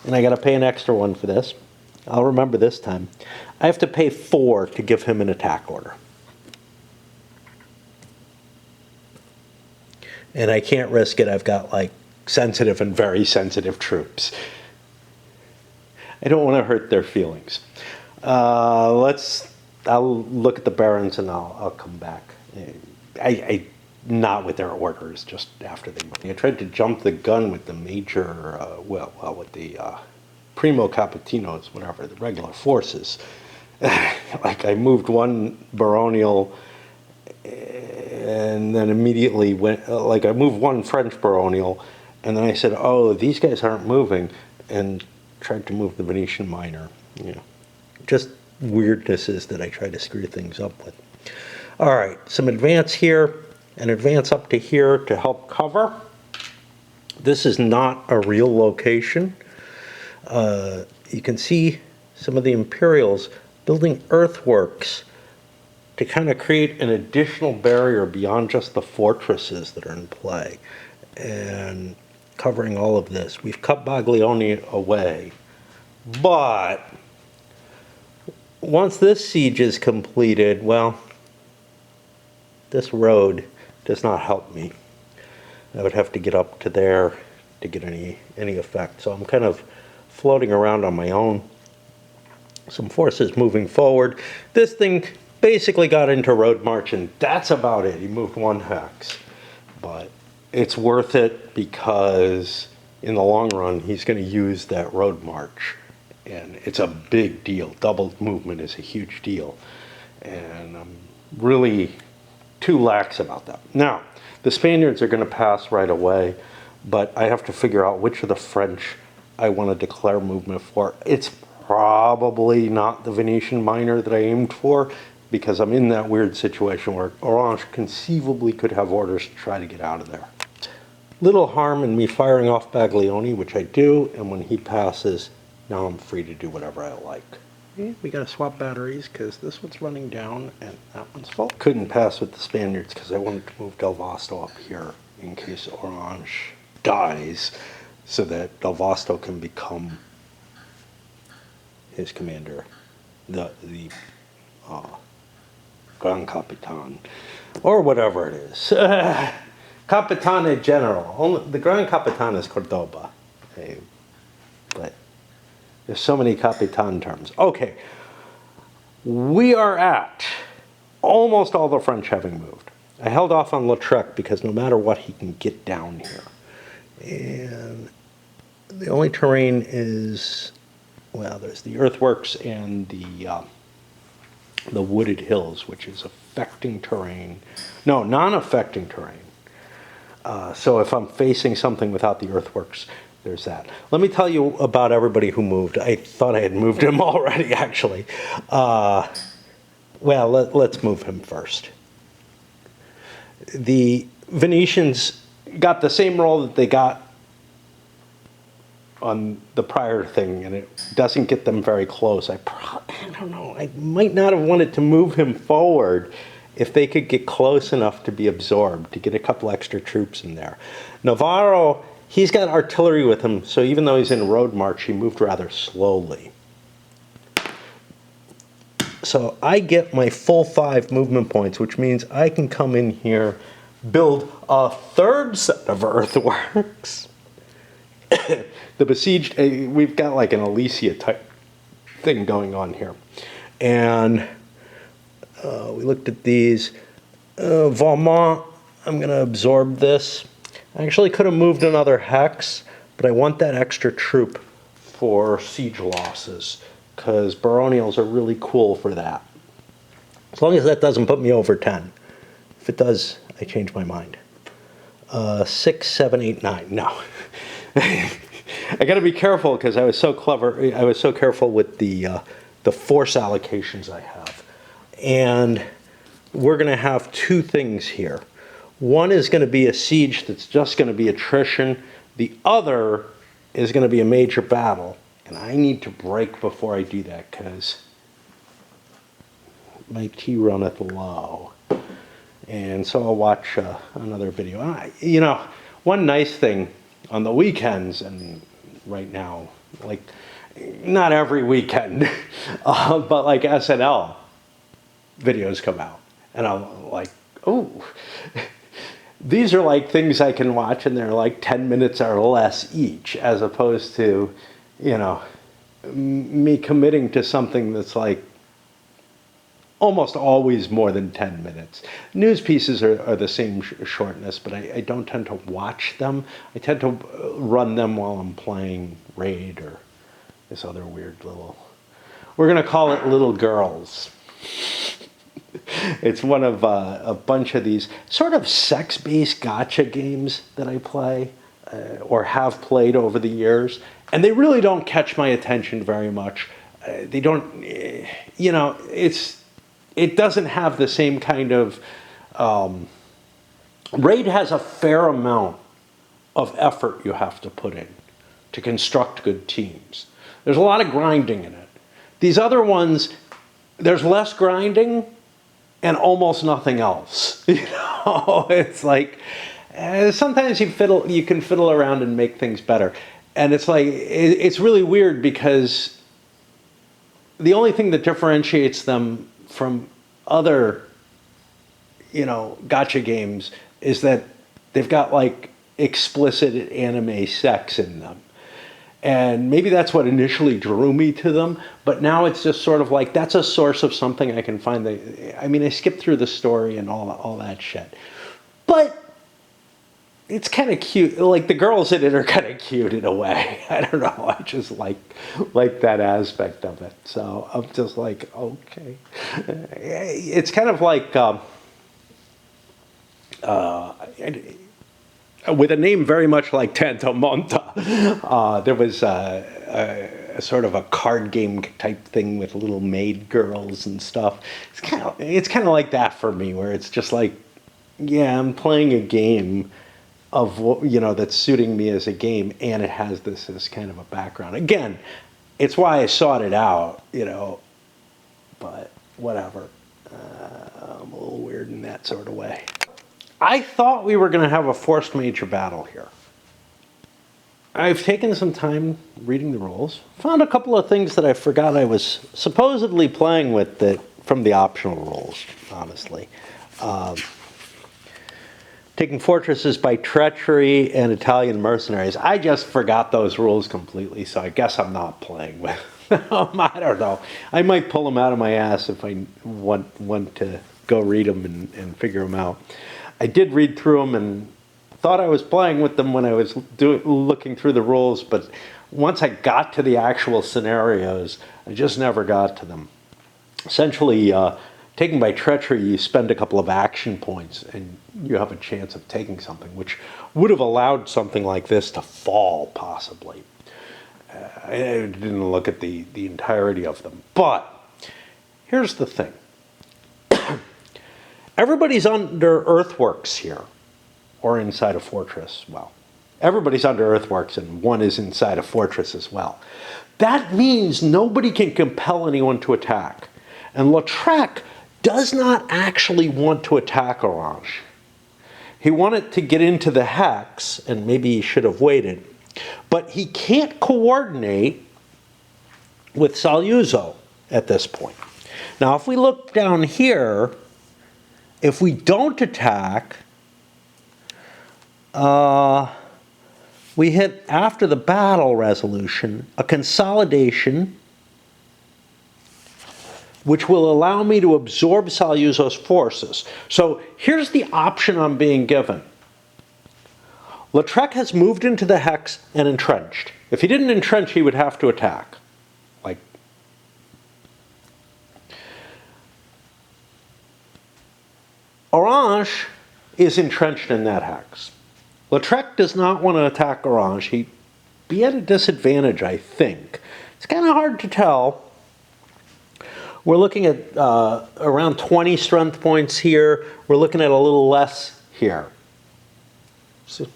and I got to pay an extra one for this. I'll remember this time. I have to pay 4 to give him an attack order. And I can't risk it. I've got like sensitive and very sensitive troops. I don't want to hurt their feelings. I'll look at the barons and I'll come back. I not with their orders, just after they. I tried to jump the gun with the major, with the primo capitinos, whatever, the regular forces. Like I moved one baronial. And then immediately went, like I moved one French baronial, and then I said, oh, these guys aren't moving, and tried to move the Venetian minor. You know, just weirdnesses that I try to screw things up with. All right, some advance here, and advance up to here to help cover. This is not a real location. You can see some of the Imperials building earthworks to kind of create an additional barrier beyond just the fortresses that are in play. And covering all of this, we've cut Baglioni away. But once this siege is completed, well, this road does not help me. I would have to get up to there to get any effect. So I'm kind of floating around on my own. Some forces moving forward. This thing basically got into road march, and that's about it. He moved 1 hex. But it's worth it because in the long run, he's going to use that road march. And it's a big deal. Double movement is a huge deal. And I'm really too lax about that. Now, the Spaniards are going to pass right away, but I have to figure out which of the French I want to declare movement for. It's probably not the Venetian minor that I aimed for, because I'm in that weird situation where Orange conceivably could have orders to try to get out of there. Little harm in me firing off Baglioni, which I do, and when he passes, now I'm free to do whatever I like. We gotta swap batteries because this one's running down and that one's full. Couldn't pass with the Spaniards because I wanted to move Del Vasto up here in case Orange dies, so that Del Vasto can become his commander, the Gran Capitan, or whatever it is. Capitan General. The Gran Capitan is Cordoba. But there's so many Capitan terms. Okay. We are at almost all the French having moved. I held off on Lautrec because no matter what, he can get down here. And the only terrain is, well, there's the earthworks and the wooded hills, which is affecting terrain. No, non-affecting terrain. So if I'm facing something without the earthworks, there's that. Let me tell you about everybody who moved. I thought I had moved him already, actually. Well, let's move him first. The Venetians got the same role that they got on the prior thing, and it doesn't get them very close. I don't know. I might not have wanted to move him forward if they could get close enough to be absorbed, to get a couple extra troops in there. Navarro, he's got artillery with him, so even though he's in road march, he moved rather slowly. So I get my full 5 movement points, which means I can come in here, build a third set of earthworks. The besieged, we've got like an Alesia type thing going on here. And we looked at these. Valmont, I'm going to absorb this. I actually could have moved another hex, but I want that extra troop for siege losses, because baronials are really cool for that. As long as that doesn't put me over 10. If it does, I change my mind. 6, 7, 8, 9. No. I got to be careful because I was so clever. I was so careful with the force allocations I have. And we're going to have 2 things here. One is going to be a siege that's just going to be attrition. The other is going to be a major battle. And I need to break before I do that because my T runneth low. And so I'll watch another video. You know, one nice thing on the weekends, and right now, like, not every weekend, but like SNL videos come out. And I'm like, oh, these are like things I can watch, and they're like 10 minutes or less each, as opposed to, you know, me committing to something that's like almost always more than 10 minutes. News pieces are the same shortness, but I don't tend to watch them. I tend to run them while I'm playing Raid or this other weird little, we're going to call it Little Girls. It's one of a bunch of these sort of sex-based gotcha games that I play or have played over the years. And they really don't catch my attention very much. They don't, you know, it doesn't have the same kind of, Raid has a fair amount of effort you have to put in to construct good teams. There's a lot of grinding in it. These other ones, there's less grinding and almost nothing else. You know, it's like sometimes you can fiddle around and make things better, and it's like it's really weird because the only thing that differentiates them from other, you know, gacha games is that they've got like explicit anime sex in them. And maybe that's what initially drew me to them, but now it's just sort of like, that's a source of something I can find. I mean, I skipped through the story and all that shit. But it's kind of cute. Like, the girls in it are kind of cute in a way. I don't know. I just like that aspect of it. So I'm just like, okay. It's kind of like... with a name very much like Tanto Monta, there was a sort of a card game type thing with little maid girls and stuff. It's kind of like that for me, where it's just like, yeah, I'm playing a game of what, you know, that's suiting me as a game, and it has this as kind of a background. Again, it's why I sought it out, you know, but whatever. I'm a little weird in that sort of way. I thought we were going to have a forced major battle here. I've taken some time reading the rules, found a couple of things that I forgot I was supposedly playing with that from the optional rules, honestly. Taking fortresses by treachery and Italian mercenaries. I just forgot those rules completely, so I guess I'm not playing with them. I don't know. I might pull them out of my ass if I want to go read them and figure them out. I did read through them and thought I was playing with them when I was looking through the rules, but once I got to the actual scenarios, I just never got to them. Essentially, taking by treachery, you spend a couple of action points and you have a chance of taking something, which would have allowed something like this to fall, possibly. I didn't look at the entirety of them. But here's the thing. Everybody's under earthworks here, or inside a fortress. Well, everybody's under earthworks, and one is inside a fortress as well. That means nobody can compel anyone to attack. And Lautrec does not actually want to attack Orange. He wanted to get into the hex, and maybe he should have waited. But he can't coordinate with Saluzzo at this point. Now, if we look down here, if we don't attack, we hit, after the battle resolution, a consolidation, which will allow me to absorb Saluzzo's forces. So here's the option I'm being given. Lautrec has moved into the hex and entrenched. If he didn't entrench, he would have to attack. Orange is entrenched in that hex. Lautrec does not want to attack Orange. He'd be at a disadvantage, I think. It's kind of hard to tell. We're looking at around 20 strength points here. We're looking at a little less here. So,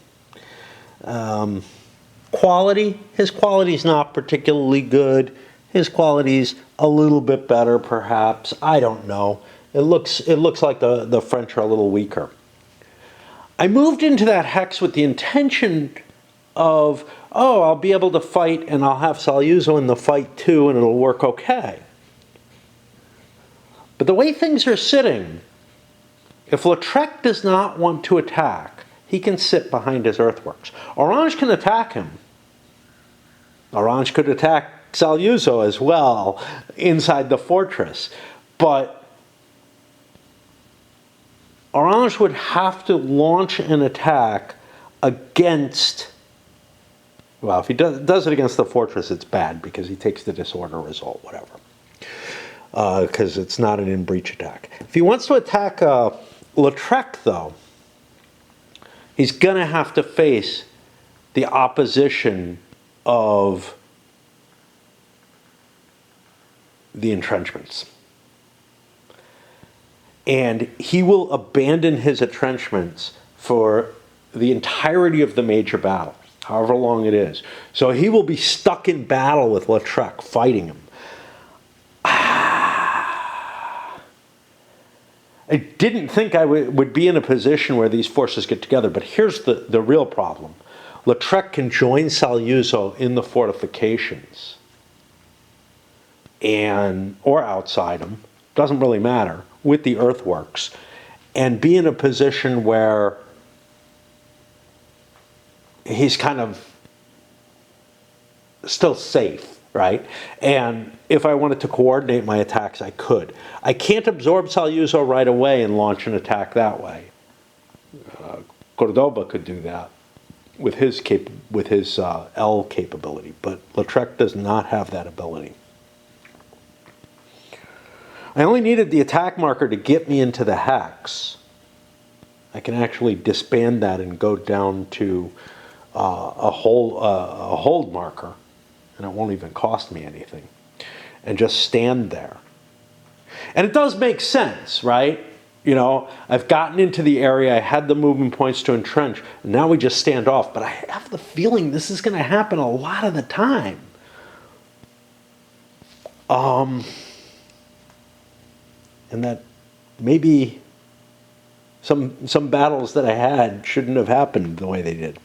quality. His quality's not particularly good. His quality's a little bit better, perhaps. I don't know. It looks like the French are a little weaker. I moved into that hex with the intention of, oh, I'll be able to fight and I'll have Saluzzo in the fight too and it'll work okay. But the way things are sitting, if Lautrec does not want to attack, he can sit behind his earthworks. Orange can attack him. Orange could attack Saluzzo as well inside the fortress. But Orange would have to launch an attack against, well, if he does it against the fortress, it's bad because he takes the disorder result, whatever. Because it's not an in-breach attack. If he wants to attack Lautrec, though, he's going to have to face the opposition of the entrenchments. And he will abandon his entrenchments for the entirety of the major battle. however long it is. So he will be stuck in battle with Lautrec, fighting him. I didn't think I would be in a position where these forces get together, but here's the real problem. Lautrec can join Saluzzo in the fortifications, or outside them, doesn't really matter, with the earthworks, and be in a position where he's kind of still safe, right? And if I wanted to coordinate my attacks, I could. I can't absorb Saluzzo right away and launch an attack that way. Cordoba could do that with his L capability, but Lautrec does not have that ability. I only needed the attack marker to get me into the hex. I can actually disband that and go down to a hold marker, and it won't even cost me anything, and just stand there. And it does make sense, right? You know, I've gotten into the area, I had the movement points to entrench, and now we just stand off. But I have the feeling this is going to happen a lot of the time. And that maybe some battles that I had shouldn't have happened the way they did.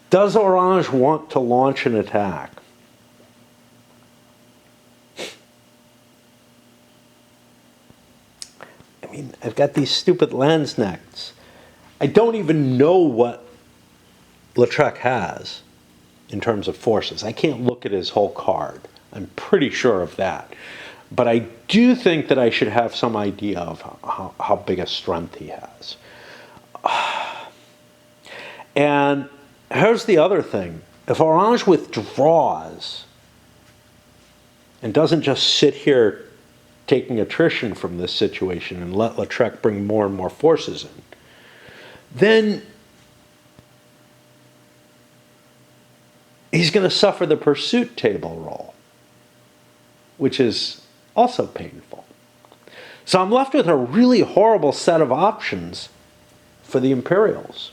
Does Orange want to launch an attack? I mean, I've got these stupid Landsnecks. I don't even know what Lautrec has in terms of forces. I can't look at his whole card. I'm pretty sure of that. But I do think that I should have some idea of how big a strength he has. And here's the other thing. If Orange withdraws and doesn't just sit here taking attrition from this situation and let Lautrec bring more and more forces in, then he's going to suffer the pursuit table roll, which is also painful. So I'm left with a really horrible set of options for the Imperials.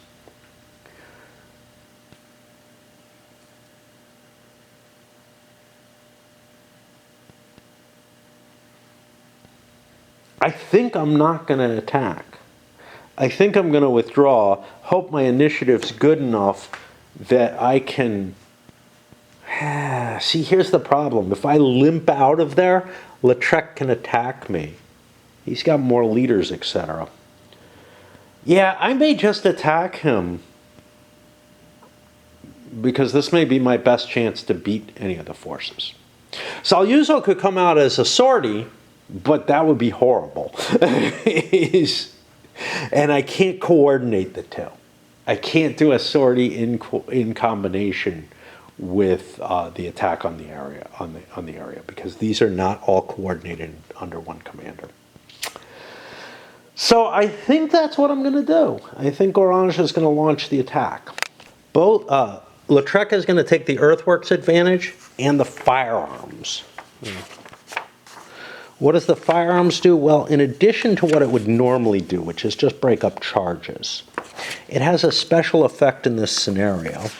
I think I'm not going to attack. I think I'm going to withdraw, hope my initiative's good enough that I can... See, here's the problem. If I limp out of there, Lautrec can attack me. He's got more leaders, etc. Yeah, I may just attack him, because this may be my best chance to beat any of the forces. Saluzzo could come out as a sortie, but that would be horrible. And I can't coordinate the two. I can't do a sortie in combination with the attack on the area, because these are not all coordinated under one commander. So I think that's what I'm going to do. I think Orange is going to launch the attack. Lautrec is going to take the earthworks advantage and the firearms. What does the firearms do? Well, in addition to what it would normally do, which is just break up charges, it has a special effect in this scenario,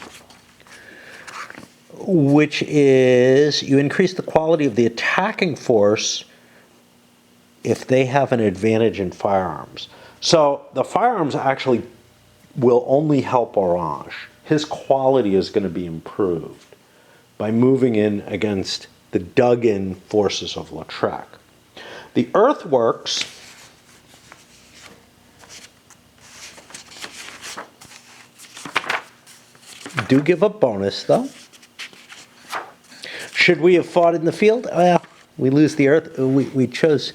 which is you increase the quality of the attacking force if they have an advantage in firearms. So the firearms actually will only help Orange. His quality is going to be improved by moving in against the dug-in forces of Lautrec. The earthworks do give a bonus, though. Should we have fought in the field? Well, we lose the earth. We chose...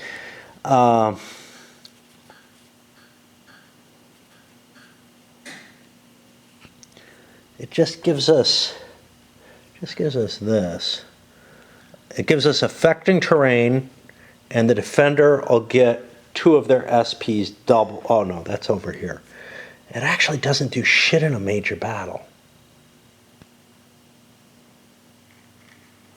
it just gives us this. It gives us affecting terrain, and the defender will get 2 of their SPs double. Oh no, that's over here. It actually doesn't do shit in a major battle.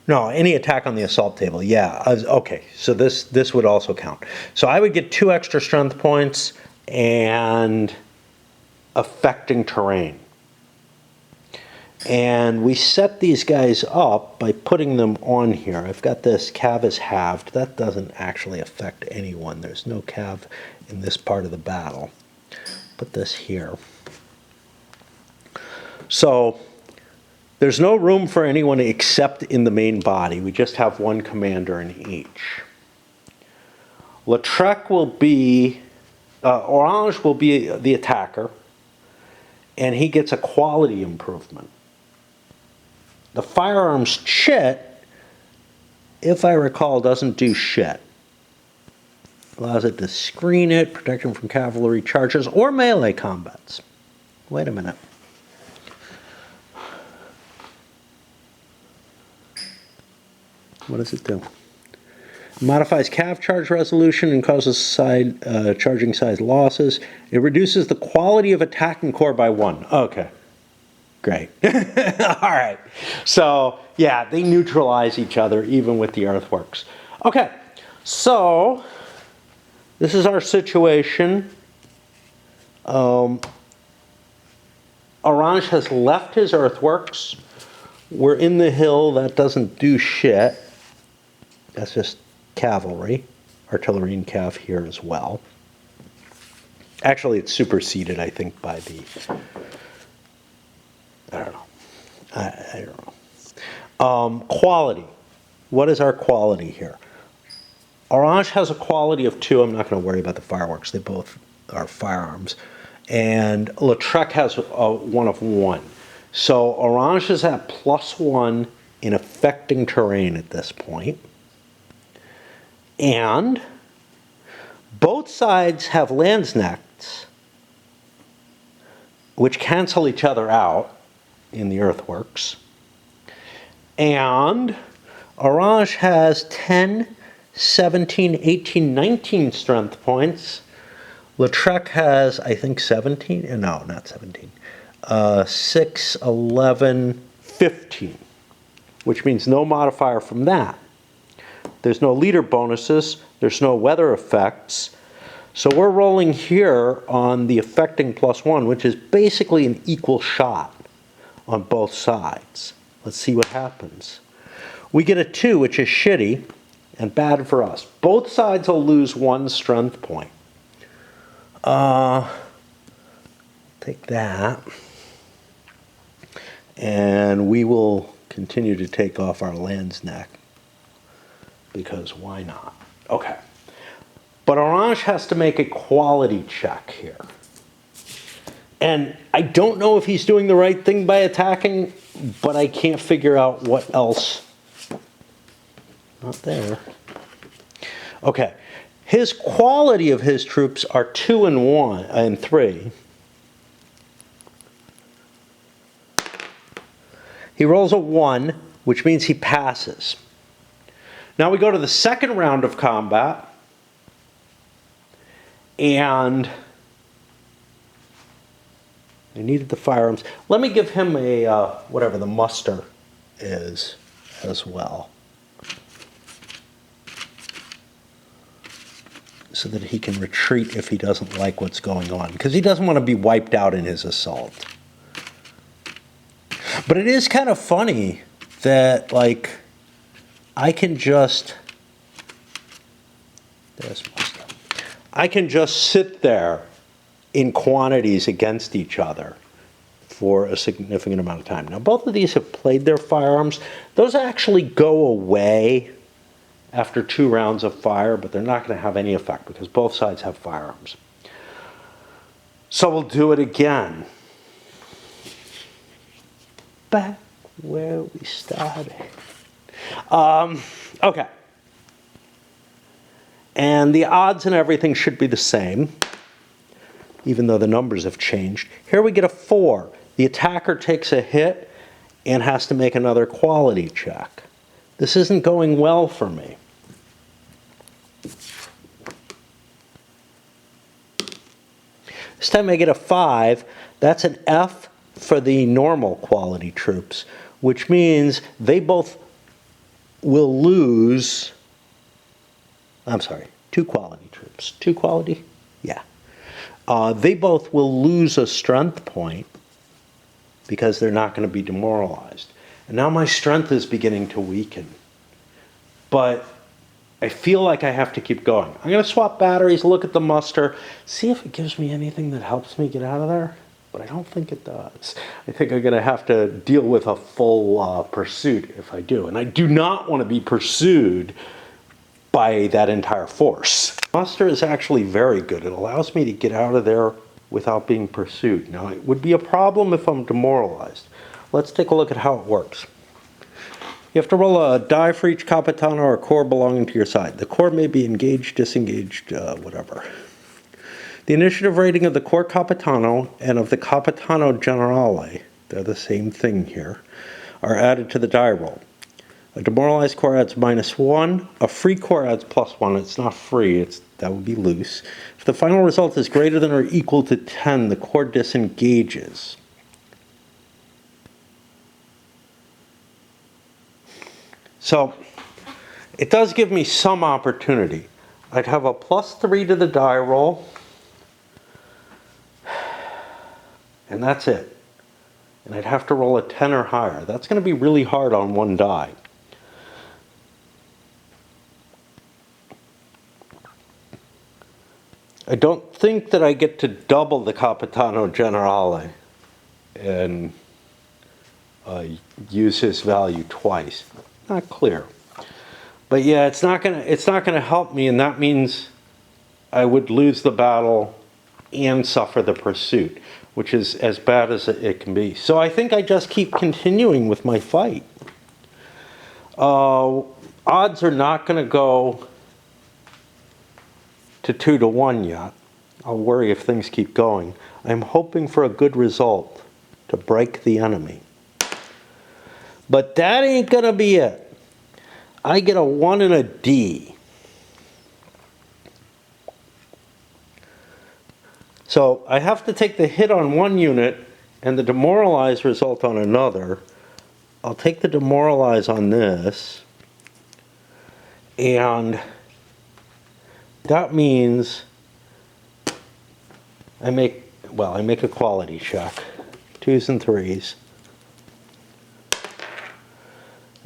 No, any attack on the assault table, yeah. Okay, so this would also count. So I would get 2 extra strength points, and affecting terrain. And we set these guys up by putting them on here. I've got this cav is halved. That doesn't actually affect anyone. There's no cav in this part of the battle. Put this here. So there's no room for anyone except in the main body. We just have one commander in each. Lautrec will be, Orange will be the attacker, and he gets a quality improvement. The firearms chit, if I recall, doesn't do shit. Allows it to screen it, protection from cavalry charges, or melee combats. Wait a minute. What does it do? It modifies cav charge resolution and causes charging size losses. It reduces the quality of attacking core by 1. Okay. Great. All right. So, yeah, they neutralize each other even with the earthworks. Okay. So, this is our situation. Orange has left his earthworks. We're in the hill. That doesn't do shit. That's just cavalry. Artillery and cav here as well. Actually, it's superseded, I think, by the... I don't know. I don't know. Quality. What is our quality here? Orange has a quality of 2. I'm not going to worry about the fireworks. They both are firearms. And Lautrec has one of 1. So Orange is at +1 in affecting terrain at this point. And both sides have landsnecks, which cancel each other out in the earthworks. And Orange has 10, 17, 18, 19 strength points. Lautrec has, I think, 17. No, not 17. 6, 11, 15, which means no modifier from that. There's no leader bonuses. There's no weather effects. So we're rolling here on the affecting +1, which is basically an equal shot on both sides. Let's see what happens. We get a 2, which is shitty and bad for us. Both sides will lose 1 strength point. Take that. And we will continue to take off our landsneck, because why not? Okay. But Orange has to make a quality check here. And I don't know if he's doing the right thing by attacking, but I can't figure out what else. Not there. Okay. His quality of his troops are 2 and 1 and 3. He rolls a 1, which means he passes. Now we go to the second round of combat, and I needed the firearms. Let me give him a, whatever the muster is as well, so that he can retreat if he doesn't like what's going on, because he doesn't want to be wiped out in his assault. But it is kind of funny that, like, I can just, I can just sit there in quantities against each other for a significant amount of time. Now, both of these have played their firearms. Those actually go away after 2 rounds of fire, but they're not going to have any effect because both sides have firearms. So we'll do it again. Back where we started. Okay. And the odds and everything should be the same, even though the numbers have changed. Here we get a 4. The attacker takes a hit and has to make another quality check. This isn't going well for me. This time I get a 5. That's an F for the normal quality troops, which means they both will lose, I'm sorry, 2 quality troops. 2 quality? Yeah. they both will lose a strength point because they're not going to be demoralized. And now my strength is beginning to weaken. But I feel like I have to keep going. I'm going to swap batteries, look at the muster, see if it gives me anything that helps me get out of there. But I don't think it does. I think I'm going to have to deal with a full pursuit if I do. And I do not want to be pursued by that entire force. Muster is actually very good. It allows me to get out of there without being pursued. Now, it would be a problem if I'm demoralized. Let's take a look at how it works. You have to roll a die for each Capitan or a core belonging to your side. The core may be engaged, disengaged, whatever. The initiative rating of the core Capitano and of the Capitano Generale, they're the same thing here, are added to the die roll. A demoralized core adds -1. A free core adds +1. It's not free. That would be loose. If the final result is greater than or equal to 10, the core disengages. So it does give me some opportunity. I'd have a +3 to the die roll. And that's it. And I'd have to roll a 10 or higher. That's going to be really hard on one die. I don't think that I get to double the Capitano Generale and use his value twice. Not clear. But yeah, it's not gonna help me, and that means I would lose the battle and suffer the pursuit, which is as bad as it can be. So I think I just keep continuing with my fight. Odds are not going to go to 2 to 1 yet. I'll worry if things keep going. I'm hoping for a good result to break the enemy. But that ain't going to be it. I get a 1 and a D. So I have to take the hit on one unit and the demoralize result on another. I'll take the demoralize on this. And that means I make a quality check. 2s and 3s.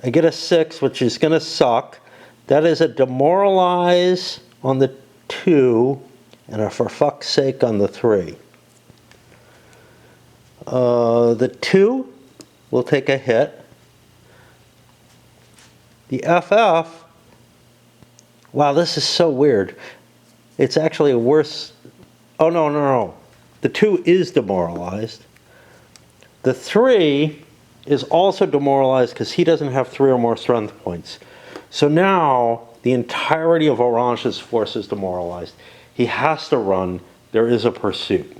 I get a 6, which is going to suck. That is a demoralize on the 2 and a for fuck's sake on the 3. The 2 will take a hit. The FF, wow, this is so weird. It's actually a worse, oh no. The 2 is demoralized. The 3 is also demoralized because he doesn't have 3 or more strength points. So now the entirety of Orange's force is demoralized. He has to run. There is a pursuit.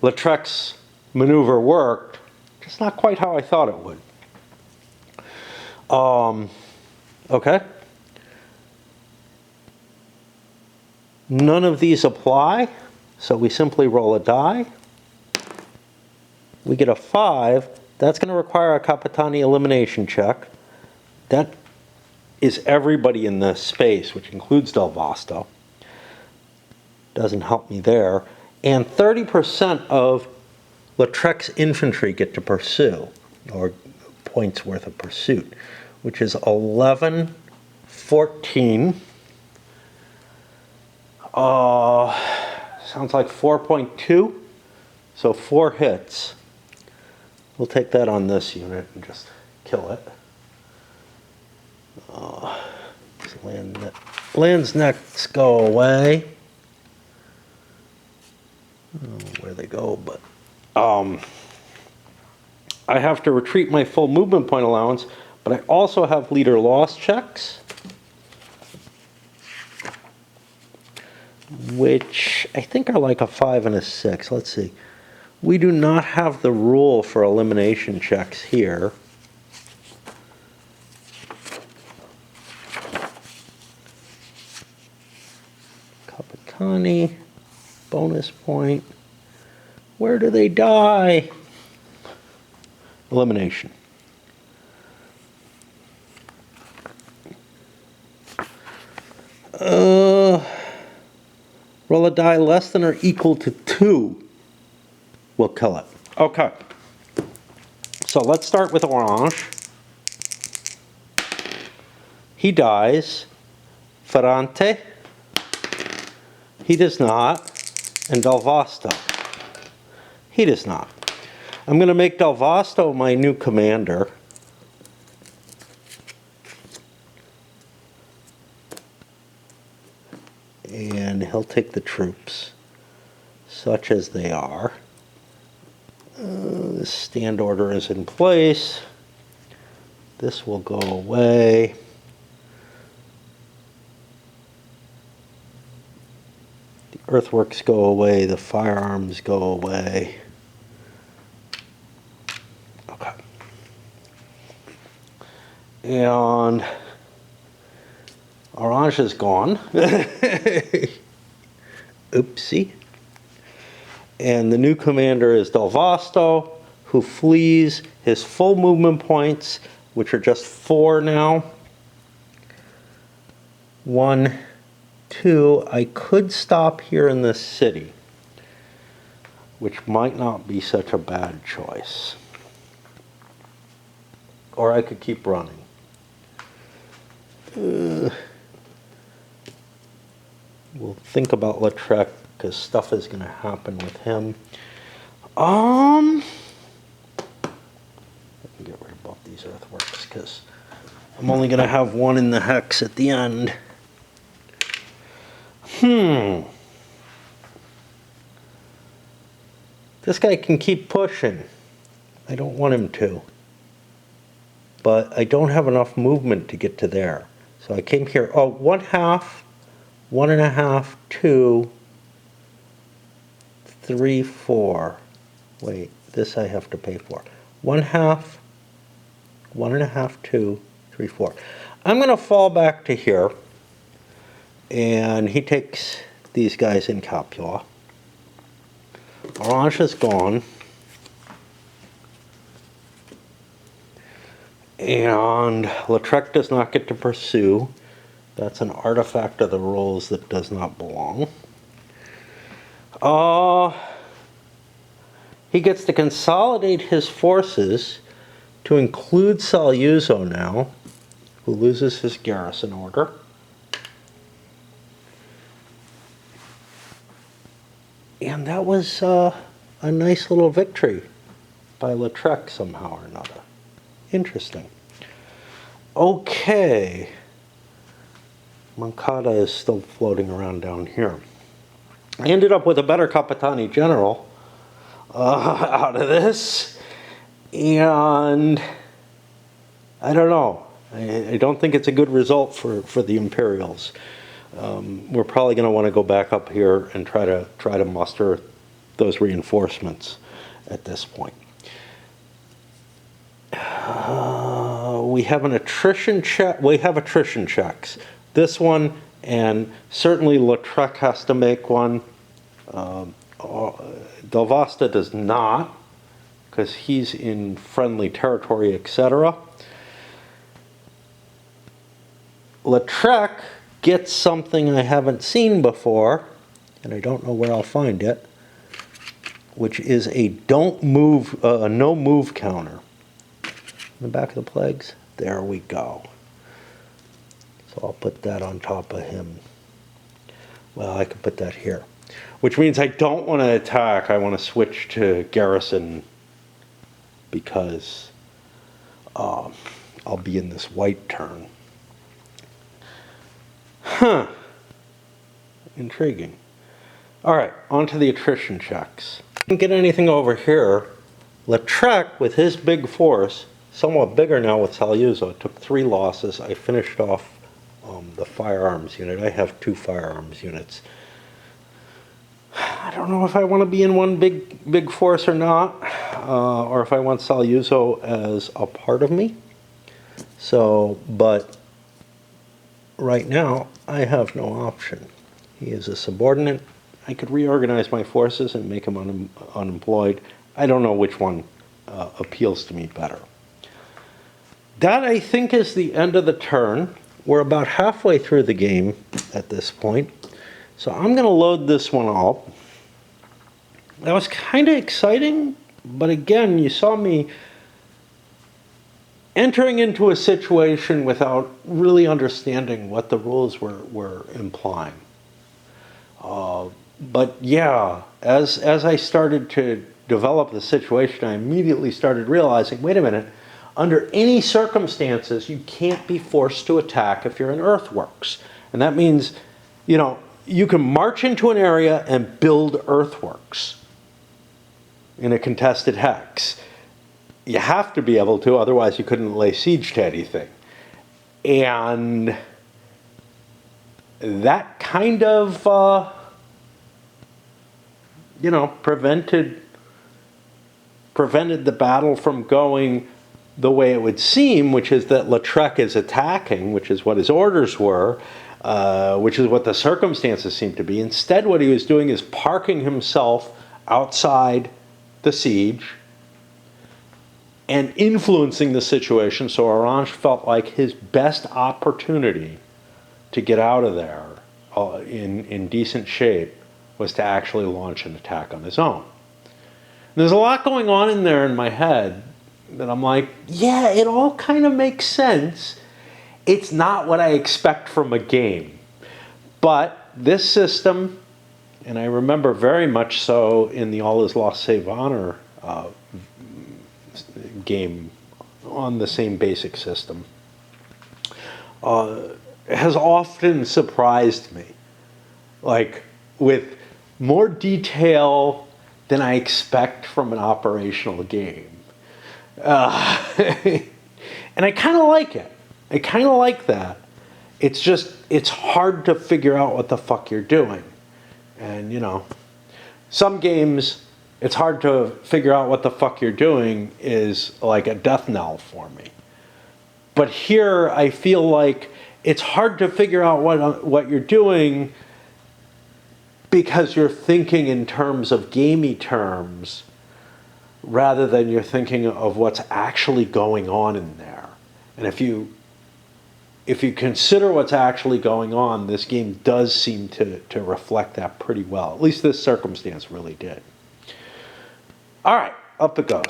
Lautrec's maneuver worked, just not quite how I thought it would. Okay. None of these apply, so we simply roll a die. We get a 5. That's going to require a Capitani elimination check. That is everybody in this space, which includes Del Vasto. Doesn't help me there. And 30% of Lautrec's infantry get to pursue, or points worth of pursuit, which is 11, 14. Sounds like 4.2. So 4 hits. We'll take that on this unit and just kill it. Land's necks go away. I don't know where they go, but I have to retreat my full movement point allowance, but I also have leader loss checks, which I think are like a 5 and a 6. Let's see. We do not have the rule for elimination checks here. Capitani, bonus point. Where do they die? Elimination. Roll a die less than or equal to 2. We'll kill it. Okay. So let's start with orange. He dies. Ferrante. He does not. And Del Vasto. He does not. I'm going to make Del Vasto my new commander. And he'll take the troops, such as they are. The stand order is in place. This will go away. The earthworks go away. The firearms go away. Okay. And orange is gone. Oopsie. And the new commander is Del Vasto, who flees his full movement points, which are just 4 now. 1, 2. I could stop here in this city, which might not be such a bad choice. Or I could keep running. We'll think about Lautrec, because stuff is going to happen with him. I can get rid of both these earthworks, because I'm only going to have 1 in the hex at the end. This guy can keep pushing. I don't want him to. But I don't have enough movement to get to there. So I came here. Oh, 1/2, 1.5, 2, 3, 4. Wait, this I have to pay for. 1/2, 1.5, 2, 3, 4. I'm going to fall back to here. And he takes these guys in Capua. Orange is gone. And Lautrec does not get to pursue. That's an artifact of the rules that does not belong. He gets to consolidate his forces to include Saluzzo now, who loses his garrison order. And that was a nice little victory by Lautrec somehow or another. Interesting. Okay. Moncada is still floating around down here. I ended up with a better Capitani general out of this. And I don't know. I don't think it's a good result for the Imperials. We're probably going to want to go back up here and try to muster those reinforcements at this point. We have an attrition check. We have attrition checks. This one, and certainly Lautrec has to make one. Del Vasto does not, because he's in friendly territory, etc. Lautrec gets something I haven't seen before, and I don't know where I'll find it, which is a don't move, a no move counter. In the back of the plagues, there we go. So I'll put that on top of him. Well, I could put that here, which means I don't want to attack. I want to switch to garrison because I'll be in this white turn. Huh. Intriguing. All right, on to the attrition checks. Didn't get anything over here. Lautrec, with his big force, somewhat bigger now with Saluzzo, took 3 losses. I finished off the firearms unit. I have 2 firearms units. I don't know if I want to be in one big force or not, or if I want Saluzzo as a part of me. So, but right now, I have no option. He is a subordinate. I could reorganize my forces and make him unemployed. I don't know which one appeals to me better. That, I think, is the end of the turn. We're about halfway through the game at this point. So I'm going to load this one up. That was kind of exciting, but again, you saw me entering into a situation without really understanding what the rules were implying. But yeah, as I started to develop the situation, I immediately started realizing, wait a minute, under any circumstances, you can't be forced to attack if you're in earthworks. And that means, you know, you can march into an area and build earthworks in a contested hex. You have to be able to, otherwise you couldn't lay siege to anything. And that kind of, you know, prevented the battle from going the way it would seem, which is that Lautrec is attacking, which is what his orders were, which is what the circumstances seem to be. Instead, what he was doing is parking himself outside the siege and influencing the situation, so Orange felt like his best opportunity to get out of there in decent shape was to actually launch an attack on his own. And there's a lot going on in there in my head that I'm like, yeah, it all kind of makes sense. It's not what I expect from a game. But this system, and I remember very much so in the All Is Lost Save Honor game on the same basic system, has often surprised me. Like, with more detail than I expect from an operational game. And I kind of like it. I kind of like that. It's just, it's hard to figure out what the fuck you're doing. And, you know, some games, it's hard to figure out what the fuck you're doing is like a death knell for me. But here, I feel like it's hard to figure out what you're doing because you're thinking in terms of gamey terms rather than you're thinking of what's actually going on in there. And if you consider what's actually going on, this game does seem to reflect that pretty well. At least this circumstance really did. All right, up it goes.